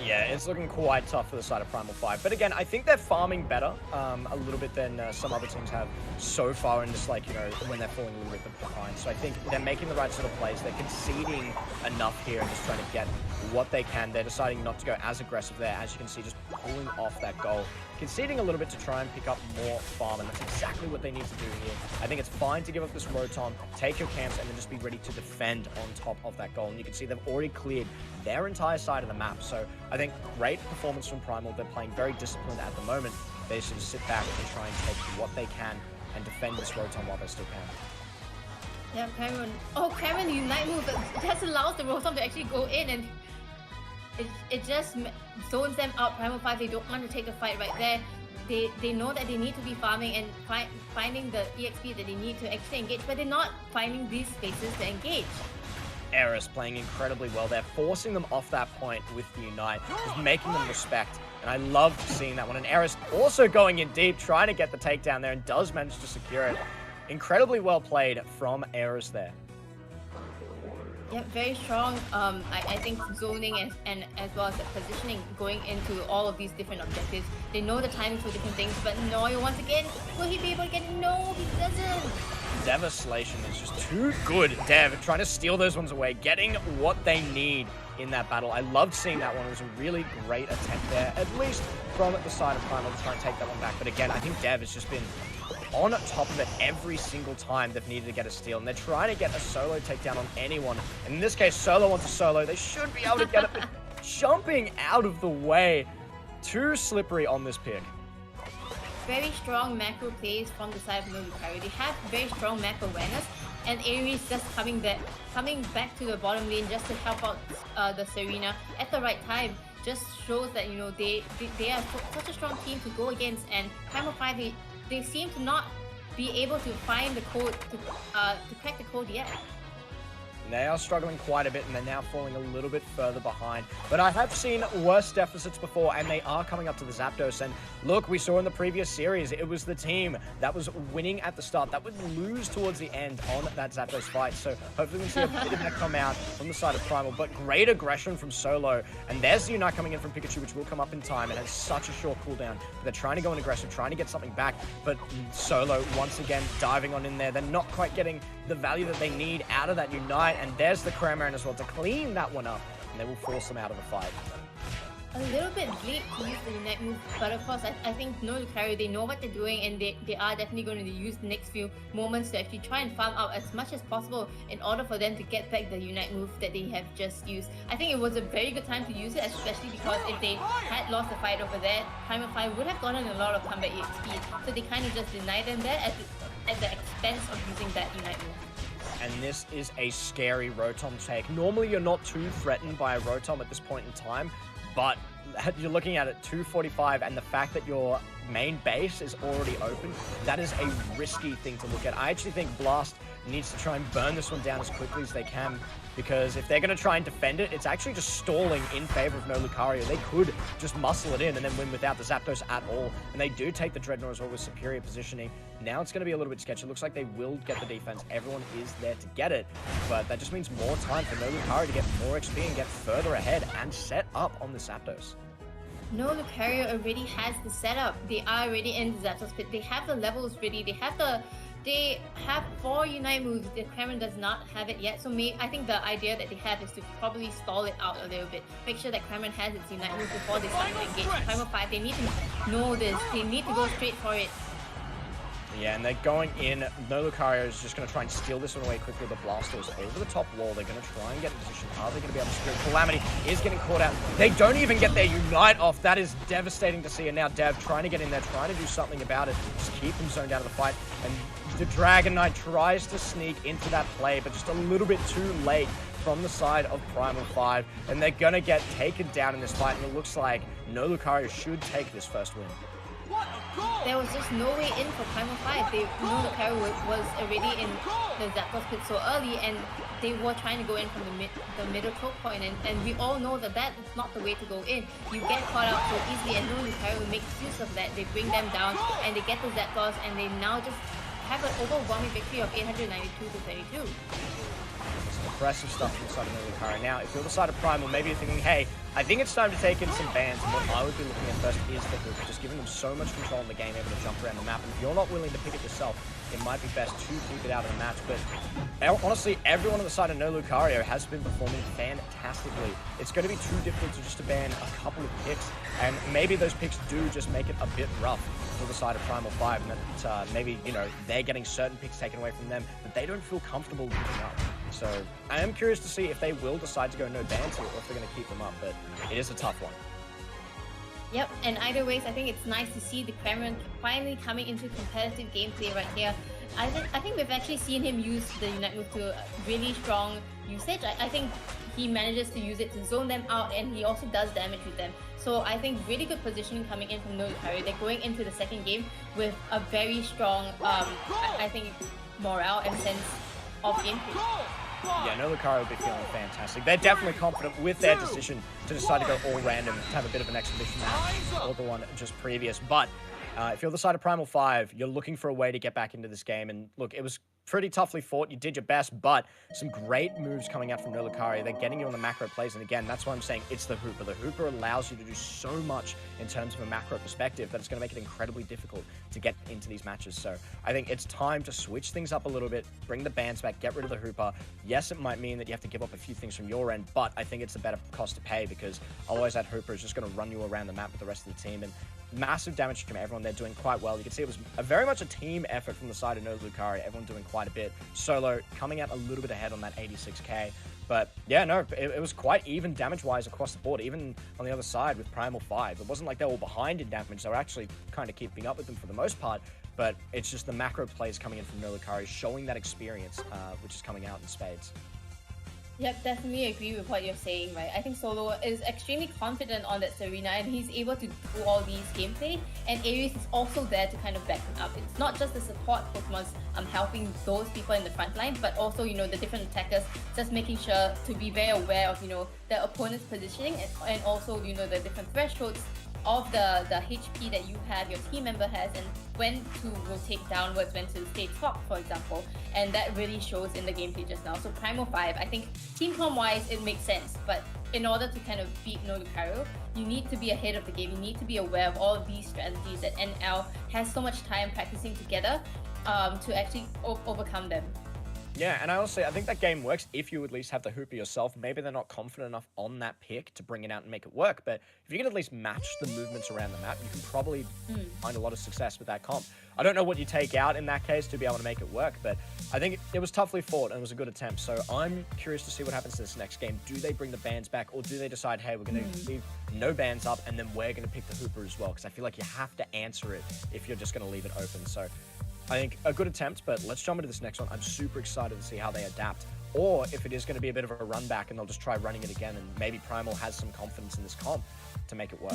Yeah, it's looking quite tough for the side of Primal 5. But again, I think they're farming better a little bit than some other teams have so far in this, like, you know, when they're falling a little bit behind. So I think they're making the right sort of plays. They're conceding enough here and just trying to get what they can. They're deciding not to go as aggressive there. As you can see, just pulling off that goal. Conceding a little bit to try and pick up more farm, and that's exactly what they need to do here. I think it's fine to give up this Rotom, take your camps, and then just be ready to defend on top of that goal. And you can see they've already cleared their entire side of the map. So I think great performance from Primal. They're playing very disciplined at the moment. They should just sit back and try and take what they can and defend this Rotom while they still can. Yeah, Cameron. Oh, Cameron, the Unite move that just allows the Rotom to actually go in, and it just zones them out. Primal 5, they don't want to take the fight right there. They know that they need to be farming and finding the EXP that they need to actually engage, but they're not finding these spaces to engage. Eris playing incredibly well there, forcing them off that point with the Unite, just making them respect. And I love seeing that one. And Eris also going in deep, trying to get the takedown there, and does manage to secure it. Incredibly well played from Eris there. Yeah, very strong. I think zoning and as well as the positioning going into all of these different objectives. They know the timing for different things, but Noyle once again, will he be able to get it? No, he doesn't. Devastation is just too good. Dev trying to steal those ones away, getting what they need in that battle. I loved seeing that one. It was a really great attempt there, at least from the side of Primal to try and take that one back. But again, I think Dev has just been on top of it every single time they've needed to get a steal, and they're trying to get a solo takedown on anyone. And in this case, Solo wants a solo. They should be able to get it, but jumping out of the way. Too slippery on this pick. Very strong macro plays from the side of No Lucario. They have very strong map awareness, and Aries just coming back to the bottom lane just to help out the Serena at the right time. Just shows that, you know, they are such a strong team to go against, and Primal 5, they seem to not be able to find the code to crack the code yet. They are struggling quite a bit, and they're now falling a little bit further behind. But I have seen worse deficits before, and they are coming up to the Zapdos. And look, we saw in the previous series, it was the team that was winning at the start that would lose towards the end on that Zapdos fight. So hopefully we can see a bit of that come out from the side of Primal. But great aggression from Solo. And there's the Unite coming in from Pikachu, which will come up in time. It has such a short cooldown. But they're trying to go in aggressive, trying to get something back. But Solo, once again, diving on in there. They're not quite getting the value that they need out of that Unite. And there's the Cramorant as well to clean that one up, and they will force them out of the fight. a little bit late to use the Unite move, but of course, I think no Lucario, they know what they're doing, and they are definitely going to use the next few moments to actually try and farm out as much as possible in order for them to get back the Unite move that they have just used. I think it was a very good time to use it, especially because if they had lost the fight over there, Primal 5 would have gotten a lot of combat EXP, so they kind of just denied them that at the expense of using that Unite move. And this is a scary Rotom take. Normally, you're not too threatened by a Rotom at this point in time, but you're looking at it 245, and the fact that your main base is already open, that is a risky thing to look at. I actually think Blast needs to try and burn this one down as quickly as they can, because if they're going to try and defend it, it's actually just stalling in favor of no Lucario. They could just muscle it in and then win without the Zapdos at all, and they do take the Dreadnought as well with superior positioning. Now it's going to be a little bit sketchy. It looks like they will get the defense. Everyone is there to get it, but that just means more time for no Lucario to get more XP and get further ahead and set up on the Zapdos. No, Lucario already has the setup. They are already in the Zapdos pit. They have the levels ready. They have 4 Unite moves. The Cameron does not have it yet. So I think the idea that they have is to probably stall it out a little bit. Make sure that Cameron has its Unite moves before they start to engage. Primal 5, they need to know this. They need to go straight for it. Yeah, and they're going in. No Lucario is just going to try and steal this one away quickly. The Blasters over the top wall. They're going to try and get in position. Are they going to be able to secure? Calamity is getting caught out. They don't even get their Unite off. That is devastating to see. And now Dev trying to get in there, trying to do something about it. Just keep them zoned out of the fight. And the Dragon Knight tries to sneak into that play, but just a little bit too late from the side of Primal 5. And they're going to get taken down in this fight. And it looks like no Lucario should take this first win. There was just no way in for Primal 5. Lucario was already in the Zapdos pit so early, and they were trying to go in from the middle choke point, and we all know that that is not the way to go in. You get caught out so easily, and Lucario makes use of that. They bring them down, and they get the Zapdos, and they now just have an overwhelming victory of 892 to 32. Impressive stuff from the side of no Lucario. Now, if you're the side of Primal, maybe you're thinking, hey, I think it's time to take in some bans. And what I would be looking at first is the hook, just giving them so much control in the game, able to jump around the map. And if you're not willing to pick it yourself, it might be best to keep it out of the match. But honestly, everyone on the side of no Lucario has been performing fantastically. It's going to be too difficult to just ban a couple of picks, and maybe those picks do just make it a bit rough for the side of Primal 5, and that maybe, you know, they're getting certain picks taken away from them that they don't feel comfortable giving up. So I am curious to see if they will decide to go no bans here, or if they're going to keep them up, but it is a tough one. Yep, and either ways, I think it's nice to see the Cameron finally coming into competitive gameplay right here. I think we've actually seen him use the Unite move to really strong usage. I think he manages to use it to zone them out, and he also does damage with them. So I think really good positioning coming in from no Lucario. They're going into the second game with a very strong, I think, morale and sense of gameplay. Yeah, no Lucario will be feeling fantastic. They're definitely confident with their decision to decide to go all random, to have a bit of an exhibition match, or the one just previous. But if you're the side of Primal 5, you're looking for a way to get back into this game. And look, it was pretty toughly fought. You did your best, but some great moves coming out from no Lucario. They're getting you on the macro plays, and again, that's why I'm saying it's the Hooper. The Hooper allows you to do so much in terms of a macro perspective that it's going to make it incredibly difficult to get into these matches. So I think it's time to switch things up a little bit, bring the bans back, get rid of the Hooper. Yes, it might mean that you have to give up a few things from your end, but I think it's a better cost to pay, because otherwise that Hooper is just going to run you around the map with the rest of the team. And massive damage from everyone. They're doing quite well. You can see it was very much a team effort from the side of no Lucario. Everyone doing quite a bit. Solo coming out a little bit ahead on that 86k. But yeah, no, it was quite even damage-wise across the board, even on the other side with Primal 5. It wasn't like they were behind in damage. They were actually kind of keeping up with them for the most part. But it's just the macro plays coming in from no Lucario, showing that experience, which is coming out in spades. Yep, definitely agree with what you're saying, right? I think Solo is extremely confident on that Serena, and he's able to do all these gameplay, and Aries is also there to kind of back him up. It's not just the support Pokemons helping those people in the front line, but also, you know, the different attackers, just making sure to be very aware of, you know, the opponent's positioning, and also, you know, the different thresholds of the HP that you have, your team member has, and when to rotate downwards, when to stay top, for example. And that really shows in the gameplay just now. So Primal 5, I think team comp wise it makes sense, but in order to kind of beat no Lucario, you need to be ahead of the game. You need to be aware of all of these strategies that NL has so much time practicing together to actually overcome them. Yeah, and I think that game works if you at least have the Hooper yourself. Maybe they're not confident enough on that pick to bring it out and make it work, but if you can at least match the movements around the map, you can probably find a lot of success with that comp. I don't know what you take out in that case to be able to make it work, but I think it was toughly fought and it was a good attempt. So I'm curious to see what happens to this next game. Do they bring the bans back, or do they decide, hey, we're going to leave no bans up and then we're going to pick the Hooper as well? Because I feel like you have to answer it if you're just going to leave it open. So I think a good attempt, but let's jump into this next one. I'm super excited to see how they adapt, or if it is going to be a bit of a run back and they'll just try running it again, and maybe Primal has some confidence in this comp to make it work.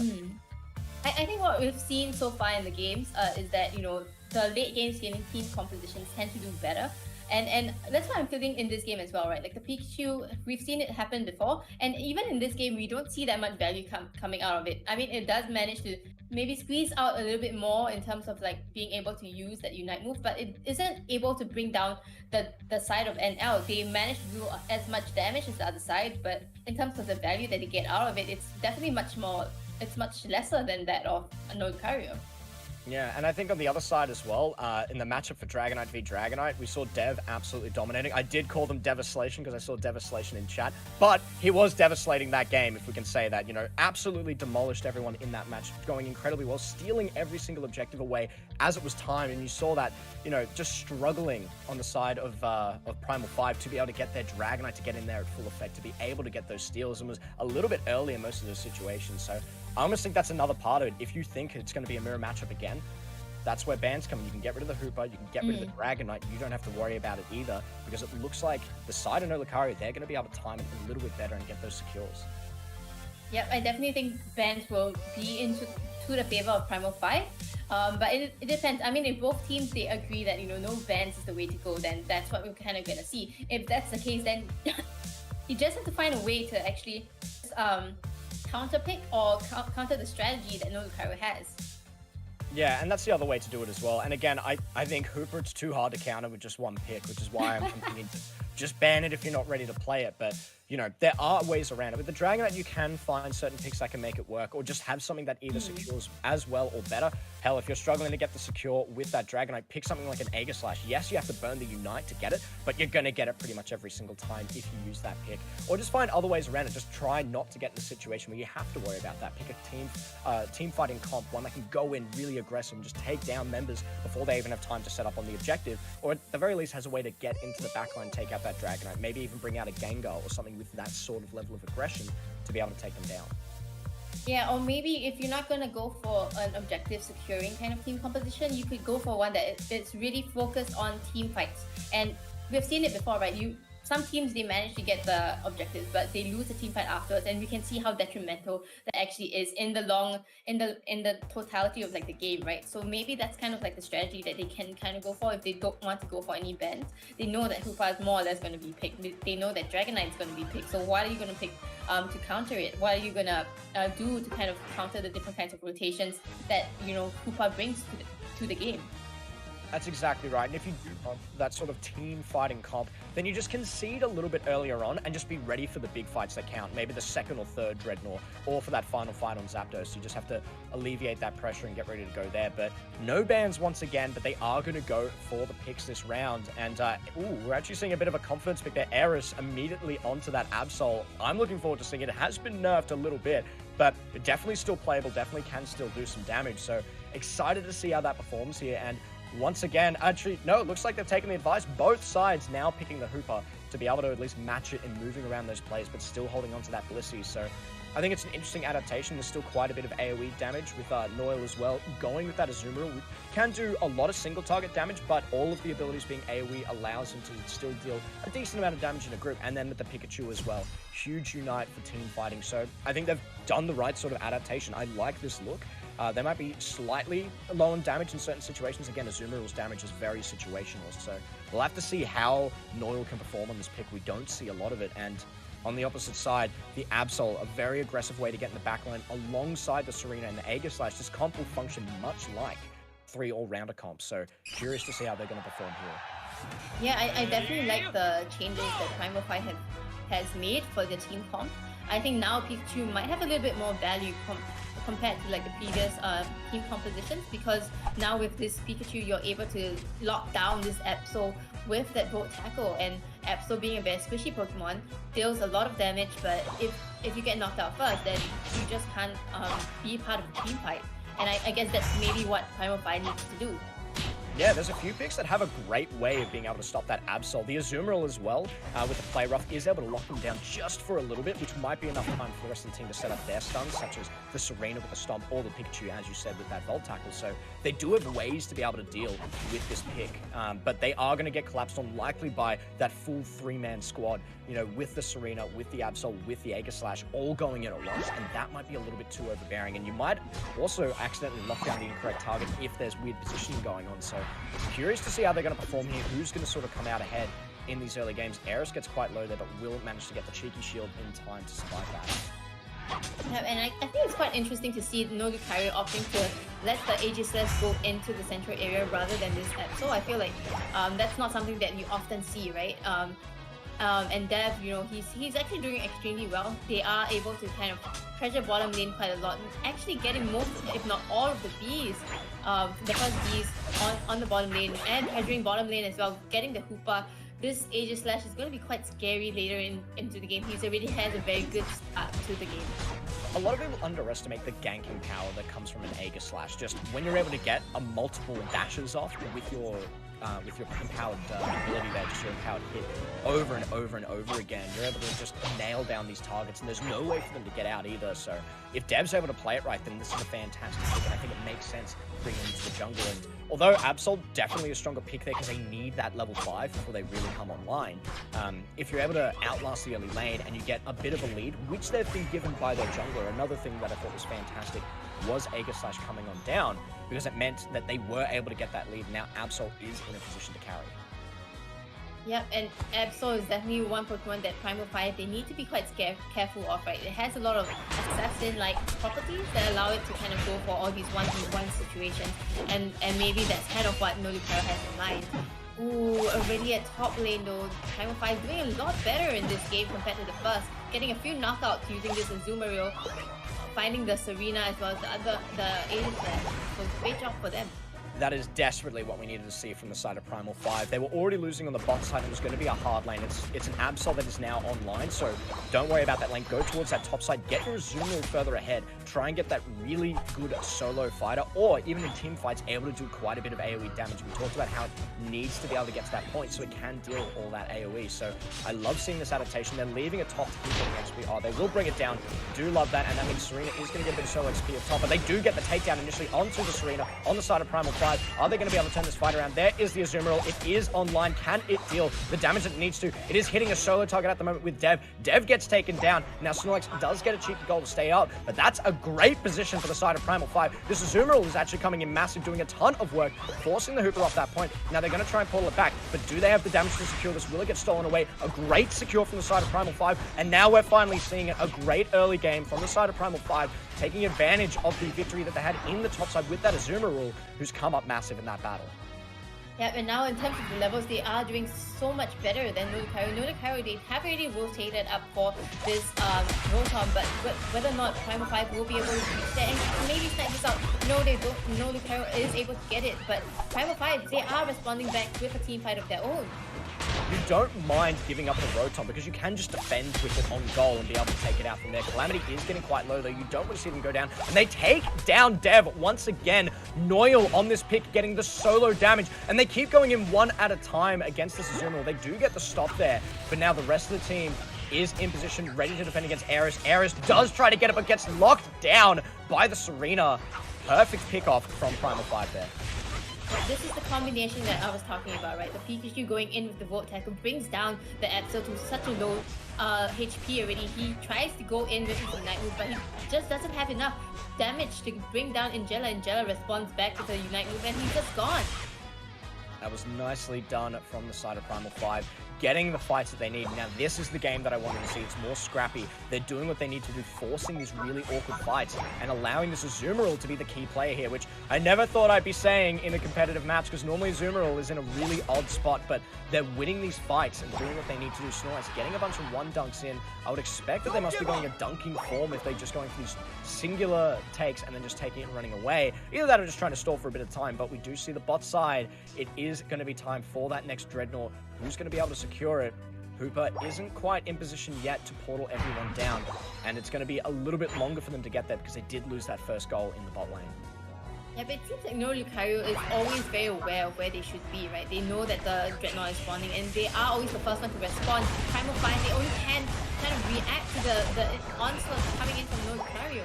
I think what we've seen so far in the games is that, you know, the late game scaling team compositions tend to do better. And that's what I'm feeling in this game as well, right? Like the Pikachu, we've seen it happen before. And even in this game, we don't see that much value coming out of it. I mean, it does manage to maybe squeeze out a little bit more in terms of like being able to use that Unite move, but it isn't able to bring down the side of NL. They manage to do as much damage as the other side, but in terms of the value that they get out of it, it's definitely much lesser than that of a Lucario. Yeah, and I think on the other side as well, in the matchup for Dragonite v Dragonite, we saw Dev absolutely dominating. I did call them Devastation because I saw Devastation in chat, but he was devastating that game, if we can say that. You know, absolutely demolished everyone in that match, going incredibly well, stealing every single objective away as it was timed, and you saw that, you know, just struggling on the side of Primal 5 to be able to get their Dragonite to get in there at full effect, to be able to get those steals, and was a little bit early in most of those situations. So I almost think that's another part of it. If you think it's going to be a mirror matchup again, that's where bans come in. You can get rid of the Hooper, you can get rid of the Dragonite, you don't have to worry about it either, because it looks like the side of Lucario, they're going to be able to time it a little bit better and get those secures. Yep, I definitely think bans will be to the favor of Primal 5. But it depends. I mean, if both teams, they agree that, you know, no bans is the way to go, then that's what we're kind of going to see. If that's the case, then you just have to find a way to actually counter pick or counter the strategy that Lucario has. Yeah, and that's the other way to do it as well. And again, I think Hooper, it's too hard to counter with just one pick, which is why I'm thinking to just ban it if you're not ready to play it. But, you know, there are ways around it. With the Dragonite, you can find certain picks that can make it work, or just have something that either secures as well or better. Hell, if you're struggling to get the secure with that Dragonite, pick something like an Aegislash. Yes, you have to burn the Unite to get it, but you're going to get it pretty much every single time if you use that pick. Or just find other ways around it. Just try not to get in a situation where you have to worry about that. Pick a team fighting comp, one that can go in really aggressive and just take down members before they even have time to set up on the objective, or at the very least has a way to get into the backline, take out that Dragonite, maybe even bring out a Gengar or something with that sort of level of aggression to be able to take them down. Yeah, or maybe if you're not going to go for an objective securing kind of team composition, you could go for one that's really focused on team fights. And we've seen it before, right? Some teams, they manage to get the objectives, but they lose the team fight afterwards, and we can see how detrimental that actually is in the totality of like the game, right? So maybe that's kind of like the strategy that they can kind of go for if they don't want to go for any bans. They know that Hoopa is more or less going to be picked. They know that Dragonite is going to be picked. So what are you going to pick to counter it? What are you going to do to kind of counter the different kinds of rotations that, you know, Hoopa brings to the game? That's exactly right. And if you do want that sort of team fighting comp, then you just concede a little bit earlier on and just be ready for the big fights that count. Maybe the second or third Dreadnought, or for that final fight on Zapdos. You just have to alleviate that pressure and get ready to go there. But no bans once again, but they are going to go for the picks this round. And we're actually seeing a bit of a confidence pick there. Eris immediately onto that Absol. I'm looking forward to seeing it. It has been nerfed a little bit, but definitely still playable, definitely can still do some damage. So excited to see how that performs here. And once again, actually, no, it looks like they've taken the advice. Both sides now picking the Hooper to be able to at least match it in moving around those plays, but still holding on to that Blissey. So I think it's an interesting adaptation. There's still quite a bit of AoE damage with Noil as well. Going with that Azumarill, we can do a lot of single target damage, but all of the abilities being AoE allows him to still deal a decent amount of damage in a group. And then with the Pikachu as well. Huge Unite for team fighting. So I think they've done the right sort of adaptation. I like this look. They might be slightly low on damage in certain situations. Again, Azumarill's damage is very situational, so we'll have to see how Noil can perform on this pick. We don't see a lot of it, and on the opposite side, the Absol, a very aggressive way to get in the backline alongside the Serena and the Aegislash. This comp will function much like 3 all-rounder comps, so curious to see how they're going to perform here. Yeah, I definitely like the changes that Primal 5 has made for the team comp. I think now Pikachu might have a little bit more value compared to like the previous team compositions, because now with this Pikachu you're able to lock down this Absol with that Volt Tackle, and Absol being a very squishy Pokemon deals a lot of damage, but if you get knocked out first, then you just can't be part of the team fight. And I guess that's maybe what Primal 5 needs to do. Yeah, there's a few picks that have a great way of being able to stop that Absol. The Azumarill as well, with the Play Rough, is able to lock them down just for a little bit, which might be enough time for the rest of the team to set up their stuns, such as the Serena with the Stomp or the Pikachu, as you said, with that Volt Tackle. So they do have ways to be able to deal with this pick, but they are going to get collapsed on likely by that full 3-man squad, you know, with the Serena, with the Absol, with the Aegislash, all going in at once, and that might be a little bit too overbearing, and you might also accidentally lock down the incorrect target if there's weird positioning going on. So curious to see how they're going to perform here, who's going to sort of come out ahead in these early games. Aeris gets quite low there, but will manage to get the cheeky shield in time to survive that. Yeah, and I think it's quite interesting to see Nolukario opting to let the Aegislash go into the central area rather than this Absol. I feel like that's not something that you often see, right? And Dev, you know, he's actually doing extremely well. They are able to kind of pressure bottom lane quite a lot, and actually getting most, if not all, of the bees, the first bees on the bottom lane, and pressuring bottom lane as well, getting the Hoopa. This Aegislash is going to be quite scary later into the game. He already has a very good start to the game. A lot of people underestimate the ganking power that comes from an Aegislash. Just when you're able to get a multiple dashes off with your empowered ability there, just your empowered hit over and over and over again, you're able to just nail down these targets, and there's no way for them to get out either. So if Dev's able to play it right, then this is a fantastic pick, and I think it makes sense bringing him to the jungle. And although Absol definitely a stronger pick there because they need that level 5 before they really come online, if you're able to outlast the early lane and you get a bit of a lead, which they've been given by their jungler, another thing that I thought was fantastic was Aegislash coming on down, because it meant that they were able to get that lead. Now Absol is in a position to carry. Yep, and Absol is definitely one Pokemon that Primal 5, they need to be quite careful of, right? It has a lot of assassin-like properties that allow it to kind of go for all these 1v1 situations, and maybe that's kind of what Nolukario has in mind. Ooh, already at top lane though, Primal 5 doing a lot better in this game compared to the first, getting a few knockouts using this Azumarill, finding the Serena as well as the Aegislash. So great job for them. That is desperately what we needed to see from the side of Primal 5. They were already losing on the bot side. It was going to be a hard lane. It's an Absol that is now online, so don't worry about that lane. Go towards that top side. Get your Azumarill further ahead. Try and get that really good solo fighter, or even in team fights, able to do quite a bit of AoE damage. We talked about how it needs to be able to get to that point so it can deal all that AoE. So I love seeing this adaptation. They're leaving a top to keep getting XP. Oh, they will bring it down. Do love that, and that means Serena is going to get a bit of solo XP up top, but they do get the takedown initially onto the Serena on the side of Primal 5. Are they going to be able to turn this fight around? There is the Azumarill. It is online. Can it deal the damage that it needs to? It is hitting a solo target at the moment with Dev. Dev gets taken down. Now Snorlax does get a cheeky goal to stay up, but that's a great position for the side of Primal 5. This Azumarill is actually coming in massive, doing a ton of work, forcing the Hooper off that point. Now they're going to try and pull it back, but do they have the damage to secure this? Will it get stolen away? A great secure from the side of Primal 5, and now we're finally seeing it. A great early game from the side of Primal 5, taking advantage of the victory that they had in the top side with that Azumarill, who's come up massive in that battle. Yeah, and now in terms of the levels, they are doing so much better than Nolukario. Nolukario, they have already rotated up for this Rotom, but whether or not Primal 5 will be able to reach that and maybe snag this out, no, they don't. Nolukario is able to get it, but Primal 5, they are responding back with a team fight of their own. You don't mind giving up the Rotom because you can just defend with it on goal and be able to take it out from there. Calamity is getting quite low though. You don't want to see them go down. And they take down Dev once again. Noyle on this pick getting the solo damage. And they keep going in one at a time against this Azumarill. They do get the stop there. But now the rest of the team is in position, ready to defend against Aeris. Aeris does try to get it, but gets locked down by the Serena. Perfect pickoff from Primal 5 there. This is the combination that I was talking about, right? The Pikachu going in with the Volt Tackle brings down the Absol to such a low HP already. He tries to go in with his Unite move, but he just doesn't have enough damage to bring down Angela. Angela responds back with a Unite move, and he's just gone. That was nicely done from the side of Primal 5, getting the fights that they need. Now, this is the game that I wanted to see. It's more scrappy. They're doing what they need to do, forcing these really awkward fights and allowing this Azumarill to be the key player here, which I never thought I'd be saying in a competitive match, because normally Azumarill is in a really odd spot, but they're winning these fights and doing what they need to do. Snorlax getting a bunch of one dunks in. I would expect that they must be going a dunking form if they're just going for these singular takes and then just taking it and running away. Either that or just trying to stall for a bit of time, but we do see the bot side. It is going to be time for that next Dreadnought. Who's going to be able to secure it? Hooper isn't quite in position yet to portal everyone down, and it's going to be a little bit longer for them to get there because they did lose that first goal in the bot lane. Yeah, but it seems like No Lucario is always very aware of where they should be, right? They know that the Dreadnought is spawning, and they are always the first one to respond. Primal 5, they only can kind of react to the onslaught coming in from No Lucario.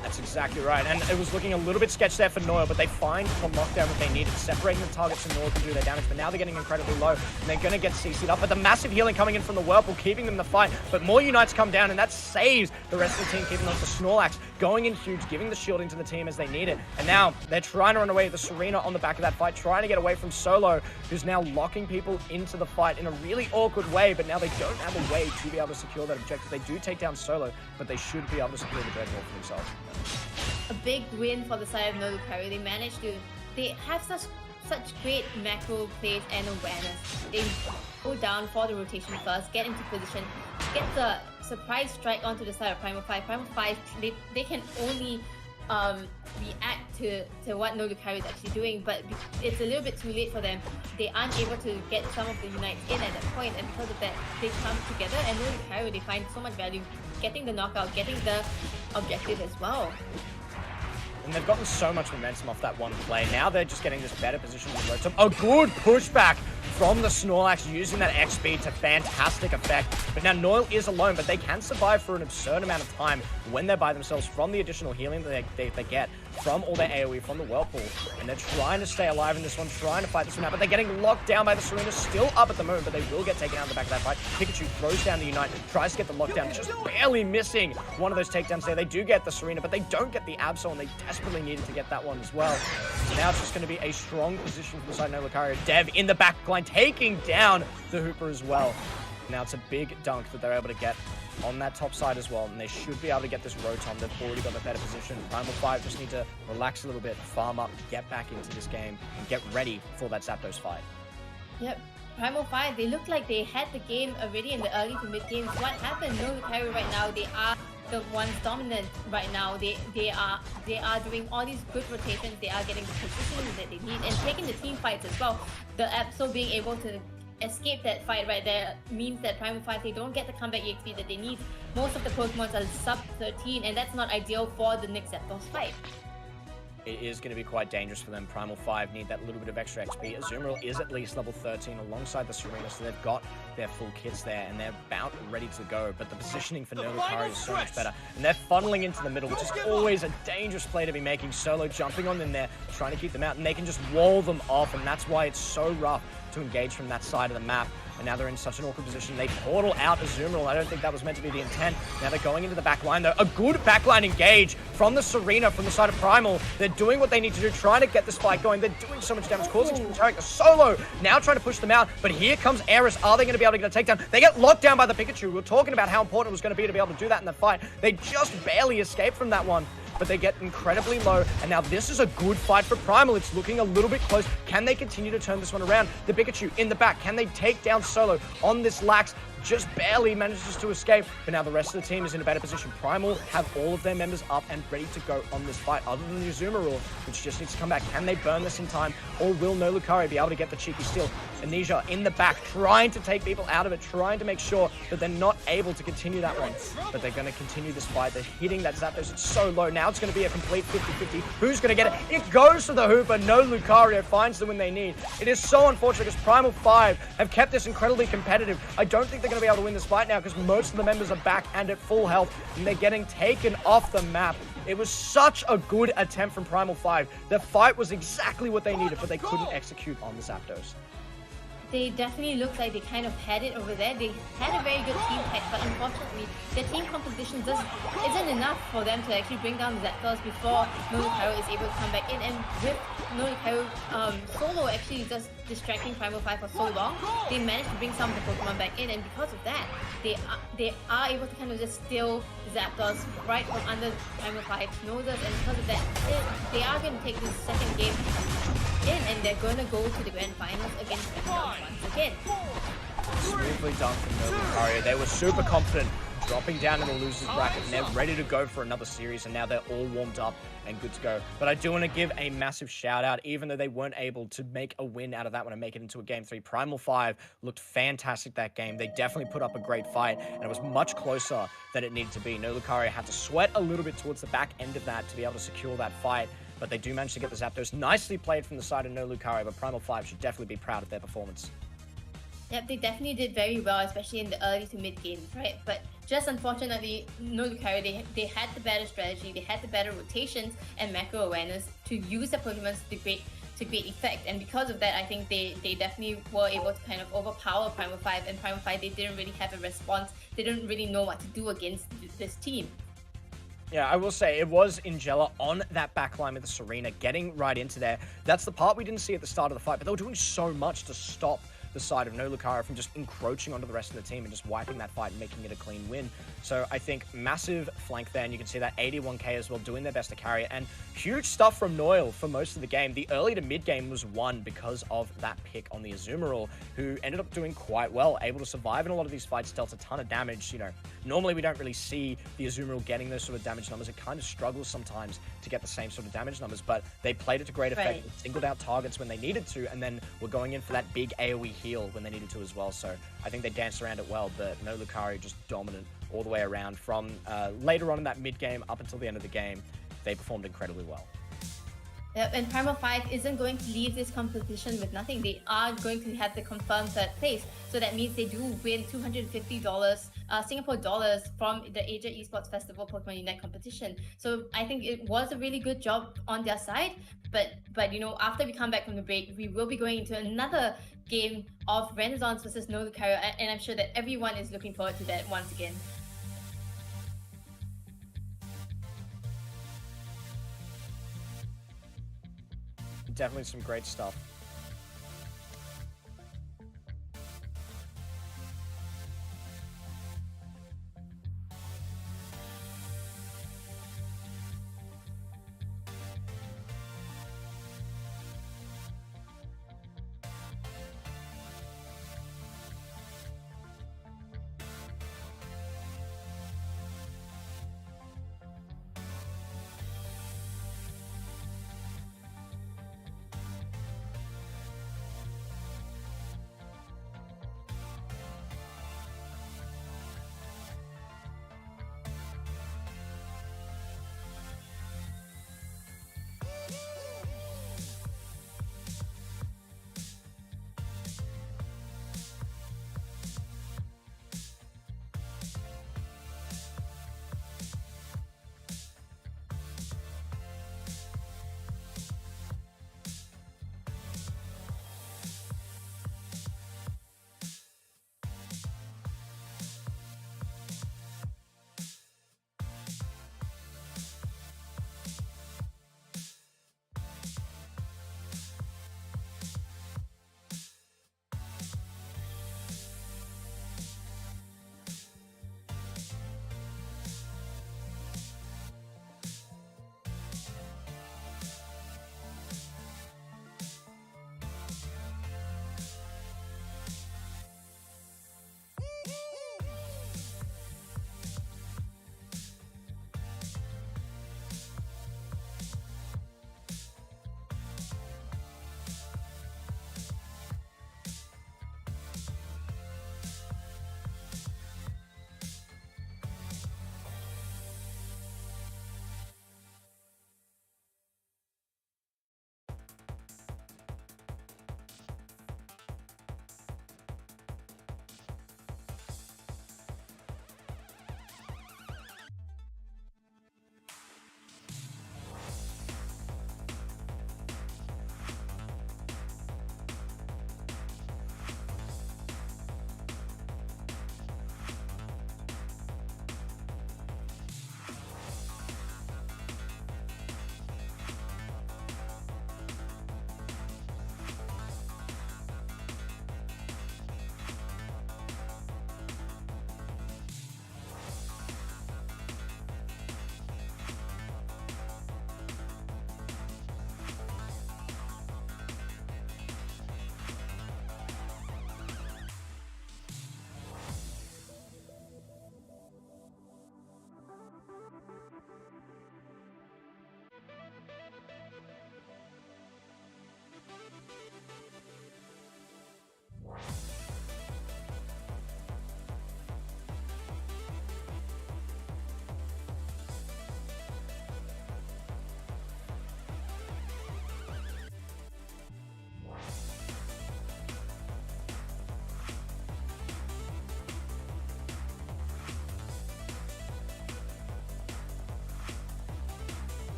That's exactly right, and it was looking a little bit sketched there for Noel, but they find the lockdown that they needed, separating the targets so Noel can do their damage, but now they're getting incredibly low, and they're going to get CC'd up, but the massive healing coming in from the Whirlpool, keeping them in the fight, but more Unites come down, and that saves the rest of the team, keeping them for Snorlax, going in huge, giving the shield into the team as they need it, and now they're trying to run away with the Serena on the back of that fight, trying to get away from Solo, who's now locking people into the fight in a really awkward way, but now they don't have a way to be able to secure that objective. They do take down Solo, but they should be able to secure the Dreadnought for themselves. A big win for the side of No Lucario. They have such great macro plays and awareness. They go down for the rotation first, get into position, get the surprise strike onto the side of Primal 5. Primal 5, they can only react to what No Lucario is actually doing, but it's a little bit too late for them. They aren't able to get some of the Unites in at that point, and because of that, they come together, and No Lucario, they find so much value getting the knockout, getting the objective as well. And they've gotten so much momentum off that one play. Now they're just getting this better position with Rotom. A good pushback from the Snorlax, using that X speed to fantastic effect. But now Noel is alone, but they can survive for an absurd amount of time when they're by themselves from the additional healing that they get from all their AoE from the Whirlpool. And they're trying to stay alive in this one, trying to fight this one out, but they're getting locked down by the Serena, still up at the moment, but they will get taken out of the back of that fight. Pikachu throws down the Unite, tries to get the lockdown, just barely missing one of those takedowns there. They do get the Serena, but they don't get the Absol, and they desperately needed to get that one as well. So now it's just going to be a strong position for the side of No Lucario. Dev in the back line, taking down the Hooper as well. Now it's a big dunk that they're able to get on that top side as well, and they should be able to get this Rotom. They've already got a better position. Primal 5 just need to relax a little bit, farm up, get back into this game, and get ready for that Zapdos fight. Yep. Primal 5, they look like they had the game already in the early to mid games. What happened? No Lucario right now, they are the ones dominant right now. They are doing all these good rotations. They are getting the positioning that they need and taking the team fights as well. The Absol being able to escape that fight right there means that Primal 5, they don't get the comeback EXP that they need. Most of the Pokemons are sub 13, and that's not ideal for the next Zapdos fight. It is going to be quite dangerous for them. Primal 5 need that little bit of extra XP. Azumarill is at least level 13 alongside the Serena, so they've got their full kits there, and they're about ready to go. But the positioning for No Lucario is so much better. And they're funneling into the middle, which is always a dangerous play to be making. Solo jumping on them there, trying to keep them out, and they can just wall them off, and that's why it's so rough to engage from that side of the map. And now they're in such an awkward position. They portal out Azumarill. I don't think that was meant to be the intent. Now they're going into the back line, though. A good backline engage from the Serena, from the side of Primal. They're doing what they need to do, trying to get this fight going. They're doing so much damage, causing some Tarek. Solo now trying to push them out, but here comes Eris. Are they going to be able to get a takedown? They get locked down by the Pikachu. We were talking about how important it was going to be able to do that in the fight. They just barely escaped from that one, but they get incredibly low, and now this is a good fight for Primal. It's looking a little bit close. Can they continue to turn this one around? The Pikachu in the back, can they take down Solo on this Lax? Just barely manages to escape, but now the rest of the team is in a better position. Primal have all of their members up and ready to go on this fight, other than the Azumarill, which just needs to come back. Can they burn this in time, or will No Lucario be able to get the cheeky steal? Asia in the back, trying to take people out of it, trying to make sure that they're not able to continue that one. But they're going to continue this fight. They're hitting that Zapdos. It's so low. Now it's going to be a complete 50-50. Who's going to get it? It goes to the Hooper. No Lucario finds the win they need. It is so unfortunate because Primal 5 have kept this incredibly competitive. I don't think they're going to be able to win this fight now because most of the members are back and at full health, and they're getting taken off the map. It was such a good attempt from Primal 5. The fight was exactly what they needed, but they couldn't execute on the Zapdos. They definitely look like they kind of had it over there. They had a very good team tech, but unfortunately, their team composition isn't enough for them to actually bring down the Zapdos before Nolukaru is able to come back in. And with Nolukaru solo actually just distracting Primal 5 for so long, they managed to bring some of the Pokemon back in, and because of that, they are able to kind of just steal Zapdos right from under Primal 5's noses, and because of that, they are going to take this second game in, and they're going to go to the grand finals against Zapdos once again. Smoothly done from Nolukaru. They were super confident, dropping down in the losers bracket, and they're ready to go for another series, and now they're all warmed up and good to go. But I do want to give a massive shout out, even though they weren't able to make a win out of that one and make it into a game 3. Primal 5 looked fantastic that game. They definitely put up a great fight, and it was much closer than it needed to be. Nolukaru had to sweat a little bit towards the back end of that to be able to secure that fight, but they do manage to get the Zapdos. Nicely played from the side of Nolukaru, but Primal 5 should definitely be proud of their performance. Yep, they definitely did very well, especially in the early to mid games, right? But just unfortunately, Nolukaru, they had the better strategy, they had the better rotations and macro awareness to use the Pokemon to great effect. And because of that, I think they definitely were able to kind of overpower Primal 5, and Primal 5, they didn't really have a response. They didn't really know what to do against this team. Yeah, I will say, it was Ingella on that backline with the Serena, getting right into there. That's the part we didn't see at the start of the fight, but they were doing so much to stop the side of Nolukaru from just encroaching onto the rest of the team and just wiping that fight and making it a clean win. So I think massive flank there, and you can see that 81k as well, doing their best to carry it. And huge stuff from Noyle for most of the game. The early to mid game was won because of that pick on the Azumarill, who ended up doing quite well, able to survive in a lot of these fights, dealt a ton of damage. You know, normally we don't really see the Azumarill getting those sort of damage numbers. It kind of struggles sometimes to get the same sort of damage numbers, but they played it to great effect, Right. singled out targets when they needed to, and then were going in for that big AoE heal when they needed to as well. So I think they danced around it well, but Nolukaru just dominant all the way around from later on in that mid game up until the end of the game. They performed incredibly well. Yep, and Primal 5 isn't going to leave this competition with nothing. They are going to have the confirmed third place. So that means they do win $250 Singapore dollars from the Asia Esports Festival Pokemon Unite competition. So I think it was a really good job on their side. But you know, after we come back from the break, we will be going into another game of Renaissance versus Nolukaru, and I'm sure that everyone is looking forward to that once again. Definitely some great stuff.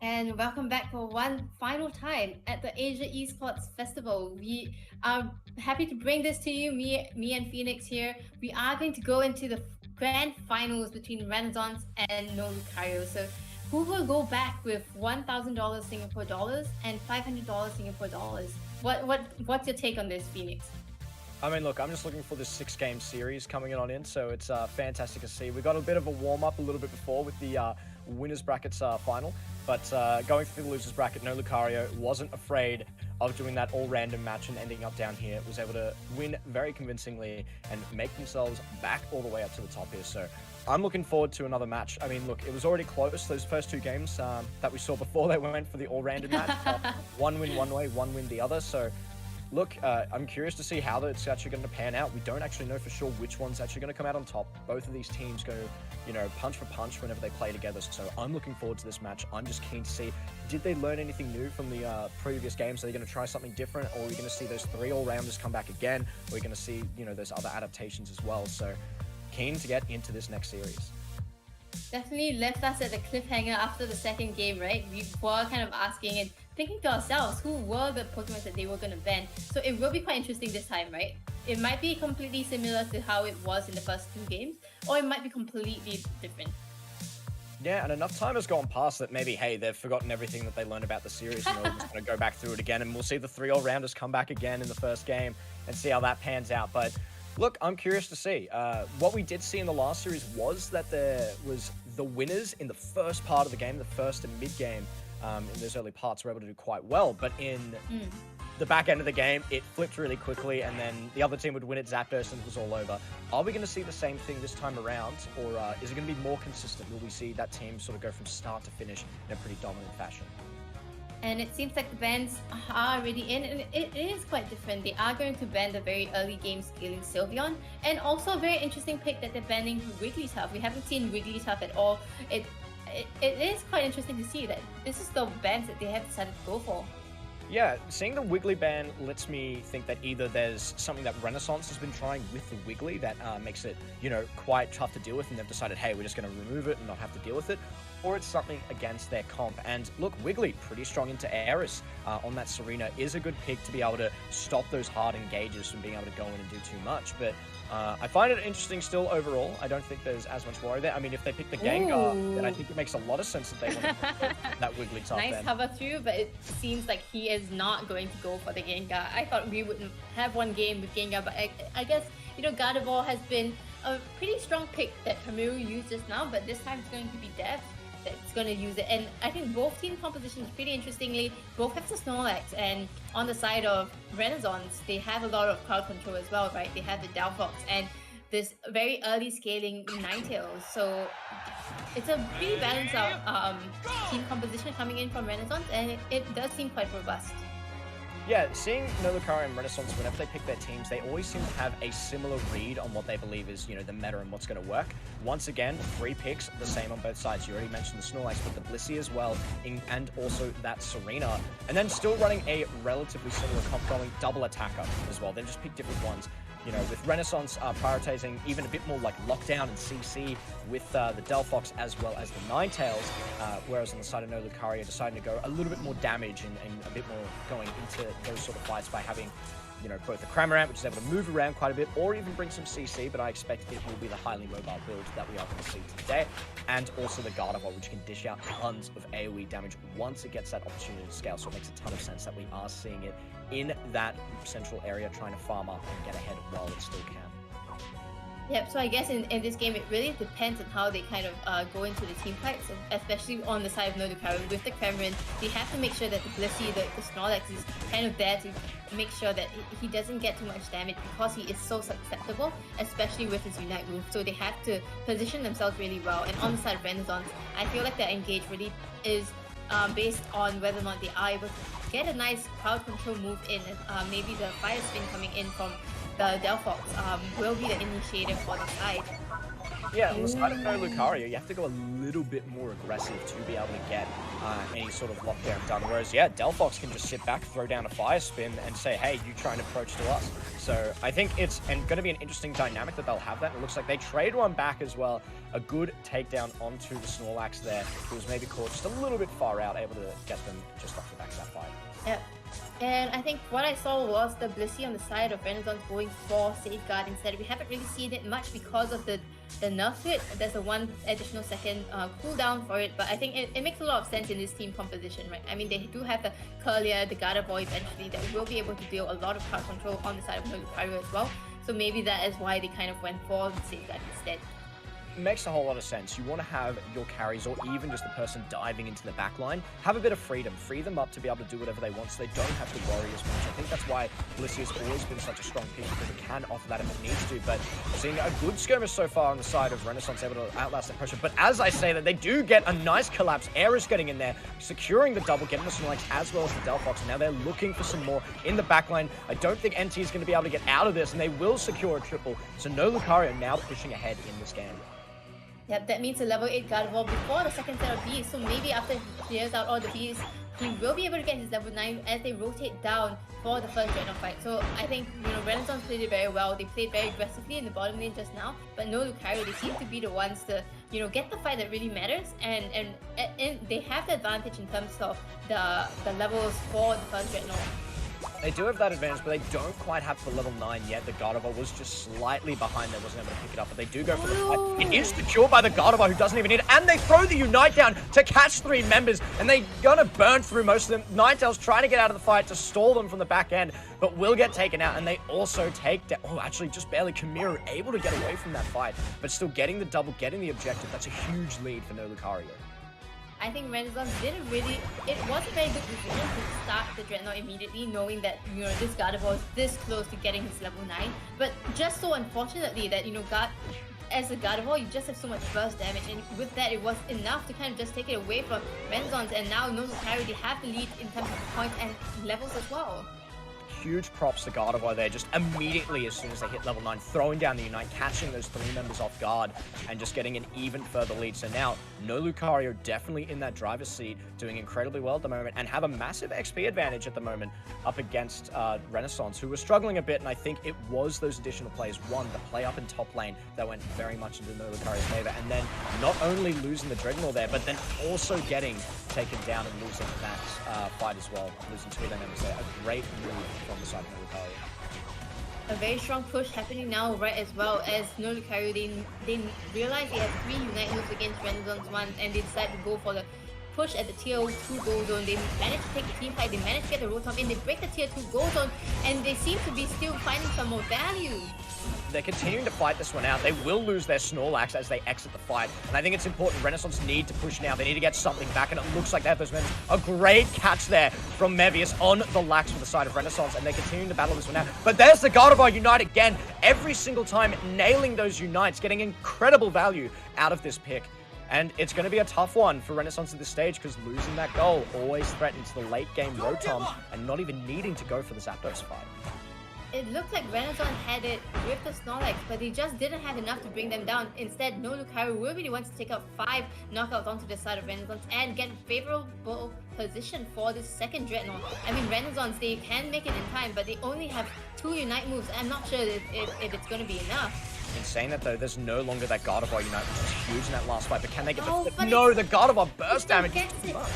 And welcome back for one final time at the Asia Esports Festival. We are happy to bring this to you, me and Phoenix here. We are going to go into the grand finals between Renaissance and No Lucario. So who will go back with $1,000 Singapore dollars and $500 Singapore dollars? What's your take on this, Phoenix? I mean, look, I'm just looking for this 6-game series coming on in, so it's fantastic to see. We got a bit of a warm-up a little bit before with the winners brackets final, but going through the losers bracket, No Lucario wasn't afraid of doing that all-random match and ending up down here. Was able to win very convincingly and make themselves back all the way up to the top here. So I'm looking forward to another match. I mean, look, it was already close, those first 2 games that we saw before they went for the all-random match. One win one way, one win the other. So look, I'm curious to see how it's actually going to pan out. We don't actually know for sure which one's actually going to come out on top. Both of these teams go, punch for punch whenever they play together. So I'm looking forward to this match. I'm just keen to see, did they learn anything new from the previous games? Are they going to try something different? Or are we going to see those 3 all-rounders come back again? Or are we going to see, those other adaptations as well? So keen to get into this next series. Definitely left us at the cliffhanger after the second game, right? We were kind of asking and thinking to ourselves who were the Pokemon that they were going to ban. So it will be quite interesting this time, right? It might be completely similar to how it was in the first 2 games, or it might be completely different. Yeah, and enough time has gone past that maybe, hey, they've forgotten everything that they learned about the series and they're just going to go back through it again, and we'll see the 3 all-rounders come back again in the first game and see how that pans out. But look, I'm curious to see. What we did see in the last series was that there was the winners in the first part of the game, the first and mid-game, in those early parts were able to do quite well. But in the back end of the game, it flipped really quickly, and then the other team would win at Zapdos and it was all over. Are we going to see the same thing this time around, or is it going to be more consistent? Will we see that team sort of go from start to finish in a pretty dominant fashion? And it seems like the bans are already in, and it is quite different. They are going to ban the very early game scaling Sylveon, and also a very interesting pick that they're banning Wigglytuff. We haven't seen Wigglytuff at all. It is quite interesting to see that this is the bans that they have decided to go for. Yeah, seeing the Wiggly ban lets me think that either there's something that Renaissance has been trying with the Wiggly that makes it, quite tough to deal with, and they've decided, hey, we're just going to remove it and not have to deal with it, or it's something against their comp. And look, Wiggly, pretty strong into Aeris on that Serena, is a good pick to be able to stop those hard engages from being able to go in and do too much. But I find it interesting still overall. I don't think there's as much worry there. I mean, if they pick the Gengar, then I think it makes a lot of sense that they want to that Wigglytuff. Nice cover through, but it seems like he is not going to go for the Gengar. I thought we would have one game with Gengar, but I guess, Gardevoir has been a pretty strong pick that Kamiru used just now, but this time it's going to be Dev that's going to use it. And I think both team compositions, pretty interestingly, both have the Snorlax, and on the side of Renaissance, they have a lot of crowd control as well, right? They have the Delphox and this very early scaling Ninetales. So it's a pretty balanced team composition coming in from Renaissance, and it does seem quite robust. Yeah, seeing No Lucario and Renaissance, whenever they pick their teams, they always seem to have a similar read on what they believe is, the meta and what's going to work. Once again, 3 picks, the same on both sides. You already mentioned the Snorlax, but the Blissey as well, and also that Serena. And then still running a relatively similar comp, going double attacker as well. They've just picked different ones. With Renaissance prioritizing even a bit more like Lockdown and CC with the Delphox as well as the Ninetales, whereas on the side of No Lucario deciding to go a little bit more damage and a bit more going into those sort of fights by having, both the Cramorant, which is able to move around quite a bit, or even bring some CC, but I expect it will be the highly mobile build that we are going to see today, and also the Gardevoir, which can dish out tons of AoE damage once it gets that opportunity to scale, so it makes a ton of sense that we are seeing it in that central area trying to farm up and get ahead while it still can. Yep, so I guess in this game, it really depends on how they kind of go into the team fights, so especially on the side of No Lucario. With the Cramorant, they have to make sure that the Blissey, the Snorlax, is kind of there to make sure that he doesn't get too much damage, because he is so susceptible, especially with his Unite move. So they have to position themselves really well. And on the side of Renaissance, I feel like their engage really is based on whether or not they are able to get a nice crowd control move in. Maybe the Fire Spin coming in from the Delphox will be the initiator for the side. Yeah, on the side of no Lucario, you have to go a little bit more aggressive to be able to get any sort of lockdown done. Whereas, yeah, Delphox can just sit back, throw down a fire spin, and say, hey, you try and approach to us. So I think it's going to be an interesting dynamic that they'll have that. It looks like they trade one back as well. A good takedown onto the Snorlax there, who was maybe caught just a little bit far out, able to get them just off the back of that fight. Yep. And I think what I saw was the Blissey on the side of Renaissance going for Safeguard instead. We haven't really seen it much because of the nerf to it. There's a 1 additional second cooldown for it, but I think it makes a lot of sense in this team composition, right? I mean, they do have the Curlier, the Gardevoir eventually that will be able to deal a lot of crowd control on the side of Lucario as well. So maybe that is why they kind of went for the Safeguard instead. Makes a whole lot of sense. You want to have your carries, or even just the person diving into the back line, have a bit of freedom. Free them up to be able to do whatever they want so they don't have to worry as much. I think that's why Blissey has always been such a strong pick, because it can offer that if it needs to. But seeing a good skirmish so far on the side of Renaissance, able to outlast that pressure. But as I say that, they do get a nice collapse. Air is getting in there, securing the double, getting the Snorlax as well as the Delphox. And now they're looking for some more in the back line. I don't think NT is going to be able to get out of this, and they will secure a triple. So no Lucario now pushing ahead in this game. Yep, that means a level 8 Gardevoir before the second set of Bs. So maybe after he clears out all the Bs, he will be able to get his level 9 as they rotate down for the first Dreadnought fight. So I think, Renaissance played it very well. They played very aggressively in the bottom lane just now, but no Lucario, they seem to be the ones to, get the fight that really matters, and they have the advantage in terms of the levels for the first Dreadnought. They do have that advantage, but they don't quite have the level 9 yet. The Gardevoir was just slightly behind. They wasn't able to pick it up, but they do go for the fight. It is secured by the Gardevoir, who doesn't even need it, and they throw the Unite down to catch 3 members, and they're gonna burn through most of them. Ninetale's trying to get out of the fight to stall them from the back end, but will get taken out, and they also take down... Oh, actually, just barely. Kamiru able to get away from that fight, but still getting the double, getting the objective. That's a huge lead for no Lucario. I think Renaissance didn't really... It was a very good decision to start the Dreadnought immediately, knowing that, this Gardevoir is this close to getting his level 9. But just so unfortunately that, as a Gardevoir, you just have so much burst damage, and with that, it was enough to kind of just take it away from Renaissance, and now no Lucario, they have the lead in terms of points and levels as well. Huge props to Gardevoir there, just immediately as soon as they hit level 9, throwing down the Unite, catching those 3 members off guard, and just getting an even further lead. So now, no Lucario definitely in that driver's seat, doing incredibly well at the moment, and have a massive XP advantage at the moment up against Renaissance, who were struggling a bit, and I think it was those additional plays. One, the play up in top lane that went very much into no Lucario's favor, and then not only losing the Dreadnought there, but then also getting taken down and losing that fight as well, losing 2 of their members there. A great move from the side of no Lucario. A very strong push happening now, right, as well as no Lucario. They realize they have 3 Unite moves against Renaissance 1, and they decide to go for the push at the tier 2 gold zone. They managed to take the team fight, they managed to get the Rotom in, they break the tier 2 gold zone, and they seem to be still finding some more value. They're continuing to fight this one out. They will lose their Snorlax as they exit the fight. And I think it's important. Renaissance need to push now. They need to get something back. And it looks like they have those members. A great catch there from Mevius on the Lax for the side of Renaissance. And they're continuing to battle this one out. But there's the Gardevoir Unite again. Every single time nailing those Unites, getting incredible value out of this pick. And it's going to be a tough one for Renaissance at this stage, because losing that goal always threatens the late game Rotom and not even needing to go for the Zapdos fight. It looked like Renaissance had it with the Snorlax, but they just didn't have enough to bring them down. Instead, no Lucario will be the ones to take out 5 knockouts onto the side of Renaissance and get favorable position for this second Dreadnought. I mean, Renaissance, they can make it in time, but they only have 2 Unite moves. I'm not sure if it's going to be enough. In saying that though, there's no longer that Gardevoir Unite, which is huge in that last fight, but can they get the... No, the Gardevoir burst damage is too much.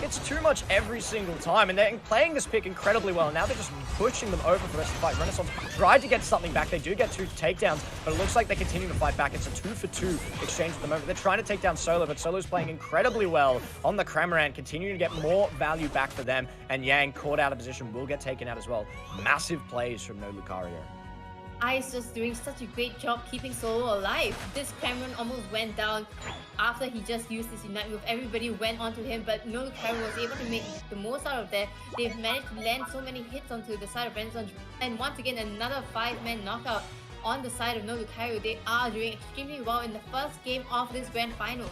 It's too much every single time, and they're playing this pick incredibly well. Now they're just pushing them over for the rest of the fight. Renaissance tried to get something back. They do get 2 takedowns, but it looks like they continue to fight back. It's a 2-for-2 exchange at the moment. They're trying to take down Solo, but Solo's playing incredibly well on the Cramorant, continuing to get more value back for them, and Yang, caught out of position, will get taken out as well. Massive plays from no Lucario. Ice just doing such a great job keeping Solo alive. This Cameron almost went down after he just used his Unite move. Everybody went onto him, but no Lucario was able to make the most out of that. They've managed to land so many hits onto the side of Renaissance, and once again another 5-man knockout on the side of no Lucario. They are doing extremely well in the first game of this grand finals.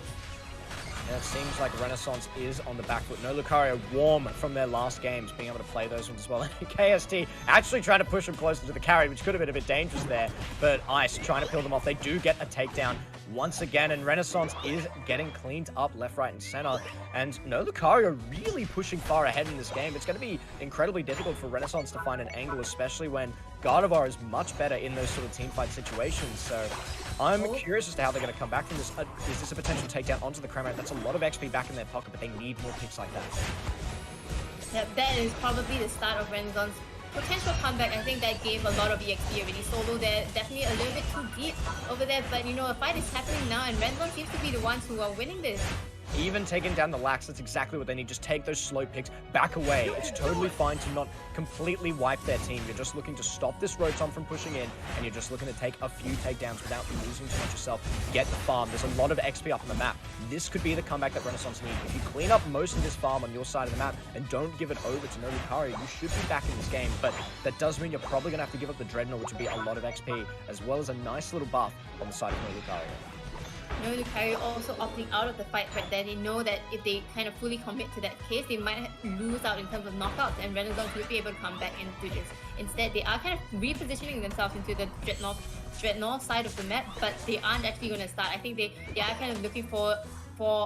And it seems like Renaissance is on the back foot. No Lucario warm from their last games, being able to play those ones as well. And KST actually trying to push them closer to the carry, which could have been a bit dangerous there. But Ice trying to peel them off. They do get a takedown once again, and Renaissance is getting cleaned up left, right, and center. And no Lucario really pushing far ahead in this game. It's going to be incredibly difficult for Renaissance to find an angle, especially when Gardevoir is much better in those sort of team fight situations. So I'm curious as to how they're going to come back from this. Is this a potential takedown onto the Cramorant? That's a lot of XP back in their pocket, but they need more picks like that. Yeah, that is probably the start of Renaissance potential comeback. I think that gave a lot of EXP already. Solo there, definitely a little bit too deep over there, but you know, a fight is happening now and Renaissance seems to be the ones who are winning this. Even taking down the Lax, that's exactly what they need. Just take those slow picks, back away. It's totally fine to not completely wipe their team. You're just looking to stop this Rotom from pushing in, and you're just looking to take a few takedowns without losing too much yourself. Get the farm. There's a lot of XP up on the map. This could be the comeback that Renaissance needs. If you clean up most of this farm on your side of the map and don't give it over to no Lucario, you should be back in this game. But that does mean you're probably going to have to give up the Dreadnought, which would be a lot of XP, as well as a nice little buff on the side of no Lucario. No Lucario also opting out of the fight right there. They know that if they kind of fully commit to that case, they might lose out in terms of knockouts, and Renaissance will be able to come back into this. Instead, they are kind of repositioning themselves into the Dreadnought side of the map, but they aren't actually going to start. I think they are kind of looking for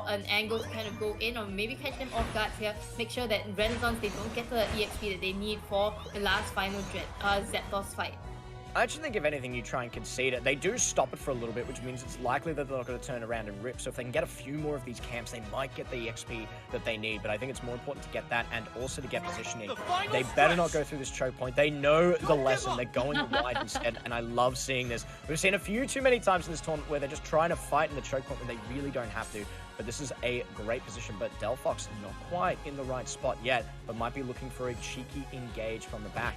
an angle to kind of go in or maybe catch them off guard here. Make sure that Renaissance, they don't get the EXP that they need for the last final Zapdos fight. I actually think if anything, you try and concede it. They do stop it for a little bit, which means it's likely that they're not going to turn around and rip. So if they can get a few more of these camps, they might get the EXP that they need. But I think it's more important to get that and also to get positioning. They better not go through this choke point. They know the lesson. They're going wide instead, and I love seeing this. We've seen a few too many times in this tournament where they're just trying to fight in the choke point when they really don't have to. But this is a great position. But Delphox not quite in the right spot yet, but might be looking for a cheeky engage from the back.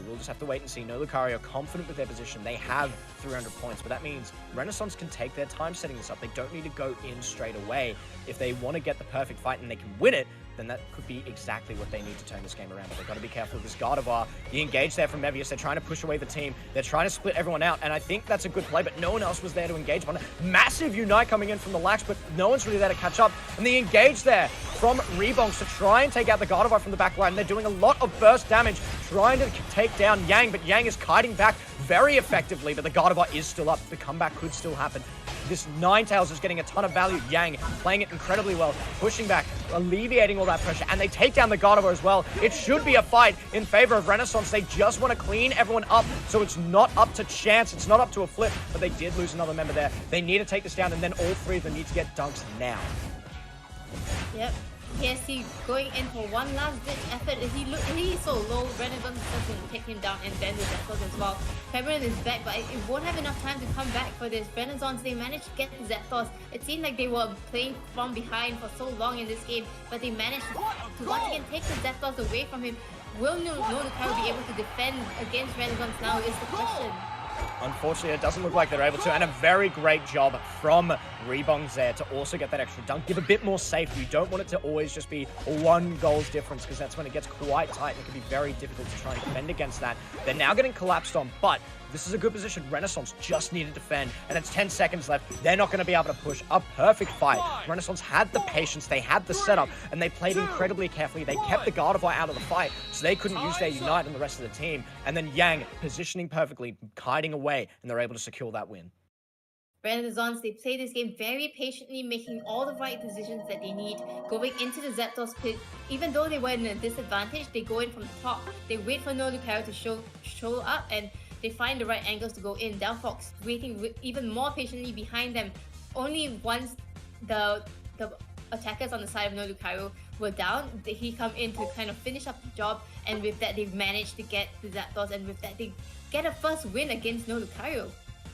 We'll just have to wait and see. No Lucario confident with their position. They have 300 points, but that means Renaissance can take their time setting this up. They don't need to go in straight away. If they want to get the perfect fight and they can win it, then that could be exactly what they need to turn this game around. But they've got to be careful with this Gardevoir. The engage there from Mevius. They're trying to push away the team. They're trying to split everyone out, and I think that's a good play, but no one else was there to engage on it. Massive Unite coming in from the Lax, but no one's really there to catch up. And the engage there from Rebonks to try and take out the Gardevoir from the back line. They're doing a lot of burst damage, trying to take down Yang, but Yang is kiting back very effectively, but the Gardevoir is still up. The comeback could still happen. This Ninetales is getting a ton of value. Yang playing it incredibly well, pushing back, alleviating all that pressure, and they take down the Gardevoir as well. It should be a fight in favor of Renaissance. They just want to clean everyone up, so it's not up to chance. It's not up to a flip, but they did lose another member there. They need to take this down, and then all three of them need to get dunks now. Yep. KST going in for one last ditch effort. He's so low. Renaissance doesn't take him down, and then the Zapdos as well. Cramorant is back, but it won't have enough time to come back for this. Renaissance, they managed to get the Zapdos. It seemed like they were playing from behind for so long in this game, but they managed to once again take the Zapdos away from him. Will no Lucario be able to defend against Renaissance now is the question. Unfortunately, it doesn't look like they're able to, and a very great job from Rebongs there to also get that extra dunk. Give a bit more safety. You don't want it to always just be one goal's difference, because that's when it gets quite tight and it can be very difficult to try and defend against that. They're now getting collapsed on, but this is a good position. Renaissance just need to defend, and it's 10 seconds left. They're not going to be able to push. A perfect fight. Renaissance had the patience, they had the setup, and they played incredibly carefully. They kept the Gardevoir out of the fight, so they couldn't use their Unite on the rest of the team. And then Yang positioning perfectly, kiting away, and they're able to secure that win. Renaissance, they play this game very patiently, making all the right decisions that they need. Going into the Zapdos pit, even though they were in a disadvantage, they go in from the top. They wait for no Lucario to show up, and they find the right angles to go in. Delphox waiting even more patiently behind them. Only once the attackers on the side of no Lucario were down, he come in to kind of finish up the job, and with that they managed to get the Zapdos, and with that they get a first win against no Lucario.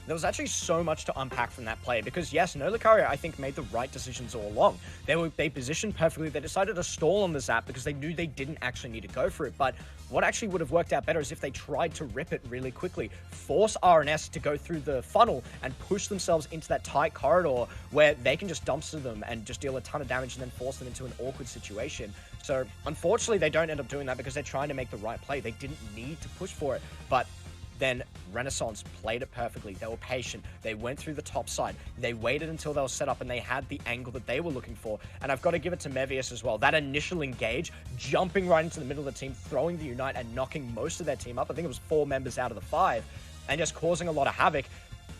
There was actually so much to unpack from that play, because yes, no Lucario, I think, made the right decisions all along. They positioned perfectly. They decided to stall on the Zap because they knew they didn't actually need to go for it. But what actually would have worked out better is if they tried to rip it really quickly, force RNS to go through the funnel and push themselves into that tight corridor where they can just dumpster them and just deal a ton of damage and then force them into an awkward situation. So unfortunately, they don't end up doing that because they're trying to make the right play. They didn't need to push for it, but then Renaissance played it perfectly. They were patient. They went through the top side. They waited until they were set up and they had the angle that they were looking for. And I've got to give it to Mevius as well. That initial engage, jumping right into the middle of the team, throwing the Unite and knocking most of their team up. I think it was 4 members out of the 5 and just causing a lot of havoc.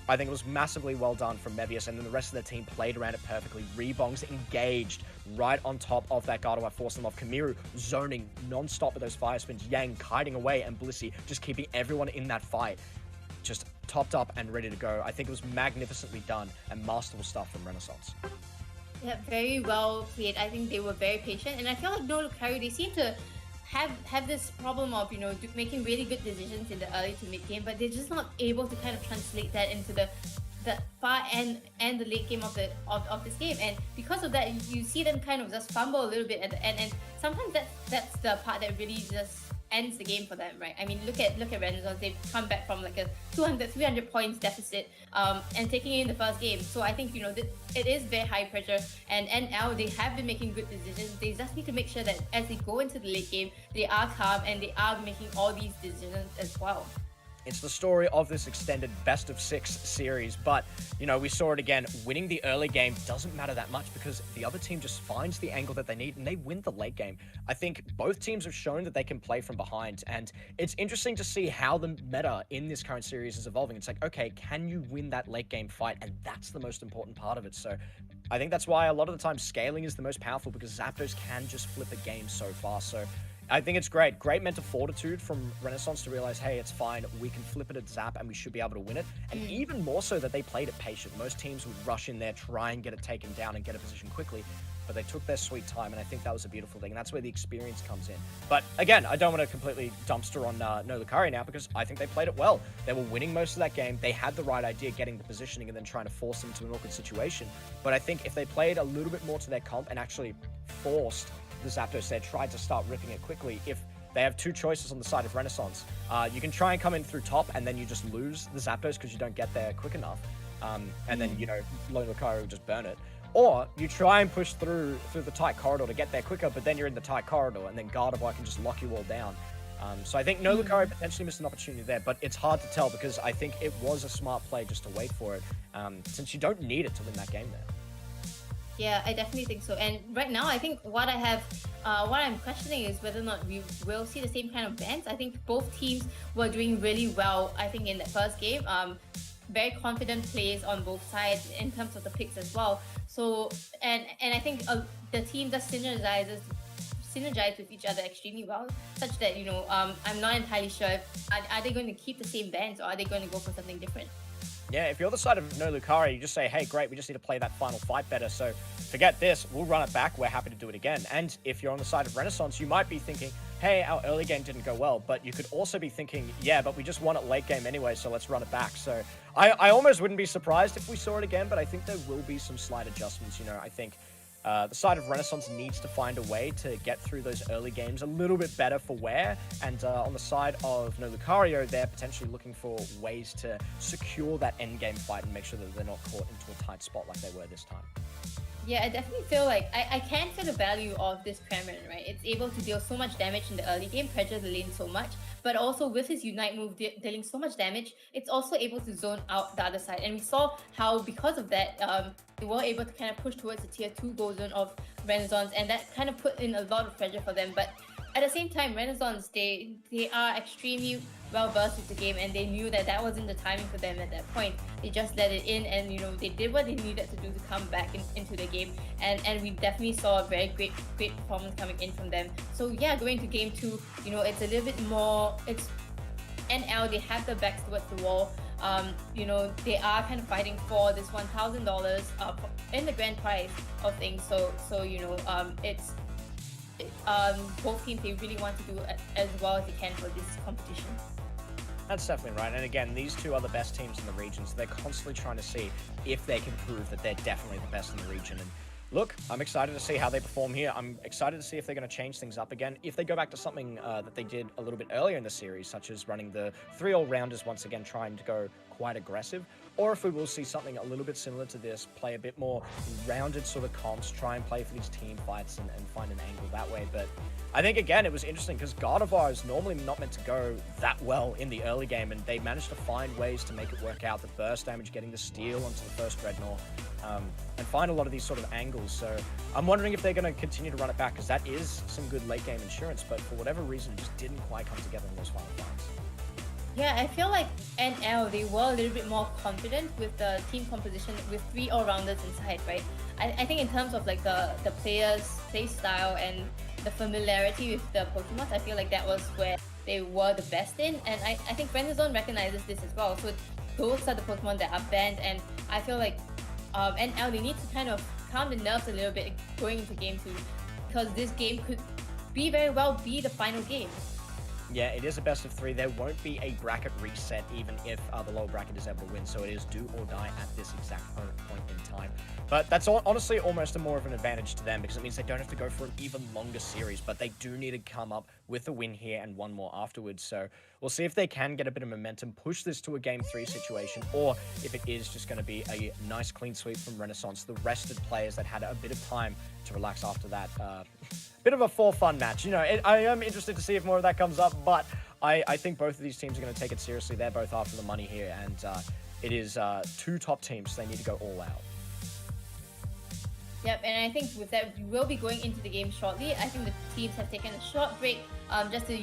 I think it was massively well done from Mevius, and then the rest of the team played around it perfectly. Rebongs engaged right on top of that Gardevoir, forcing them off. Kamiru zoning non-stop with those fire spins. Yang kiting away, and Blissey just keeping everyone in that fight. Just topped up and ready to go. I think it was magnificently done and masterful stuff from Renaissance. Yeah, very well played. I think they were very patient, and I feel like No Lucario, they seem to have this problem of making really good decisions in the early to mid game, but they're just not able to kind of translate that into the far end and the late game of this game. And because of that, you see them kind of just fumble a little bit at the end, and sometimes that's the part that really just ends the game for them, right? I mean, look at Renaissance. They've come back from like a 300 points deficit and taking it in the first game. So I think it is very high pressure, and now they have been making good decisions. They just need to make sure that as they go into the late game, they are calm and they are making all these decisions as well. It's the story of this extended best of 6 series, but we saw it again. Winning the early game doesn't matter that much because the other team just finds the angle that they need and they win the late game. I think both teams have shown that they can play from behind, and it's interesting to see how the meta in this current series is evolving. It's like, okay, can you win that late game fight? And that's the most important part of it. So I think that's why a lot of the time scaling is the most powerful, because Zapdos can just flip a game so fast. So I think it's great. Great mental fortitude from Renaissance to realize, hey, it's fine. We can flip it at Zap and we should be able to win it. And even more so that they played it patient. Most teams would rush in there, try and get it taken down and get a position quickly. But they took their sweet time, and I think that was a beautiful thing. And that's where the experience comes in. But again, I don't want to completely dumpster on No Lucario now, because I think they played it well. They were winning most of that game. They had the right idea, getting the positioning and then trying to force them into an awkward situation. But I think if they played a little bit more to their comp and actually forced the Zapdos there, tried to start ripping it quickly, if they have 2 choices on the side of Renaissance, you can try and come in through top and then you just lose the Zapdos because you don't get there quick enough. And then, Lone Lucario will just burn it. Or you try and push through the tight corridor to get there quicker, but then you're in the tight corridor and then Gardevoir can just lock you all down. So I think No Lucario potentially missed an opportunity there, but it's hard to tell because I think it was a smart play just to wait for it, since you don't need it to win that game there. Yeah, I definitely think so. And right now, I think what I'm questioning is whether or not we will see the same kind of bans. I think both teams were doing really well, I think, in the first game. Very confident plays on both sides in terms of the picks as well. So, and I think the team just synergize with each other extremely well, such that, I'm not entirely sure are they going to keep the same bans or are they going to go for something different? Yeah, if you're the side of No Lucario, you just say, hey, great, we just need to play that final fight better. So forget this, we'll run it back, we're happy to do it again. And if you're on the side of Renaissance, you might be thinking, hey, our early game didn't go well, but you could also be thinking, yeah, but we just won it late game anyway, so let's run it back. So I almost wouldn't be surprised if we saw it again, but I think there will be some slight adjustments. I think the side of Renaissance needs to find a way to get through those early games a little bit better for wear. And on the side of No Lucario, they're potentially looking for ways to secure that end game fight and make sure that they're not caught into a tight spot like they were this time. Yeah, I definitely feel like I can feel the value of this Cramorant, right? It's able to deal so much damage in the early game, pressure the lane so much, but also with his Unite move dealing so much damage, it's also able to zone out the other side. And we saw how, because of that, they were able to kind of push towards the tier 2 goal zone of Renaissance, and that kind of put in a lot of pressure for them. But at the same time, Renaissance, they are extremely well versed with the game, and they knew that wasn't the timing for them at that point. They just let it in, and they did what they needed to do to come back into the game, and we definitely saw a very great performance coming in from them. So yeah, going to game 2, it's a little bit more. It's NL. They have their backs towards the wall. They are kind of fighting for this $1,000 in the grand prize of things. So it's. Both teams, they really want to do as well as they can for this competition. That's definitely right. And again, these two are the best teams in the region, so they're constantly trying to see if they can prove that they're definitely the best in the region. And look, I'm excited to see how they perform here. I'm excited to see if they're going to change things up again. If they go back to something that they did a little bit earlier in the series, such as running the 3 all-rounders once again, trying to go quite aggressive, or if we will see something a little bit similar to this, play a bit more rounded sort of comps, try and play for these team fights and find an angle that way. But I think, again, it was interesting because Gardevoir is normally not meant to go that well in the early game, and they managed to find ways to make it work out. The burst damage, getting the steal onto the first Dreadnought, and find a lot of these sort of angles. So I'm wondering if they're going to continue to run it back, because that is some good late game insurance, but for whatever reason, it just didn't quite come together in those final fights. Yeah, I feel like NL, they were a little bit more confident with the team composition with 3 all-rounders inside, right? I think in terms of like the players' play style and the familiarity with the Pokemon, I feel like that was where they were the best in, and I think Friendzone recognizes this as well. So those are the Pokemon that are banned, and I feel like NL, they need to kind of calm the nerves a little bit going into game 2, because this game could very well be the final game. Yeah, it is a best of 3. There won't be a bracket reset even if the lower bracket is able to win, so it is do or die at this exact point in time. But that's honestly almost more of an advantage to them, because it means they don't have to go for an even longer series, but they do need to come up with a win here and one more afterwards. So we'll see if they can get a bit of momentum, push this to a Game 3 situation, or if it is just going to be a nice clean sweep from Renaissance, the rested players that had a bit of time to relax after that bit of a for-fun match. You know, I am interested to see if more of that comes up, but I think both of these teams are going to take it seriously. They're both after the money here, and it is 2 top teams, so they need to go all out. Yep, and I think with that, we will be going into the game shortly. I think the teams have taken a short break just to,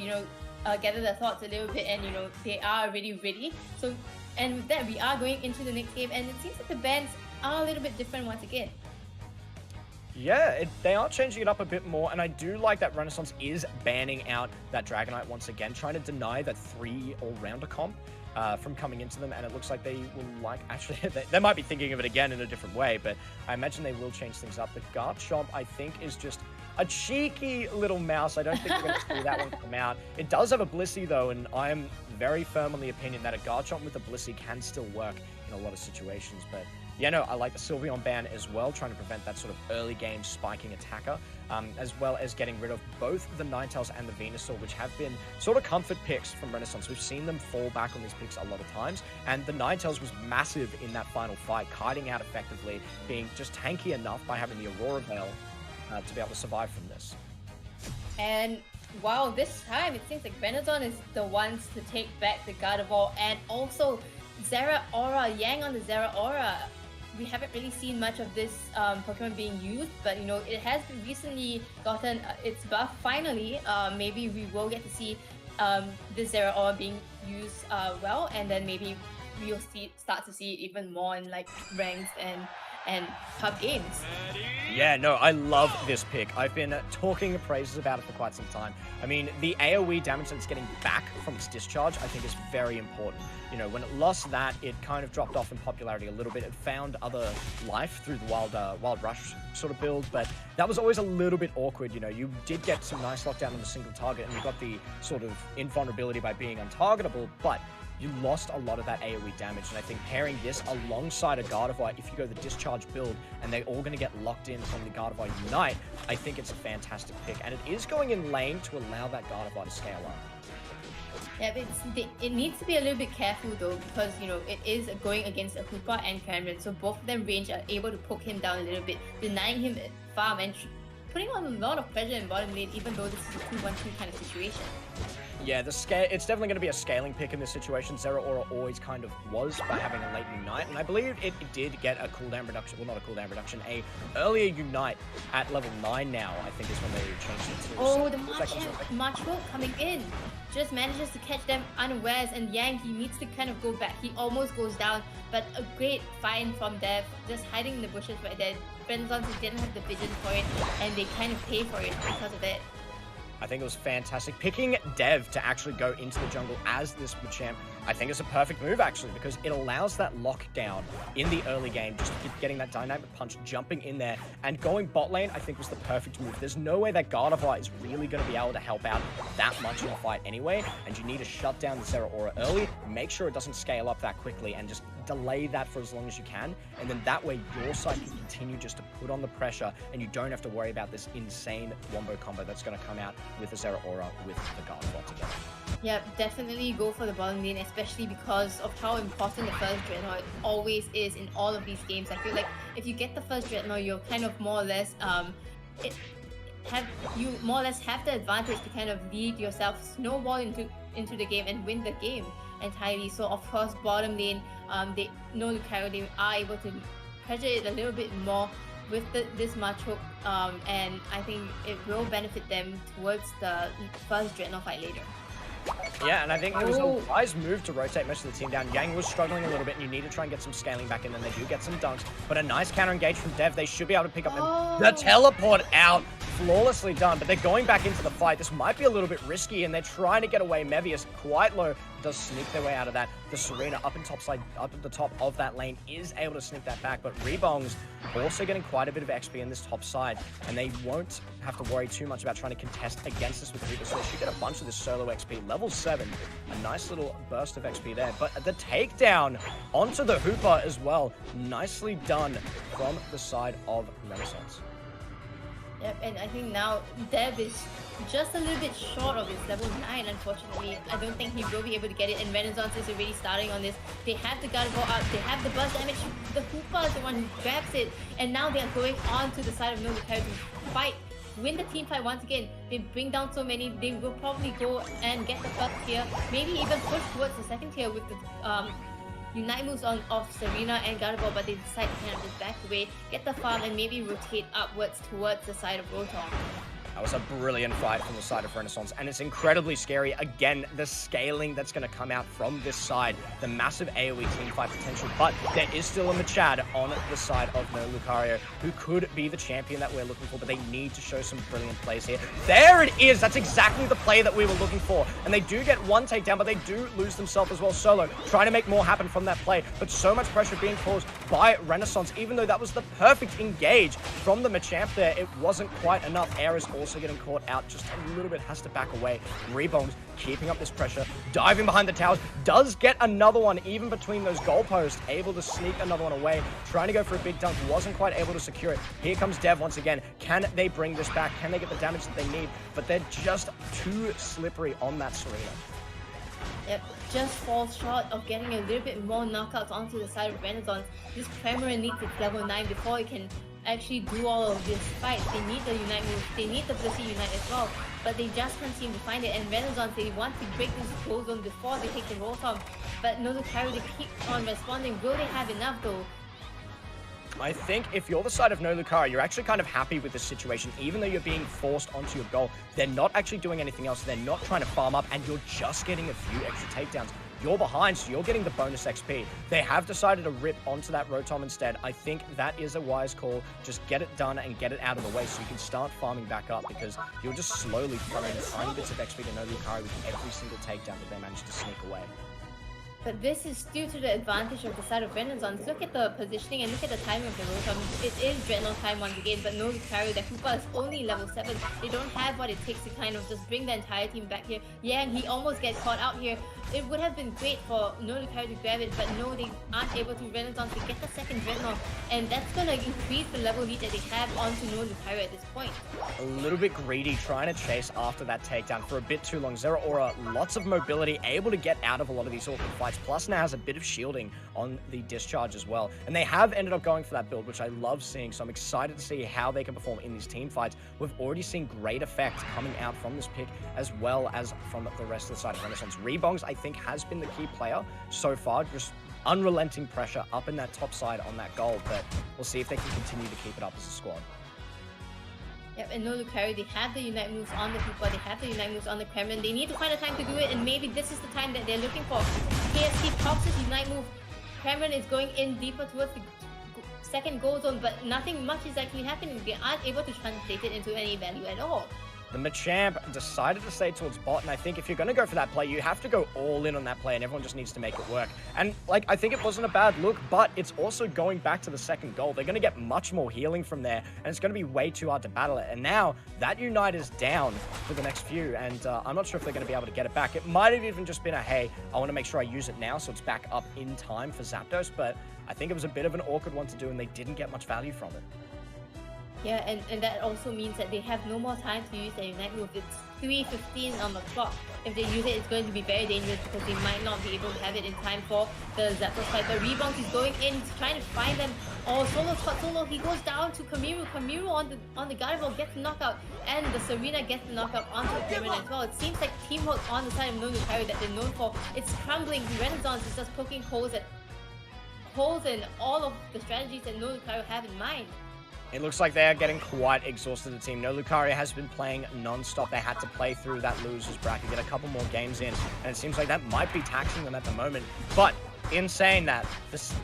gather their thoughts a little bit, and, they are already ready. So, and with that, we are going into the next game, and it seems like the bans are a little bit different once again. Yeah, they are changing it up a bit more, and I do like that Renaissance is banning out that Dragonite once again, trying to deny that 3 all-rounder comp from coming into them, and it looks like they will actually, they might be thinking of it again in a different way, but I imagine they will change things up. The Garchomp, I think, is just a cheeky little mouse. I don't think we're going to see that one come out. It does have a Blissey, though, and I'm very firm on the opinion that a Garchomp with a Blissey can still work in a lot of situations, but yeah, no, I like the Sylveon ban as well, trying to prevent that sort of early game spiking attacker, as well as getting rid of both the Ninetales and the Venusaur, which have been sort of comfort picks from Renaissance. We've seen them fall back on these picks a lot of times, and the Ninetales was massive in that final fight, kiting out effectively, being just tanky enough by having the Aurora Veil to be able to survive from this. And wow, this time it seems like Renaissance is the ones to take back the Gardevoir, and also Zeraora, Yang on the Zeraora. We haven't really seen much of this Pokemon being used, but it has recently gotten its buff finally. Maybe we will get to see this Zeraora being used well, and then maybe we'll start to see it even more in like ranks and pub games. Yeah, no, I love this pick. I've been talking praises about it for quite some time. I mean, the AoE damage that it's getting back from its discharge, I think is very important. When it lost that, it kind of dropped off in popularity a little bit. It found other life through the Wild Rush sort of build, but that was always a little bit awkward. You did get some nice lockdown on the single target, and you got the sort of invulnerability by being untargetable, but you lost a lot of that AoE damage, and I think pairing this alongside a Gardevoir, if you go the discharge build, and they're all going to get locked in from the Gardevoir Unite, I think it's a fantastic pick, and it is going in lane to allow that Gardevoir to scale up. Yeah, but it needs to be a little bit careful though, because it is going against a Hoopa and Cameron, so both of them range are able to poke him down a little bit, denying him farm and putting on a lot of pressure in bottom lane, even though this is a 2-1-2 kind of situation. Yeah, it's definitely going to be a scaling pick in this situation. Zeraora always kind of was by having a late Unite, and I believe it did get a cooldown reduction, well, not a cooldown reduction, a earlier Unite at level 9 now, I think is when they changed it to. Oh, the Marchwell coming in just manages to catch them unawares, and Yang, he needs to kind of go back. He almost goes down, but a great find from Dev, just hiding in the bushes right there. Renaissance didn't have the vision for it, and they kind of pay for it because of it. I think it was fantastic. Picking Dev to actually go into the jungle as this Machamp, I think is a perfect move, actually, because it allows that lockdown in the early game, just getting that dynamic punch, jumping in there, and going bot lane, I think was the perfect move. There's no way that Gardevoir is really going to be able to help out that much in a fight anyway, and you need to shut down the Zeraora early, make sure it doesn't scale up that quickly, and just delay that for as long as you can, and then that way your side can continue just to put on the pressure, and you don't have to worry about this insane wombo combo that's going to come out with the Zera Aura with the Gardevoir together. Yeah, definitely go for the bottom lane, especially because of how important the first Dreadnought always is in all of these games. I feel like if you get the first Dreadnought, you're kind of more or less have the advantage to kind of lead yourself, snowball into the game and win the game entirely. So of course, bottom lane, they are able to pressure it a little bit more with this Machoke, and I think it will benefit them towards the first Dreadnought fight later. Yeah, and I think it was a wise move to rotate most of the team down. Yang was struggling a little bit, and you need to try and get some scaling back in, and they do get some dunks. But a nice counter engage from Dev. They should be able to pick up the teleport out. Flawlessly done, but they're going back into the fight. This might be a little bit risky, and they're trying to get away. Mevius quite low, does sneak their way out of that. The Serena up at the top of that lane is able to sneak that back, but Rebongs also getting quite a bit of XP in this top side, and they won't have to worry too much about trying to contest against this with Hooper, so they should get a bunch of this solo XP. Level 7, a nice little burst of XP there, but the takedown onto the Hooper as well. Nicely done from the side of Renaissance. Yep, and I think now Dev is just a little bit short of his level 9, unfortunately. I don't think he will be able to get it, and Renaissance is already starting on this. They have the Gardevoir out, they have the burst damage. The Hoopa is the one who grabs it, and now they are going on to the side of Nolucari to fight, win the team fight once again. They bring down so many, they will probably go and get the first tier, maybe even push towards the second tier with the Unite moves of Serena and Gardevoir, but they decide to kind of just back away, get the farm, and maybe rotate upwards towards the side of Rotom. That was a brilliant fight from the side of Renaissance, and it's incredibly scary. Again, the scaling that's going to come out from this side, the massive AoE team fight potential, but there is still a Machad on the side of No Lucario, who could be the champion that we're looking for, but they need to show some brilliant plays here. There it is! That's exactly the play that we were looking for, and they do get one takedown, but they do lose themselves as well. Solo trying to make more happen from that play, but so much pressure being caused by Renaissance. Even though that was the perfect engage from the Machamp there, it wasn't quite enough. Air is also getting caught out just a little bit, has to back away. Rebongs keeping up this pressure, diving behind the towers, does get another one even between those goalposts, able to sneak another one away, trying to go for a big dunk, wasn't quite able to secure it. Here comes Dev once again. Can they bring this back? Can they get the damage that they need? But they're just too slippery on that Serena. Yep, just falls short of getting a little bit more knockouts onto the side of Renaissance. This Premier needs its level 9 before it can actually do all of this fight. They need the Unite move, they need the Blissey Unite as well, but they just can't seem to find it. And Renaissance, they want to break this goal zone before they take the Rotom, but Nolucari, they keep on responding. Will they have enough though? I think if you're the side of No Lucario, you're actually kind of happy with this situation, even though you're being forced onto your goal. They're not actually doing anything else. They're not trying to farm up, and you're just getting a few extra takedowns. You're behind, so you're getting the bonus XP. They have decided to rip onto that Rotom instead. I think that is a wise call. Just get it done and get it out of the way so you can start farming back up, because you're just slowly throwing tiny bits of XP to No Lucario with every single takedown that they manage to sneak away. But this is due to the advantage of the side of Renaissance. Look at the positioning and look at the timing of the Rotom. It is Dreadnought time once again, but no Lucario. The Hoopa is only level 7. They don't have what it takes to kind of just bring the entire team back here. Yeah, and he almost gets caught out here. It would have been great for No Lucario to grab it, but no, they aren't able to. Renaissance to get the second Dreadnought, and that's going to increase the level lead that they have onto No Lucario at this point. A little bit greedy, trying to chase after that takedown for a bit too long. Zera Aura, lots of mobility, able to get out of a lot of these awkward fights, plus now has a bit of shielding on the discharge as well. And they have ended up going for that build, which I love seeing, so I'm excited to see how they can perform in these team fights. We've already seen great effect coming out from this pick, as well as from the rest of the side of Renaissance. Rebongs, I think, has been the key player so far, just unrelenting pressure up in that top side on that goal, but we'll see if they can continue to keep it up as a squad. Yep, and No Lucario, they have the Unite moves on the Hoopa, they have the Unite moves on the Kremlin. They need to find a time to do it, and maybe this is the time that they're looking for. KSC pops his Unite move. Kremlin is going in deeper towards the second goal zone, but nothing much is actually happening. They aren't able to translate it into any value at all. the Machamp decided to stay towards bot, and I think if you're going to go for that play, you have to go all in on that play, and everyone just needs to make it work. And, like, I think it wasn't a bad look, but it's also going back to the second goal. They're going to get much more healing from there, and it's going to be way too hard to battle it. And now, that Unite is down for the next few, and I'm not sure if they're going to be able to get it back. It might have even just been a, hey, I want to make sure I use it now, so it's back up in time for Zapdos, but I think it was a bit of an awkward one to do, and they didn't get much value from it. Yeah, and that also means that they have no more time to use their Unite move. It's 3:15 on the clock. If they use it, it's going to be very dangerous because they might not be able to have it in time for the Zapdos fight. But Rebound is going in, he's trying to find them. Oh, Solo, he goes down to Kamiru. Kamiru on the Gardevoir gets the knockout, and the Serena gets the knockout onto the Pyramid as well. It seems like teamwork on the side of Nolukario that they're known for. It's crumbling. Renaissance is just poking holes in all of the strategies that Nolukario have in mind. It looks like they are getting quite exhausted, the team. Nolukario has been playing non-stop. They had to play through that losers bracket, get a couple more games in, and it seems like that might be taxing them at the moment. But in saying that,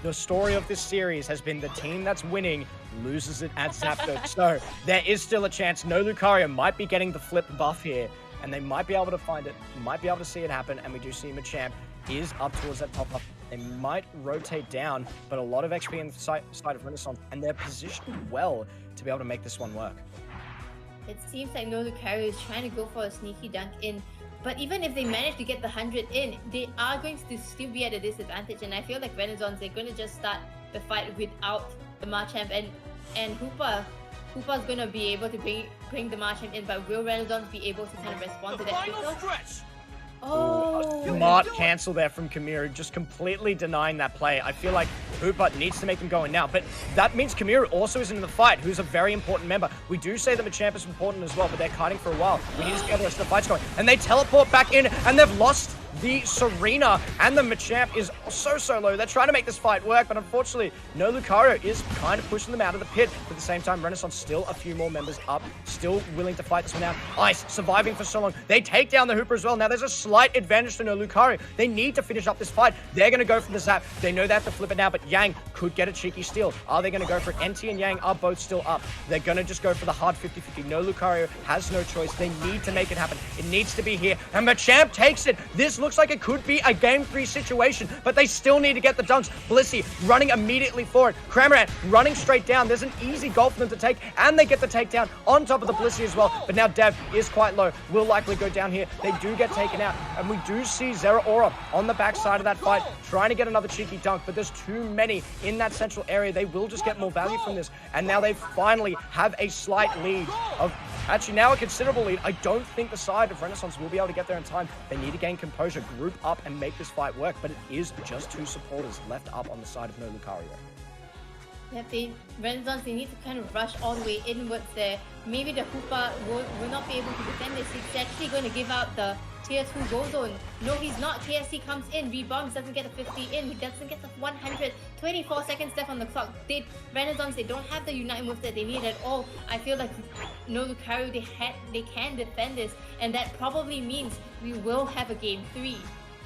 the story of this series has been the team that's winning loses it at Zapdos. So there is still a chance Nolukario might be getting the flip buff here, and they might be able to find it, might be able to see it happen, and we do see Machamp is up towards that top up. They might rotate down, but a lot of XP in the side of Renaissance, and they're positioned well to be able to make this one work. It seems like Nolukario is trying to go for a sneaky dunk in, but even if they manage to get the 100 in, they are going to still be at a disadvantage, and I feel like Renaissance, they're going to just start the fight without the Machamp, and Hoopa's going to be able to bring the Machamp in, but will Renaissance be able to kind of respond to that quicker? Oh, smart cancel there from Kamiru, just completely denying that play. I feel like Hoopa needs to make him go in now, but that means Kamiru also is in the fight, who's a very important member. We do say that Machamp is important as well, but they're kiting for a while. We need to see how the rest of the fight's going. And they teleport back in, and they've lost the Serena, and the Machamp is so low. They're trying to make this fight work, but unfortunately, Nolukario is kind of pushing them out of the pit. But at the same time, Renaissance still a few more members up, still willing to fight this one out. Ice surviving for so long. They take down the Hooper as well. Now there's a slight advantage to Nolukario. They need to finish up this fight. They're going to go for the zap. They know they have to flip it now, but Yang could get a cheeky steal. Are they going to go for it? NT and Yang are both still up. They're going to just go for the hard 50-50. Nolukario has no choice. They need to make it happen. It needs to be here. And Machamp takes it. This looks like it could be a Game 3 situation, but they still need to get the dunks. Blissey running immediately for it. Cramorant running straight down. There's an easy goal for them to take, and they get the takedown on top of the Blissey as well. But now Dev is quite low. Will likely go down here. They do get taken out, and we do see Zeraora on the backside of that fight trying to get another cheeky dunk, but there's too many in that central area. They will just get more value from this, and now they finally have a slight lead of actually now a considerable lead. I don't think the side of Renaissance will be able to get there in time. They need to gain composure, group up, and make this fight work, but it is just two supporters left up on the side of Nolukario. Yeah, Renaissance, they need to kind of rush all the way inwards there. Maybe the Hoopa will not be able to defend this. He's actually going to give out the tier 2 goal zone. No, he's not. KSC comes in, rebounds, doesn't get the 50 in, he doesn't get the 100. 24 seconds left on the clock. Renaissance, they don't have the Unite move that they need at all. I feel like Nolukario, they can defend this, and that probably means we will have a Game 3.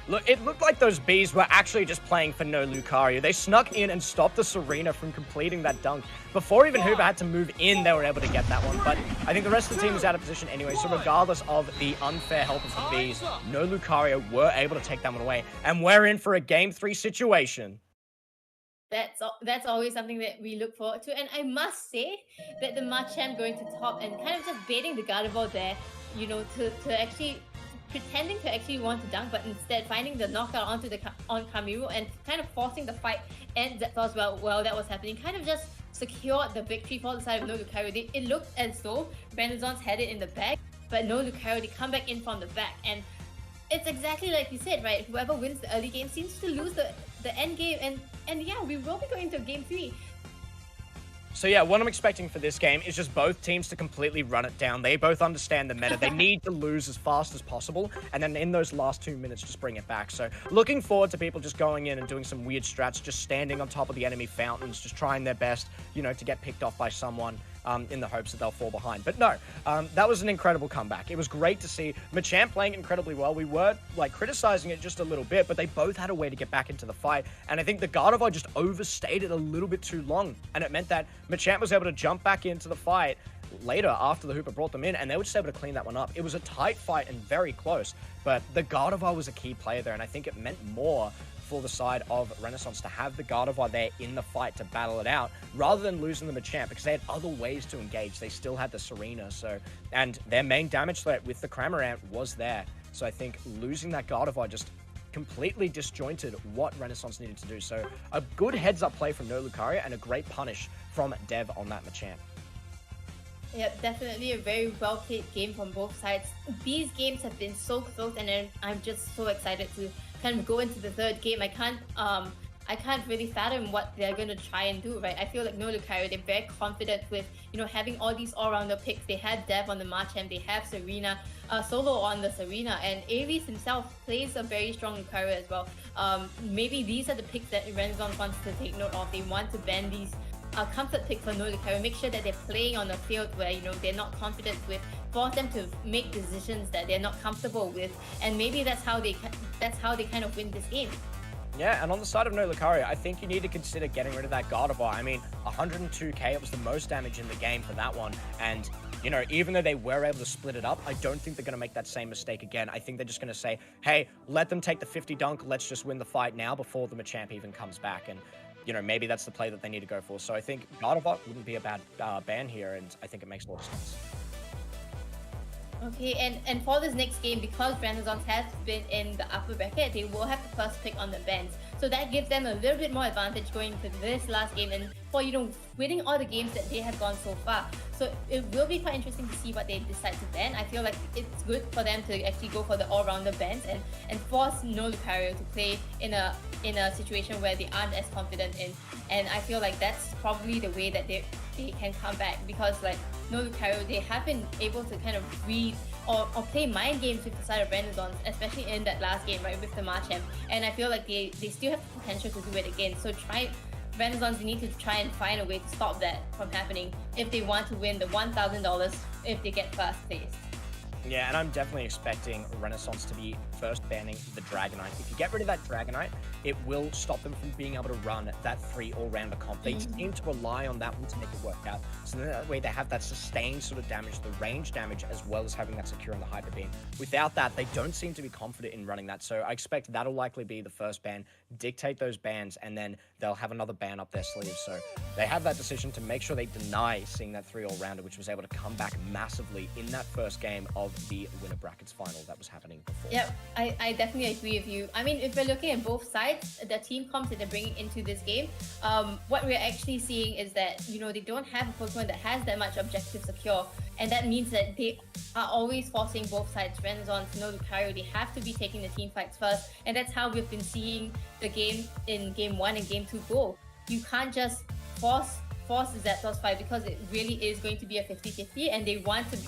Look, it looked like those bees were actually just playing for Nolukario. They snuck in and stopped the Serena from completing that dunk. Before even Hoover had to move in, they were able to get that one. But I think the rest of the team was out of position anyway, so regardless of the unfair help of the bees, Nolukario were able to take that one away. And we're in for a Game 3 situation. That's always something that we look forward to. And I must say that the Machamp going to top and kind of just baiting the Gardevoir there, you know, to actually pretending to actually want to dunk, but instead finding the knockout on Kamiru and kind of forcing the fight and Zapdos while that was happening, kind of just secured the victory for the side of Nolukario. It looked as though Renaissance had it in the bag, but Nolukario, they come back in from the back, and it's exactly like you said, right? Whoever wins the early game seems to lose the end game, and yeah, we will be going to Game 3. So yeah, what I'm expecting for this game is just both teams to completely run it down. They both understand the meta. They need to lose as fast as possible, and then in those last 2 minutes, just bring it back. So looking forward to people just going in and doing some weird strats, just standing on top of the enemy fountains, just trying their best, you know, to get picked off by someone. In the hopes that they'll fall behind. But no, that was an incredible comeback. It was great to see Machamp playing incredibly well. We were like criticizing it just a little bit, but they both had a way to get back into the fight. And I think the Gardevoir just overstayed it a little bit too long. And it meant that Machamp was able to jump back into the fight, later after the Hooper brought them in, and they were just able to clean that one up. It was a tight fight and very close, but the Gardevoir was a key player there, and I think it meant more for the side of Renaissance to have the Gardevoir there in the fight to battle it out, rather than losing the Machamp, because they had other ways to engage. They still had the Serena, and their main damage threat with the Cramorant was there. So I think losing that Gardevoir just completely disjointed what Renaissance needed to do. So a good heads-up play from No Lucario and a great punish from Dev on that Machamp. Yeah, definitely a very well-played game from both sides. These games have been so close, and I'm just so excited to kind of go into the third game. I can't really fathom what they're going to try and do, right? I feel like No Lucario, they're very confident with, having all these all-rounder picks. They had Dev on the Machamp, they have Serena, Solo on the Serena, and Aries himself plays a very strong Lucario as well. Maybe these are the picks that Renaissance wants to take note of. They want to ban these comfort picks for No Lucario, make sure that they're playing on a field where, they're not confident with, force them to make decisions that they're not comfortable with, and maybe that's how they kind of win this game. Yeah, and on the side of No Lucario, I think you need to consider getting rid of that Gardevoir. I mean, 102k, it was the most damage in the game for that one. And, even though they were able to split it up, I don't think they're going to make that same mistake again. I think they're just going to say, hey, let them take the 50 dunk. Let's just win the fight now before the Machamp even comes back. And, maybe that's the play that they need to go for. So I think Gardevoir wouldn't be a bad ban here, and I think it makes a lot of sense. Okay, and for this next game, because Renaissance has been in the upper bracket, they will have the first pick on the bans. So that gives them a little bit more advantage going to this last game and for, winning all the games that they have gone so far. So it will be quite interesting to see what they decide to ban. I feel like it's good for them to actually go for the all-rounder bans and force No Lucario to play in a situation where they aren't as confident in. And I feel like that's probably the way that they can come back, because like No Lucario, they have been able to kind of read or play mind games with the side of Renaissance, especially in that last game, right, with the Machamp. And I feel like they still have the potential to do it again. So Renaissance need to try and find a way to stop that from happening if they want to win the $1,000 if they get first place. Yeah, and I'm definitely expecting Renaissance to be first banning the Dragonite. If you get rid of that Dragonite, it will stop them from being able to run that 3 all-rounder comp. They seem to rely on that one to make it work out. So that way they have that sustained sort of damage, the range damage, as well as having that secure on the Hyper Beam. Without that, they don't seem to be confident in running that. So I expect that'll likely be the first ban, dictate those bans, and then they'll have another ban up their sleeve. So they have that decision to make sure they deny seeing that 3 all-rounder, which was able to come back massively in that first game of the winner brackets final that was happening before. Yep, I definitely agree with you. I mean, if we're looking at both sides, the team comps that they're bringing into this game, what we're actually seeing is that, they don't have a Pokemon that has that much objective secure. And that means that they are always forcing both sides, Renaissance, No Lucario, they have to be taking the team fights first. And that's how we've been seeing the game in Game 1 and Game 2 go. You can't just force the Zapdos fight, because it really is going to be a 50-50, and they want to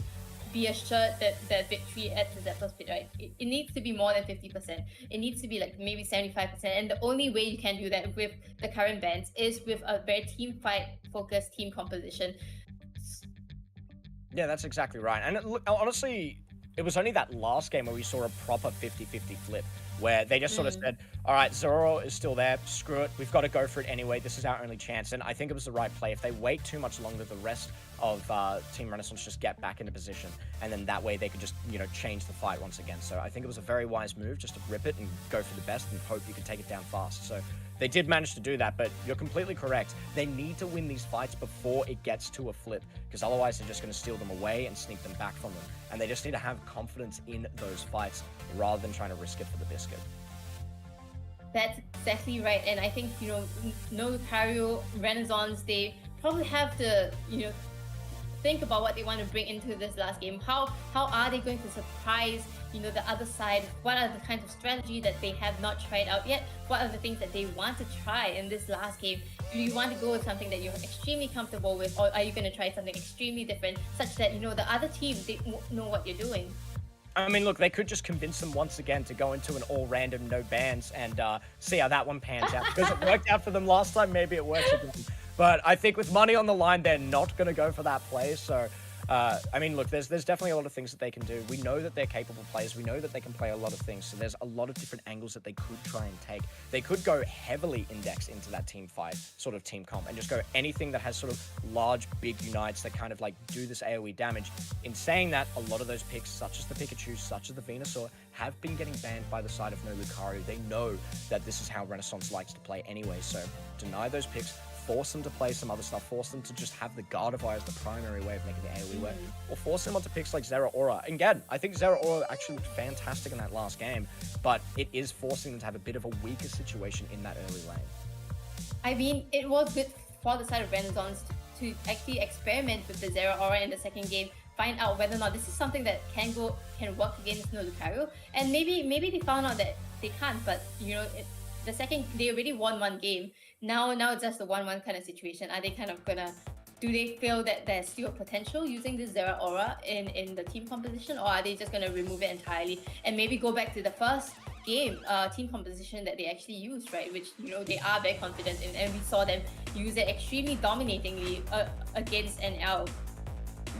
be assured that the victory at the Zapdos pit, right? It needs to be more than 50%. It needs to be like maybe 75%. And the only way you can do that with the current bans is with a very team fight focused team composition. Yeah, that's exactly right. And honestly, it was only that last game where we saw a proper 50-50 flip, where they just sort of said, all right, Zoro is still there, screw it, we've got to go for it anyway, this is our only chance. And I think it was the right play. If they wait too much longer, the rest of Team Renaissance just get back into position, and then that way they could just, change the fight once again. So I think it was a very wise move just to rip it and go for the best and hope you can take it down fast. So they did manage to do that, but you're completely correct. They need to win these fights before it gets to a flip, because otherwise they're just going to steal them away and sneak them back from them. And they just need to have confidence in those fights rather than trying to risk it for the biscuit. That's exactly right. And I think, No Lucario, Renaissance, they probably have to, think about what they want to bring into this last game. How are they going to surprise, the other side? What are the kinds of strategy that they have not tried out yet? What are the things that they want to try in this last game? Do you want to go with something that you're extremely comfortable with, or are you going to try something extremely different, such that, the other team, they know what you're doing? I mean, look, they could just convince them once again to go into an all-random, no bans, and see how that one pans out. Because it worked out for them last time, maybe it works again. But I think with money on the line, they're not going to go for that play. So I mean, look, there's definitely a lot of things that they can do. We know that they're capable players. We know that they can play a lot of things. So there's a lot of different angles that they could try and take. They could go heavily index into that team fight, sort of team comp, and just go anything that has sort of large, big unites that kind of like do this AoE damage. In saying that, a lot of those picks, such as the Pikachu, such as the Venusaur, have been getting banned by the side of no Lucario. They know that this is how Renaissance likes to play anyway. So deny those picks, force them to play some other stuff, force them to just have the Gardevoir as the primary way of making the AoE work, or force them onto picks like Zeraora. And again, I think Zeraora actually looked fantastic in that last game, but it is forcing them to have a bit of a weaker situation in that early lane. I mean, it was good for the side of Renaissance to actually experiment with the Zeraora in the second game, find out whether or not this is something that can work against no Lucario, and maybe they found out that they can't, but you know, the second they already won one game. Now it's just a 1-1 kind of situation. Are they kind of gonna, do they feel that there's still potential using this Zeraora in the team composition, or are they just gonna remove it entirely and maybe go back to the first game team composition that they actually used, right? Which, you know, they are very confident in, and we saw them use it extremely dominatingly against NL.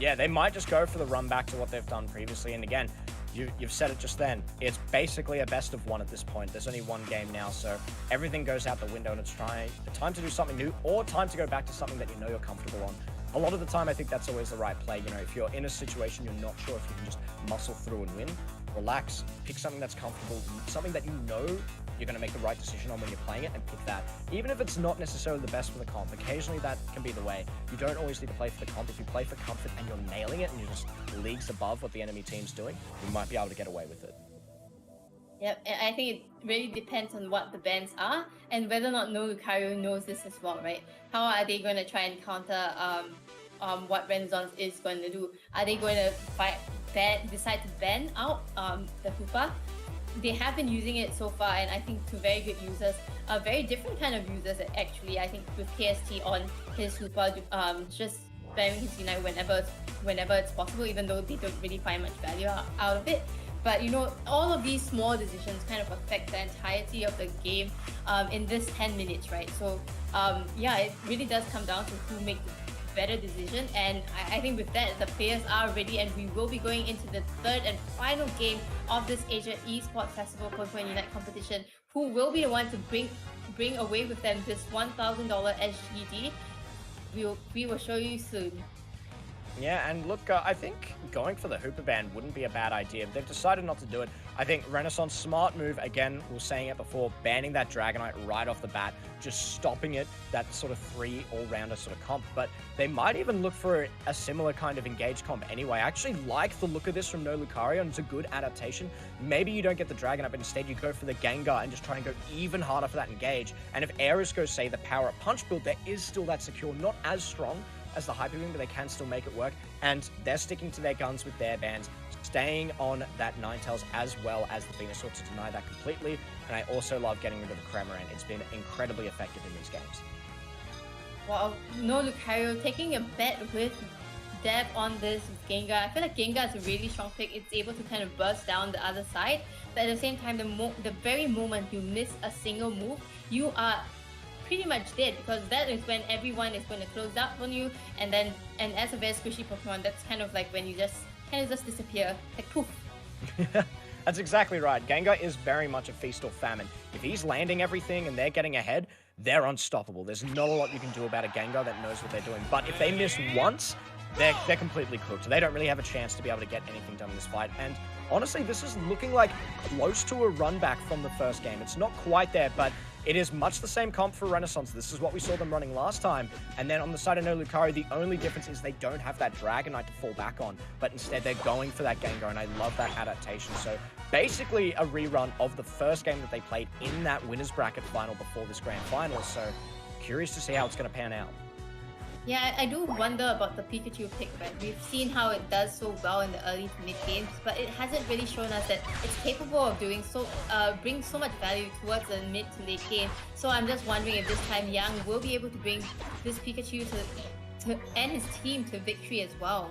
Yeah, they might just go for the run back to what they've done previously. And again, you've said it just then. It's basically a best of one at this point. There's only one game now, so everything goes out the window, and it's time to do something new, or time to go back to something that you know you're comfortable on. A lot of the time, I think that's always the right play. You know, if you're in a situation you're not sure if you can just muscle through and win, relax, pick something that's comfortable, something that you know you're going to make the right decision on when you're playing it, and pick that. Even if it's not necessarily the best for the comp, occasionally that can be the way. You don't always need to play for the comp. If you play for comfort and you're nailing it and you're just leagues above what the enemy team's doing, you might be able to get away with it. Yep, and I think it really depends on what the bans are and whether or not no Lucario knows this as well, right? How are they going to try and counter what Renaissance is going to do? Are they going to decide to ban out the Hoopa? They have been using it so far, and I think to very good users, very different kind of users actually. I think with KST on his Hoopa, just spamming his Unite whenever it's possible, even though they don't really find much value out of it. But you know, all of these small decisions kind of affect the entirety of the game in this 10 minutes, right? So yeah, it really does come down to who makes the better decision, and I think with that, the players are ready, and we will be going into the third and final game of this Asia Esports Festival Pokemon Unite competition. Who will be the one to bring away with them this $1,000 SGD? We will show you soon. Yeah, and look, I think going for the Hooper ban wouldn't be a bad idea. They've decided not to do it. I think Renaissance, smart move. Again, we were saying it before, banning that Dragonite right off the bat, just stopping it, that sort of 3 all-rounder sort of comp. But they might even look for a similar kind of engaged comp anyway. I actually like the look of this from no Lucario, and it's a good adaptation. Maybe you don't get the Dragonite, but instead you go for the Gengar and just try and go even harder for that engage. And if Aeris goes, say, the Power Up Punch build, there is still that secure, not as strong as the Hyper Beam, but they can still make it work. And they're sticking to their guns with their bans, staying on that Ninetales as well as the Venusaur to deny that completely. And I also love getting rid of the Cramorant. It's been incredibly effective in these games. Well, no Lucario taking a bet with Dev on this Gengar. I feel like Gengar is a really strong pick. It's able to kind of burst down the other side, but at the same time, the very moment you miss a single move, you are pretty much dead, because that is when everyone is going to close up on you, and as a very squishy Pokemon, that's kind of like when you just disappear, like poof. That's exactly right. Gengar is very much a feast or famine. If he's landing everything and they're getting ahead, they're unstoppable. There's not a lot you can do about a Gengar that knows what they're doing. But if they miss once, they're completely cooked. They don't really have a chance to be able to get anything done in this fight. And honestly, this is looking like close to a run back from the first game. It's not quite there, but it is much the same comp for Renaissance. This is what we saw them running last time. And then on the side of no Lucario, the only difference is they don't have that Dragonite to fall back on, but instead they're going for that Gengar, and I love that adaptation. So basically a rerun of the first game that they played in that winner's bracket final before this grand final. So curious to see how it's going to pan out. Yeah, I do wonder about the Pikachu pick, right? We've seen how it does so well in the early to mid games, but it hasn't really shown us that it's capable of doing so, bring so much value towards the mid to late game. So I'm just wondering if this time Yang will be able to bring this Pikachu to and his team to victory as well.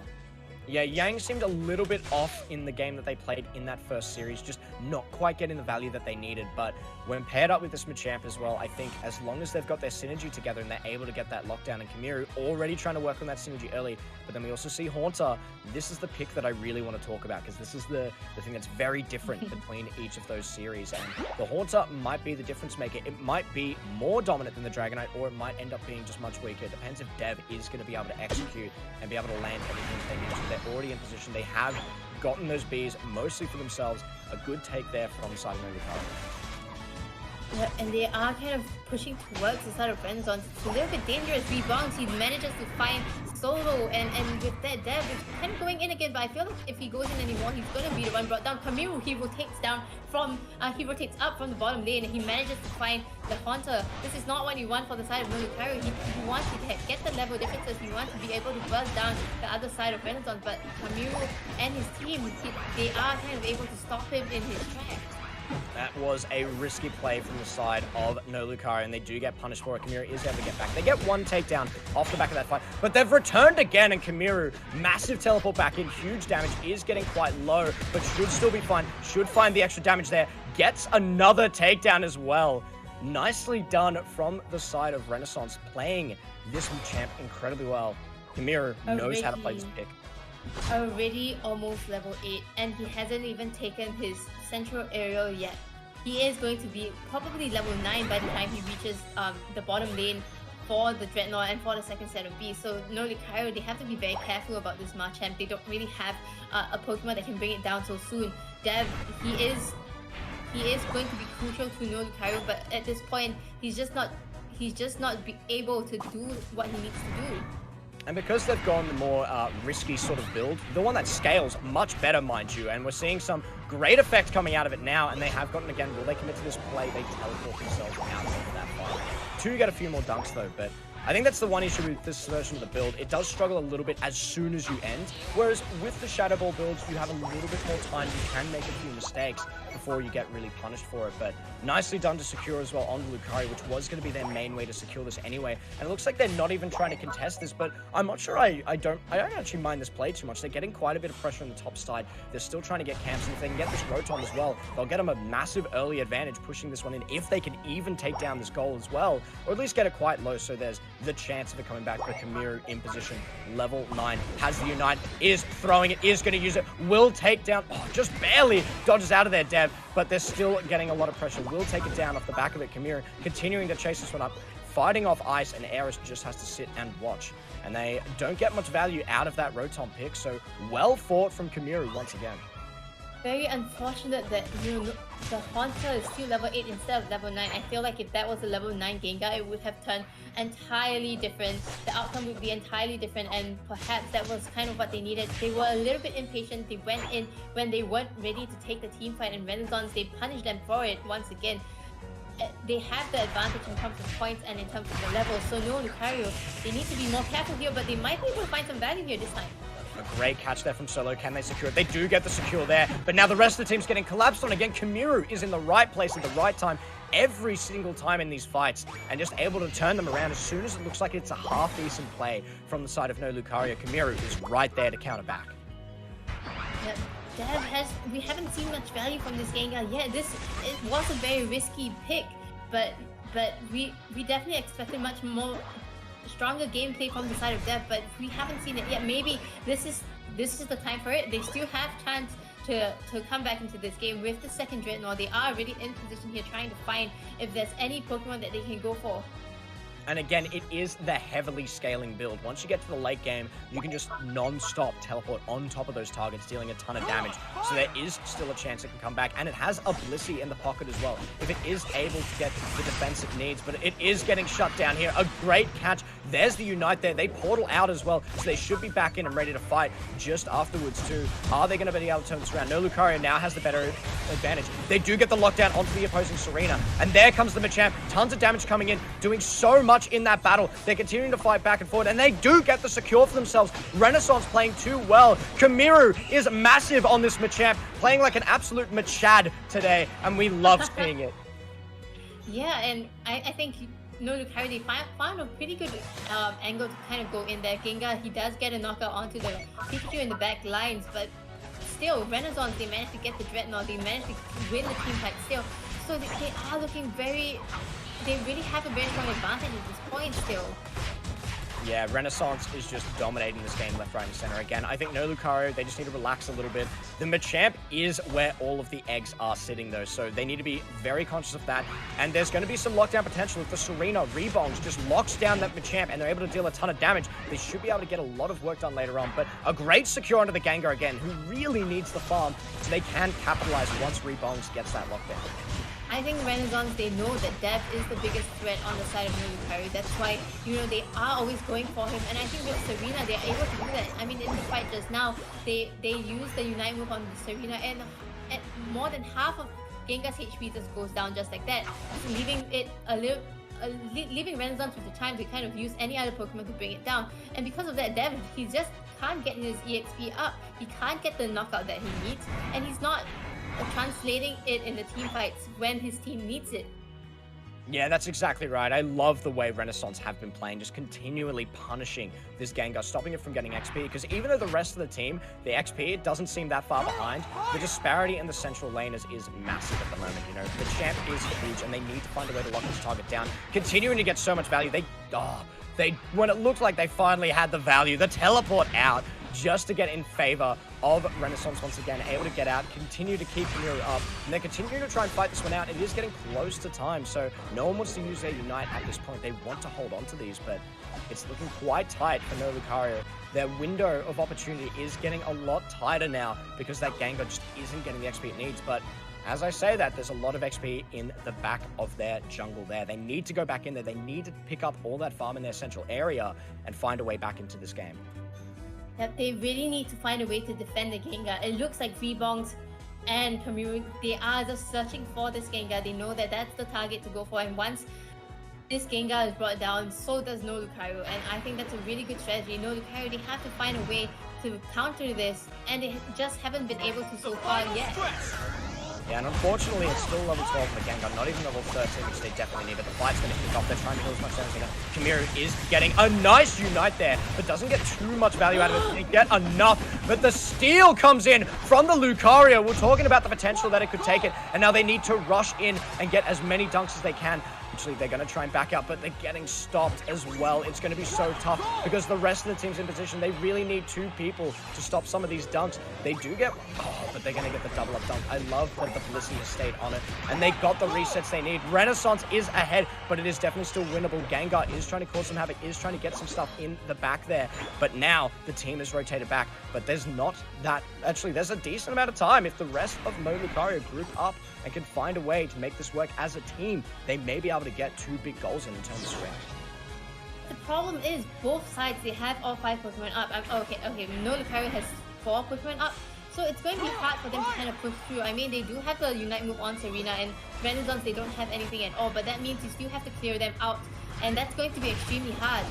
Yeah, Yang seemed a little bit off in the game that they played in that first series, just not quite getting the value that they needed. But when paired up with this Machamp as well, I think as long as they've got their synergy together and they're able to get that lockdown, and Kamiru already trying to work on that synergy early, but then we also see Haunter. This is the pick that I really want to talk about, because this is the thing that's very different between each of those series. And the Haunter might be the difference maker. It might be more dominant than the Dragonite, or it might end up being just much weaker. It depends if Dev is going to be able to execute and be able to land everything they need to. They're already in position. They have gotten those Bs mostly for themselves. A good take there from the side of Nolukari. Yeah, and they are kind of pushing towards the side of Renaissance. It's a little bit dangerous. Rebounds, he manages to find Solo, and with that Dev, it's kind of going in again, but I feel like if he goes in anymore, he's going to be the one brought down. Kamiru, he rotates up from the bottom lane, and he manages to find the Haunter. This is not what you want for the side of Nolukari. He wants to get the level differences. He wants to be able to burst down the other side of Renaissance, but Kamiru and his team, they are kind of able to stop him in his tracks. That was a risky play from the side of Nolukari, and they do get punished for it. Kamiru is able to get back. They get one takedown off the back of that fight, but they've returned again, and Kamiru, massive teleport back in, huge damage, is getting quite low, but should still be fine. Should find the extra damage there. Gets another takedown as well. Nicely done from the side of Renaissance, playing this champ incredibly well. Kamiru knows how to play this pick. Already almost level 8, and he hasn't even taken his central aerial yet. He is going to be probably level 9 by the time he reaches the bottom lane for the Dreadnought and for the second set of Bs. So Nolukari, they have to be very careful about this Machamp. They don't really have a Pokemon that can bring it down so soon. Dev, he is going to be crucial to Nolukari, but at this point, he's just not able to do what he needs to do. And because they've gone the more risky sort of build, the one that scales much better, mind you, and we're seeing some great effect coming out of it now, and they have gotten, again, will they commit to this play? They teleport themselves out of that fight. 2 get a few more dunks, though, but I think that's the one issue with this version of the build. It does struggle a little bit as soon as you end, whereas with the Shadow Ball builds, you have a little bit more time. You can make a few mistakes before you get really punished for it, but nicely done to secure as well on Lucari, which was going to be their main way to secure this anyway. And it looks like they're not even trying to contest this, but I'm not sure I don't actually mind this play too much. They're getting quite a bit of pressure on the top side. They're still trying to get camps, and if they can get this Rotom as well, they'll get them a massive early advantage pushing this one in, if they can even take down this goal as well, or at least get it quite low, so there's the chance of it coming back. But Kamiru in position, level 9, has the Unite, is throwing it, is going to use it, will take down, just barely dodges out of there, Dev, but they're still getting a lot of pressure. Will take it down off the back of it. Kamiru continuing to chase this one up, fighting off ice, and Aeris just has to sit and watch. And they don't get much value out of that Rotom pick, so well fought from Kamiru once again. Very unfortunate that the Haunter is still level 8 instead of level 9. I feel like if that was a level 9 Gengar, it would have turned entirely different. The outcome would be entirely different, and perhaps that was kind of what they needed. They were a little bit impatient. They went in when they weren't ready to take the team fight, and Renaissance, they punished them for it once again. They have the advantage in terms of points and in terms of the level, so no Lucario, they need to be more careful here, but they might be able to find some value here this time. A great catch there from Solo. Can they secure it? They do get the secure there, but now the rest of the team's getting collapsed on again. Kamiru is in the right place at the right time every single time in these fights, and just able to turn them around as soon as it looks like it's a half-decent play from the side of No Lucario. Kamiru is right there to counter back. Yep. We haven't seen much value from this Gengar yet. It was a very risky pick, but we definitely expected much more stronger gameplay from the side of Dev, but we haven't seen it yet. Maybe this is the time for it. They still have chance to come back into this game with the second Dreadnought. They are already in position here, trying to find if there's any Pokemon that they can go for. And again, it is the heavily scaling build. Once you get to the late game, you can just non-stop teleport on top of those targets, dealing a ton of damage. So there is still a chance it can come back. And it has a Blissey in the pocket as well, if it is able to get the defense it needs. But it is getting shut down here. A great catch. There's the Unite there. They portal out as well, so they should be back in and ready to fight just afterwards too. Are they going to be able to turn this around? No, Lucario now has the better advantage. They do get the lockdown onto the opposing Serena. And there comes the Machamp. Tons of damage coming in, doing so much in that battle. They're continuing to fight back and forth, and they do get the secure for themselves. Renaissance playing too well. Kamiru is massive on this Machamp, playing like an absolute Machad today, and we love seeing it. Yeah, and I think no Lucario, they found a pretty good angle to kind of go in there. Gengar, he does get a knockout onto the Pikachu in the back lines, but still, Renaissance, they managed to get the Dreadnought, they managed to win the team fight still. So they are looking very, they really have a very strong advantage at this point still. Yeah, Renaissance is just dominating this game left, right, and center. Again, I think no Lucario, they just need to relax a little bit. The Machamp is where all of the eggs are sitting, though, so they need to be very conscious of that. And there's going to be some lockdown potential if the Serena Rebongs just locks down that Machamp and they're able to deal a ton of damage. They should be able to get a lot of work done later on, but a great secure onto the Gengar again, who really needs the farm, so they can capitalize once Rebongs gets that lockdown. I think Renaissance, they know that Dev is the biggest threat on the side of no Lucario. That's why, you know, they are always going for him. And I think with Serena, they're able to do that. I mean, in the fight just now, they use the Unite move on Serena, and at more than half of Gengar's HP just goes down just like that, leaving it a little. Leaving Renaissance with the time to kind of use any other Pokemon to bring it down. And because of that, Dev, he just can't get his EXP up. He can't get the knockout that he needs, and he's not translating it in the team fights when his team needs it. Yeah, that's exactly right. I love the way Renaissance have been playing, just continually punishing this Gengar, stopping it from getting XP, because even though the rest of the team, the XP doesn't seem that far behind, the disparity in the central lane is massive at the moment. You know, the champ is huge, and they need to find a way to lock this target down, continuing to get so much value. When it looked like they finally had the value, the teleport out, just to get in favor of Renaissance once again, able to get out, continue to keep Kamiru up, and they're continuing to try and fight this one out. It is getting close to time, so no one wants to use their Unite at this point. They want to hold on to these, but it's looking quite tight for no Lucario. Their window of opportunity is getting a lot tighter now because that Gengar just isn't getting the XP it needs, but as I say that, there's a lot of XP in the back of their jungle there. They need to go back in there. They need to pick up all that farm in their central area and find a way back into this game. That they really need to find a way to defend the Gengar. It looks like Rebongs and Kamiru, they are just searching for this Gengar. They know that that's the target to go for, and once this Gengar is brought down, so does no Lucario, and I think that's a really good strategy. No Lucario, they have to find a way to counter this, and they just haven't been able to so far yet. Yeah, and unfortunately, it's still level 12 for the Gengar, not even level 13, which they definitely need, but the fight's going to kick off. They're trying to kill as much damage as they can. Kamiru is getting a nice Unite there, but doesn't get too much value out of it. They get enough, but the steal comes in from the Lucario. We're talking about the potential that it could take it, and now they need to rush in and get as many dunks as they can. Actually, they're going to try and back out, but they're getting stopped as well. It's going to be so tough because the rest of the team's in position. They really need two people to stop some of these dunks. They do get, but they're going to get the double up dunk. I love that the Felicity has stayed on it, and they got the resets they need. Renaissance is ahead, but it is definitely still winnable. Gengar is trying to cause some havoc, is trying to get some stuff in the back there, but now the team is rotated back, but there's not that, actually, there's a decent amount of time. If the rest of No Lucario group up and can find a way to make this work as a team, they may be able to get two big goals in terms of strength. The problem is both sides, they have all 5 Pokemon up. Okay, no Lucario has 4 Pokemon up, so it's going to be hard for them to kind of push through. I mean, they do have the Unite move on Serena, and Renaissance, they don't have anything at all, but that means you still have to clear them out, and that's going to be extremely hard.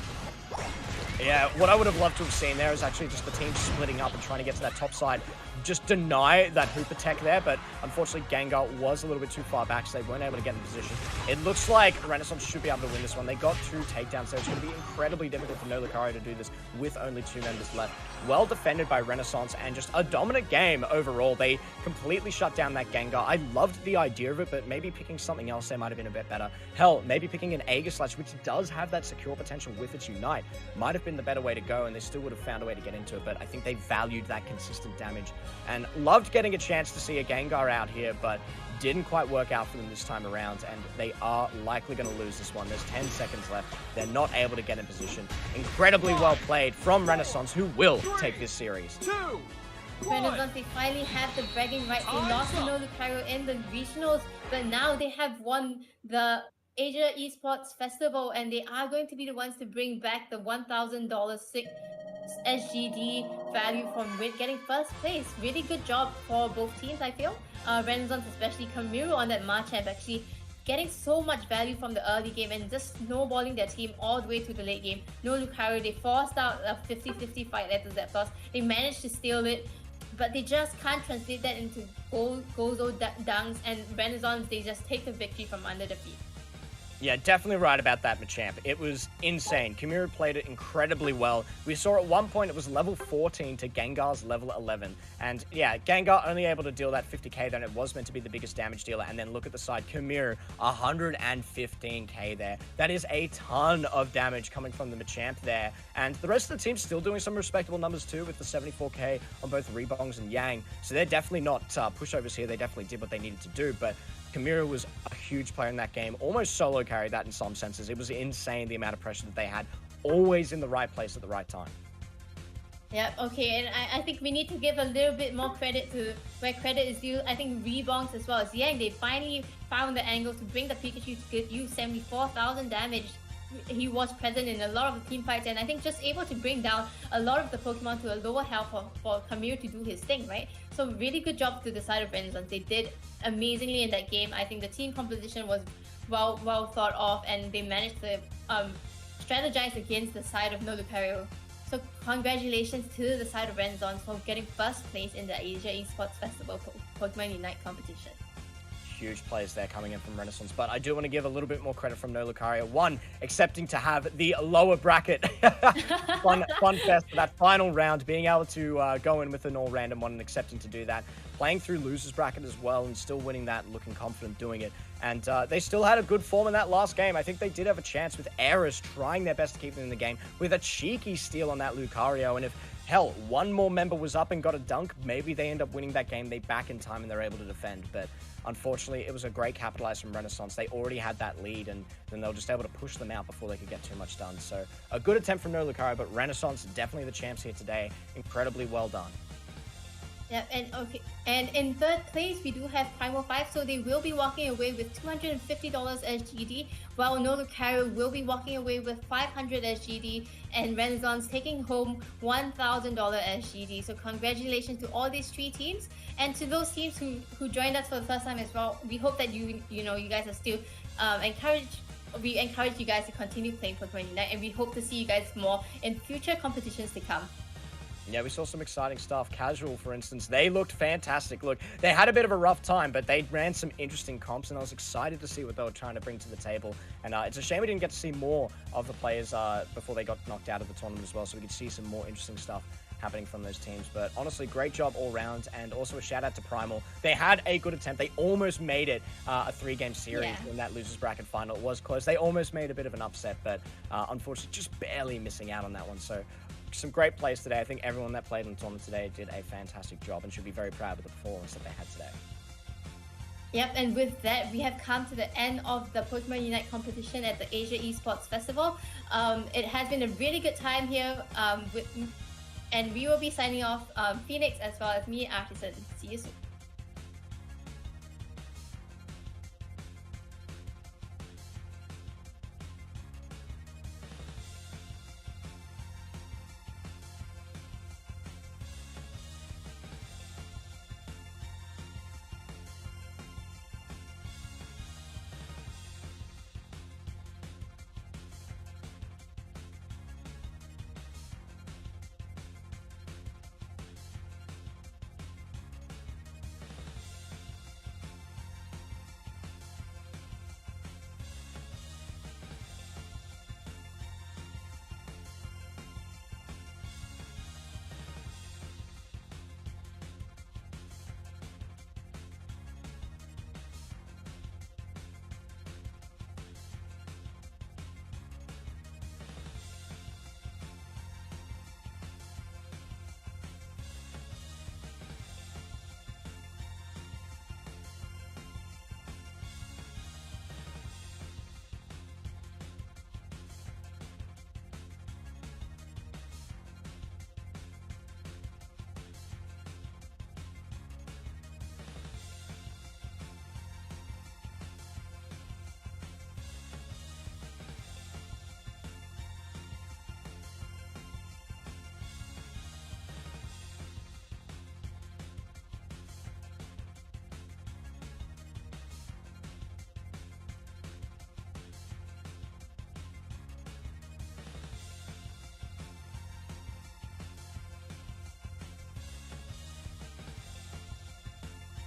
Yeah, what I would have loved to have seen there is actually just the team splitting up and trying to get to that top side. Just deny that Hooper Tech there, but unfortunately Gengar was a little bit too far back, so they weren't able to get in position. It looks like Renaissance should be able to win this one. They got 2 takedowns, so it's going to be incredibly difficult for no Lucario to do this with only 2 members left. Well defended by Renaissance, and just a dominant game overall. They completely shut down that Gengar. I loved the idea of it, but maybe picking something else there might have been a bit better. Hell, maybe picking an Aegislash, which does have that secure potential with its Unite, might have been the better way to go, and they still would have found a way to get into it, but I think they valued that consistent damage, and loved getting a chance to see a Gengar out here, but didn't quite work out for them this time around, and they are likely going to lose this one. There's 10 seconds left. They're not able to get in position. Incredibly well played from Renaissance, who will take this series. Renaissance, they finally have the bragging rights. They lost to no Lucario in the regionals, but now they have won the Asia Esports Festival, and they are going to be the ones to bring back the $1,000 SGD value from getting first place. Really good job for both teams, I feel. Renaissance, especially Kamiru on that Machamp, actually getting so much value from the early game and just snowballing their team all the way to the late game. No Lucario, they forced out a 50-50 fight at the Zapdos. They managed to steal it, but they just can't translate that into Gozo dunks, and Renaissance, they just take the victory from under the feet. Yeah, definitely right about that, Machamp. It was insane. Kamiru played it incredibly well. We saw at one point it was level 14 to Gengar's level 11. And yeah, Gengar only able to deal that 50k, then it was meant to be the biggest damage dealer. And then look at the side, Kamiru, 115k there. That is a ton of damage coming from the Machamp there. And the rest of the team's still doing some respectable numbers too, with the 74k on both Rebongs and Yang. So they're definitely not pushovers here. They definitely did what they needed to do. But Kamiru was a huge player in that game, almost solo carried that in some senses. It was insane the amount of pressure that they had, always in the right place at the right time. Yeah, okay, and I think we need to give a little bit more credit to where credit is due. I think Rebongs as well as Yang, they finally found the angle to bring the Pikachu to give you 74,000 damage. He was present in a lot of the team fights, and I think just able to bring down a lot of the Pokemon to a lower health for Kamiru to do his thing, right? So really good job to the side of Renaissance. They did amazingly in that game. I think the team composition was well thought of, and they managed to strategize against the side of No Lucario. So congratulations to the side of Renaissance for getting first place in the Asia Esports Festival Pokemon Unite competition. Huge plays there coming in from Renaissance, but I do want to give a little bit more credit from No Lucario. One, accepting to have the lower bracket fun fest for that final round, being able to go in with an all-random one and accepting to do that. Playing through losers bracket as well and still winning that and looking confident doing it. And they still had a good form in that last game. I think they did have a chance with Eris trying their best to keep them in the game with a cheeky steal on that Lucario. And if, hell, one more member was up and got a dunk, maybe they end up winning that game. They back in time and they're able to defend. But unfortunately, it was a great capitalize from Renaissance. They already had that lead, and then they were just able to push them out before they could get too much done. So a good attempt from No Lucario, but Renaissance definitely the champs here today. Incredibly well done. Yeah, and in third place we do have Primal 5, so they will be walking away with $250 SGD, while No Lucario will be walking away with 500 SGD, and Renaissance taking home $1,000 SGD. So congratulations to all these three teams, and to those teams who joined us for the first time as well. We hope that you guys are still we encourage you guys to continue playing Pokemon Unite, and we hope to see you guys more in future competitions to come. Yeah, we saw some exciting stuff. Casual, for instance, they looked fantastic. Look, they had a bit of a rough time, but they ran some interesting comps, and I was excited to see what they were trying to bring to the table. And it's a shame we didn't get to see more of the players before they got knocked out of the tournament as well, so we could see some more interesting stuff happening from those teams. But honestly, great job all round, and also a shout out to Primal. They had a good attempt. They almost made it a 3-game series in that losers bracket final. It was close. They almost made a bit of an upset, but unfortunately just barely missing out on that one. So some great plays today. I think everyone that played in the tournament today did a fantastic job and should be very proud of the performance that they had today. Yep, and with that, we have come to the end of the Pokemon Unite competition at the Asia Esports Festival. It has been a really good time here, and we will be signing off, Phoenix as well as me, Artisan. See you soon.